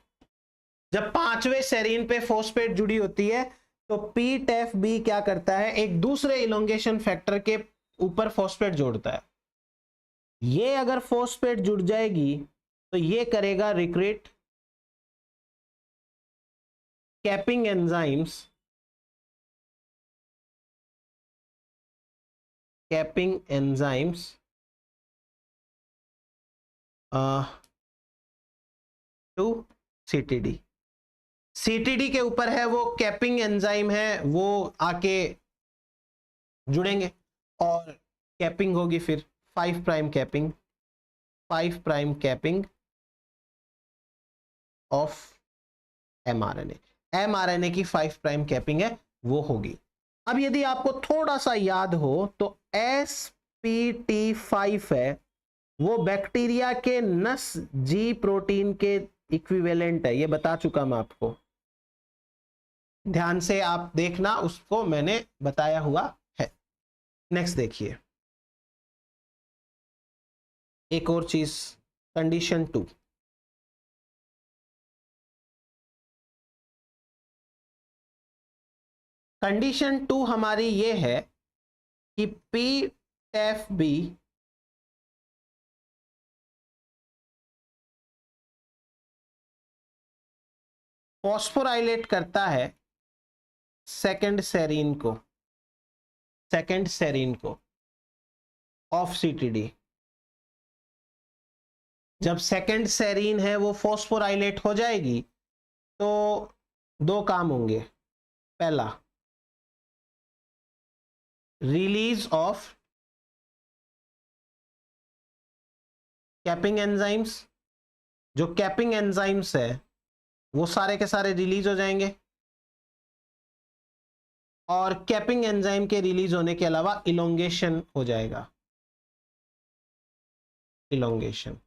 जब 5वें सेरीन पे फॉस्फेट जुड़ी होती है तो PTEF-B क्या करता है? एक दूसरे इलोंगेशन फैक्टर के ऊपर फॉस्फेट जोड़ता है। ये अगर फॉस्फेट जुड़ जाएगी तो ये करेगा recruit capping enzymes, capping enzymes to CTD। CTD के ऊपर है वो कैपिंग एंजाइम है, वो आके जुड़ेंगे और कैपिंग होगी, फिर 5 prime capping, 5 prime capping of mRNA। mRNA की 5 प्राइम कैपिंग है, वो होगी। अब यदि आपको थोड़ा सा याद हो तो SPT5 है, वो बैक्टीरिया के नस जी प्रोटीन के इक्विवेलेंट है। ये बता चुका मैं आपको, ध्यान से आप देखना, उसको मैंने बताया हुआ है। नेक्स्ट देखिए, एक और चीज, कंडीशन 2। कंडीशन 2 हमारी ये है कि PTEF-B फॉस्फोराइलेट करता है सेकंड सेरीन को, सेकंड सेरीन को ऑफ CTD। जब सेकंड सेरीन है वो फॉस्फोराइलेट हो जाएगी तो 2 काम होंगे। पहला, रिलीज ऑफ कैपिंग एंजाइम्स, जो कैपिंग एंजाइम्स है वो सारे के सारे रिलीज हो जाएंगे, और कैपिंग एंजाइम के रिलीज होने के अलावा इलोंगेशन हो जाएगा। इलोंगेशन,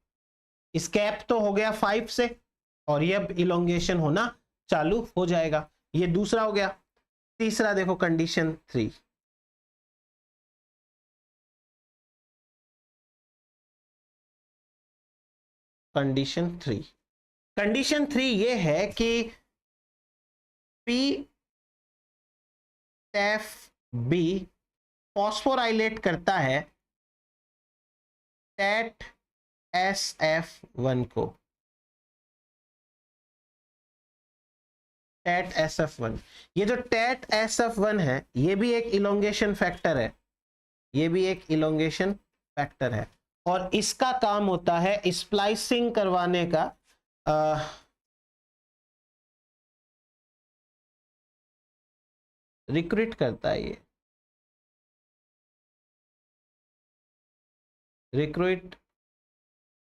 इस कैप तो हो गया 5 से और ये अब इलोंगेशन होना चालू हो जाएगा। ये दूसरा हो गया। तीसरा देखो, कंडीशन 3। कंडीशन 3, कंडीशन 3 ये है कि PTEF-B फॉस्फोराइलेट करता है TAT-SF1 को। TAT-SF1, ये जो TAT-SF1 है ये भी एक इलोंगेशन फैक्टर है, ये भी एक इलोंगेशन फैक्टर है, और इसका काम होता है स्प्लाइसिंग करवाने का। रिक्रूट करता है, ये रिक्रूट,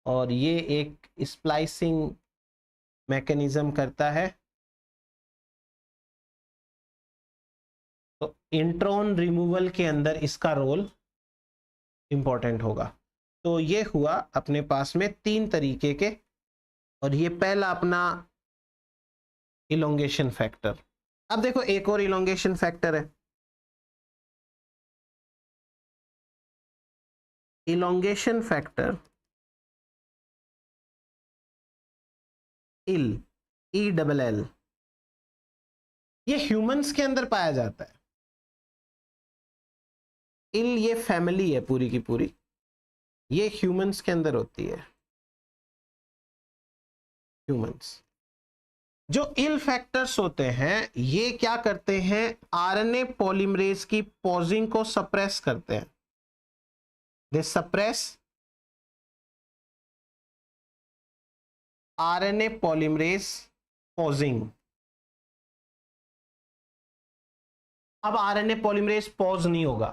और ये एक स्प्लाइसिंग मैकेनिज्म करता है। तो इंट्रॉन रिमूवल के अंदर इसका रोल इंपॉर्टेंट होगा। तो ये हुआ अपने पास में 3 तरीके के, और ये पहला अपना इलोंगेशन फैक्टर। अब देखो एक और इलोंगेशन फैक्टर है, इलोंगेशन फैक्टर इल, ई डबल एल, ये ह्यूमंस के अंदर पाया जाता है। इल ये फैमिली है पूरी की पूरी, ये ह्यूमंस के अंदर होती है। ह्यूमंस जो इल फैक्टर्स होते हैं ये क्या करते हैं, आरएनए पॉलीमरेज की पॉजिंग को सप्रेस करते हैं। दे सप्रेस आरएनए पॉलीमरेज पॉजिंग। अब आरएनए पॉलीमरेज पॉज नहीं होगा,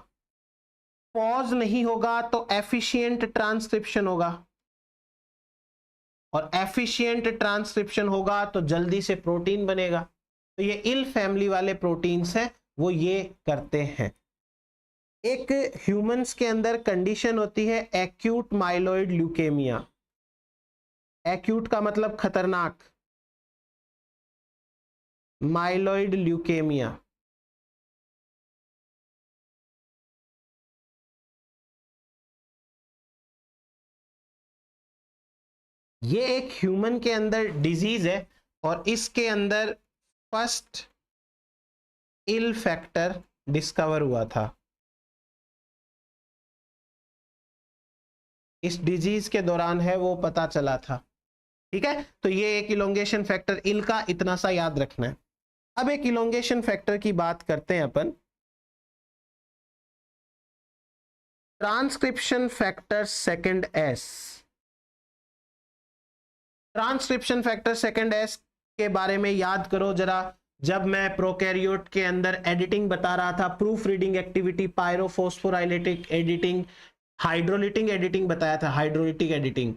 पॉज नहीं होगा तो एफिशिएंट ट्रांसक्रिप्शन होगा, और एफिशिएंट ट्रांसक्रिप्शन होगा तो जल्दी से प्रोटीन बनेगा। तो ये इल फैमिली वाले प्रोटीन्स हैं वो ये करते हैं। एक ह्यूमंस के अंदर कंडीशन होती है एक्यूट माइलोइड ल्यूकेमिया। एक्यूट का मतलब खतरनाक, माइलोइड ल्यूकेमिया। ये एक ह्यूमन के अंदर डिजीज है और इसके अंदर फर्स्ट इल फैक्टर डिस्कवर हुआ था। इस डिजीज के दौरान है वो पता चला था। ठीक है, तो ये एक इलोंगेशन फैक्टर इल का इतना सा याद रखना है। अब एक इलोंगेशन फैक्टर की बात करते हैं अपन, transcription factor second S. Transcription factor second S के बारे में याद करो जरा, जब मैं प्रोकैरियोट के अंदर एडिटिंग बता रहा था, proof reading activity, pyrophosphorolytic editing, hydrolytic editing बताया था। हाइड्रोलिटिक एडिटिंग,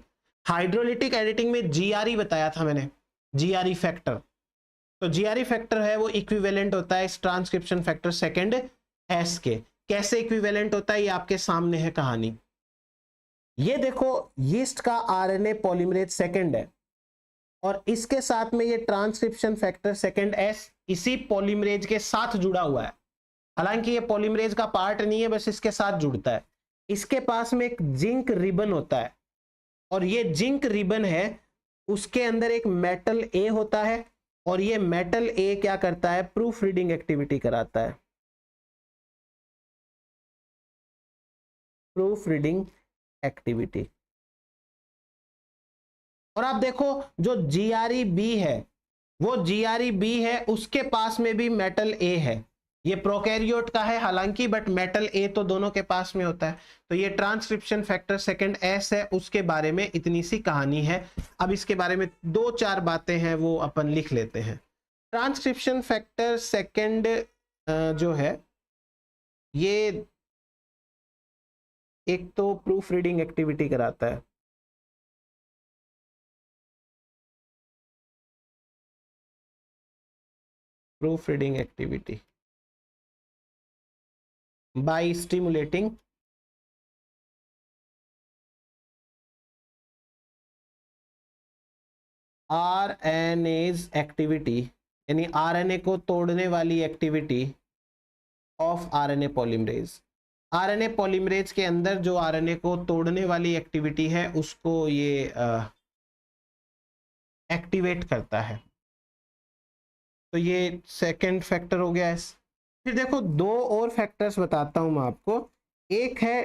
हाइड्रोलिटिक एडिटिंग में जीआरई बताया था मैंने, जीआरई फैक्टर। तो जीआरई फैक्टर है वो इक्विवेलेंट होता है इस ट्रांसक्रिप्शन फैक्टर सेकंड एस के। कैसे इक्विवेलेंट होता है ये आपके सामने है कहानी। ये देखो यीस्ट का आरएनए पॉलीमरेज सेकंड है और इसके साथ में ये ट्रांसक्रिप्शन फैक्टर सेकंड एस इसी पॉलीमरेज के साथ जुड़ा हुआ है। हालांकि ये पॉलीमरेज का पार्ट नहीं है, बस इसके साथ जुड़ता है। इसके पास में एक जिंक रिबन होता है और ये जिंक रिबन है, उसके अंदर एक मेटल ए होता है और ये मेटल ए क्या करता है, प्रूफ रीडिंग एक्टिविटी कराता है। Proof reading activity. और आप देखो जो जीआरई बी है, वो जीआरई बी है, उसके पास में भी मेटल ए है। ये प्रोकैरियोट का है हालांकि, बट मेटल ए तो दोनों के पास में होता है। तो ये ट्रांसक्रिप्शन फैक्टर सेकंड एस है, उसके बारे में इतनी सी कहानी है। अब इसके बारे में दो चार बातें हैं वो अपन लिख लेते हैं। ट्रांसक्रिप्शन फैक्टर सेकंड जो है ये एक तो प्रूफ रीडिंग एक्टिविटी कराता है, proof reading activity by stimulating RNA's activity, यानी आरएनए को तोड़ने वाली activity of RNA polymerase. RNA polymerase के अंदर जो आरएनए को तोड़ने वाली एक्टिविटी है उसको ये एक्टिवेट करता है। तो ये सेकंड फैक्टर हो गया है। फिर देखो दो और फैक्टर्स बताता हूं मैं आपको। एक है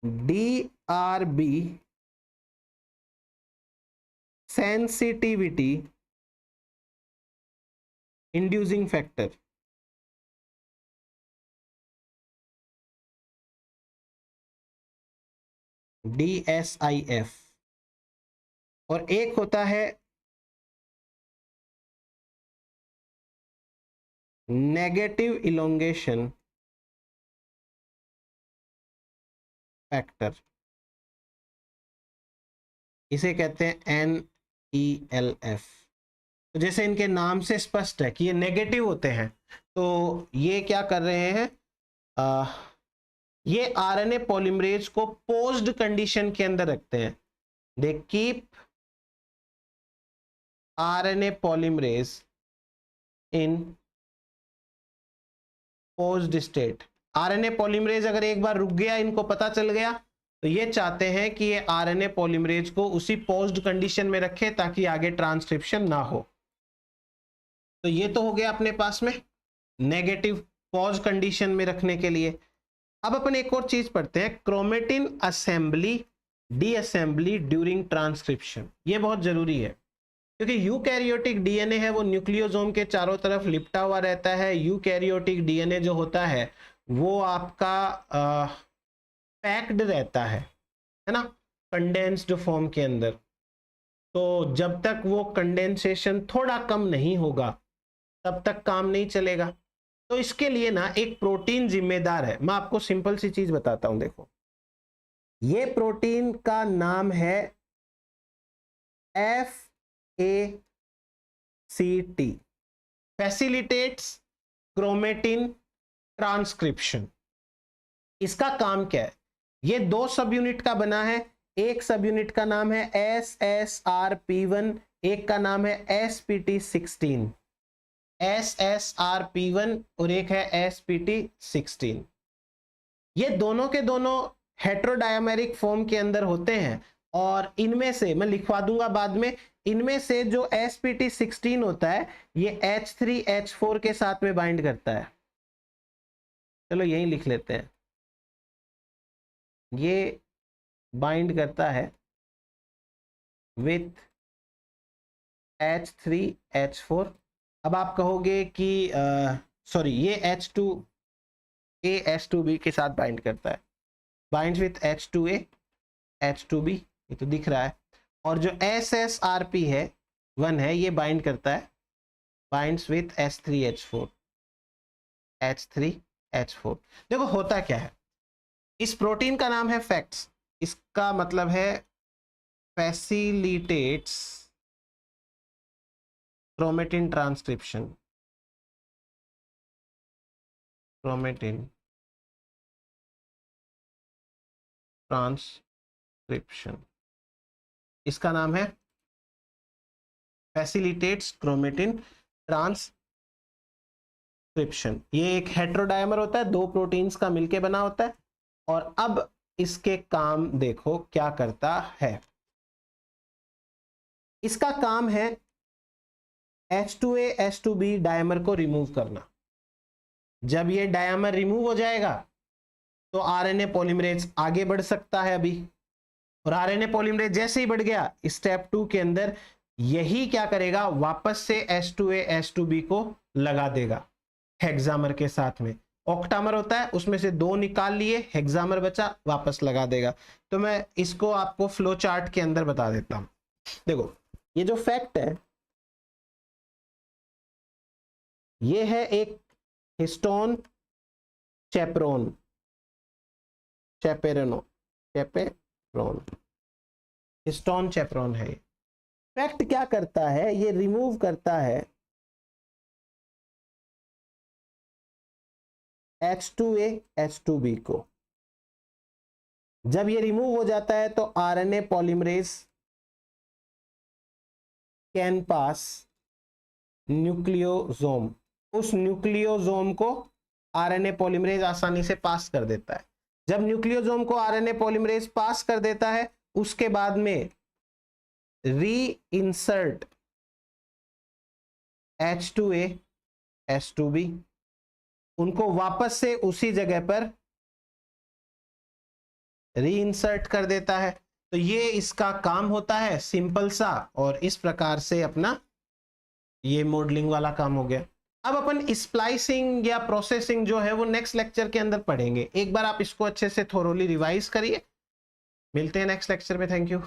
DRB sensitivity inducing factor, DSIF। और एक होता है नेगेटिव इलोंगेशन फैक्टर, इसे कहते हैं NELF। तो जैसे इनके नाम से स्पष्ट है कि ये नेगेटिव होते हैं, तो ये क्या कर रहे हैं, ये आरएनए पॉलीमरेज को पोज्ड कंडीशन के अंदर रखते हैं। They keep RNA polymerase in posed state. RNA polymerase अगर एक बार रुक गया, इनको पता चल गया, तो ये चाहते हैं कि ये आरएनए पॉलीमरेज को उसी पोज्ड कंडीशन में रखे ताकि आगे ट्रांसक्रिप्शन ना हो। तो ये तो हो गया अपने पास में नेगेटिव पॉज कंडीशन में रखने के लिए। अब अपन एक और चीज पढ़ते हैं, क्रोमेटिन असेंबली डीअसेंबली ड्यूरिंग ट्रांसक्रिप्शन। ये बहुत जरूरी है क्योंकि यूकैरियोटिक डीएनए है वो न्यूक्लियोसोम के चारों तरफ लिपटा हुआ रहता है। यूकैरियोटिक डीएनए जो होता है वो आपका पैक्ड रहता है ना, कंडेंस्ड फॉर्म के अंदर। तो जब तक वो कंडेंसेशन थोड़ा कम नहीं होगा तब तक काम नहीं चलेगा। तो इसके लिए ना एक प्रोटीन जिम्मेदार है। मैं आपको सिंपल सी चीज बताता हूं, देखो ये प्रोटीन का नाम है FACT, फैसिलिटेट्स क्रोमेटिन ट्रांसक्रिप्शन। इसका काम क्या है? ये 2 सब यूनिट का बना है। एक सब यूनिट का नाम है SSRP1, एक का नाम है SPT16। SSRP1 और एक है SPT16। ये दोनों के दोनों हेट्रोडायमेरिक फॉर्म के अंदर होते हैं और इनमें से मैं लिखवा दूंगा बाद में, इनमें से जो SPT16 होता है ये H3H4 के साथ में बाइंड करता है। चलो यही लिख लेते हैं, ये बाइंड करता है विथ H3H4। अब आप कहोगे कि सॉरी ये H2A H2B के साथ बाइंड करता है, बाइंड विथ H2A H2B, ये तो दिख रहा है। और जो SSRP है 1 है, ये बाइंड करता है, बाइंड्स विथ H3H4 H3H4। देखो होता क्या है, इस प्रोटीन का नाम है फैक्ट्स, इसका मतलब है facilitates chromatin transcription. Chromatin transcription, इसका नाम है फैसिलिटेट्स क्रोमेटिन ट्रांसक्रिप्शन। ये एक हेट्रोडायमर होता है, 2 प्रोटीन्स का मिलके बना होता है। और अब इसके काम देखो क्या करता है। इसका काम है H2A H2B डायमर को रिमूव करना। जब ये डायमर रिमूव हो जाएगा तो आरएनए पॉलीमरेज आगे बढ़ सकता है अभी, और आरएनए पॉलीमरेज जैसे ही बढ़ गया स्टेप 2 के अंदर यही क्या करेगा, वापस से H2A H2B को लगा देगा हेक्सामर के साथ में। ऑक्टामर होता है, उसमें से 2 निकाल लिए, हेक्सामर बचा, वापस लगा देगा। तो मैं इसको आपको फ्लो चार्ट के अंदर बता देता हूं। देखो ये जो फैक्ट है ये है एक हिस्टोन चैपेरोन, हिस्टोन चैपेरोन है। फैक्ट क्या करता है, ये रिमूव करता है H2A H2B को। जब ये रिमूव हो जाता है तो RNA polymerase can pass nucleosome, उस न्यूक्लियोसोम को आरएनए पॉलीमरेज आसानी से पास कर देता है। जब न्यूक्लियोसोम को आरएनए पॉलीमरेज पास कर देता है उसके बाद में री इंसर्ट H2A H2B, उनको वापस से उसी जगह पर री इंसर्ट कर देता है। तो ये इसका काम होता है सिंपल सा, और इस प्रकार से अपना ये मॉडलिंग वाला काम हो गया। अब अपन स्प्लाइसिंग या प्रोसेसिंग जो है वो नेक्स्ट लेक्चर के अंदर पढ़ेंगे। एक बार आप इसको अच्छे से थोरोली रिवाइज करिए। मिलते हैं नेक्स्ट लेक्चर में। Thank you.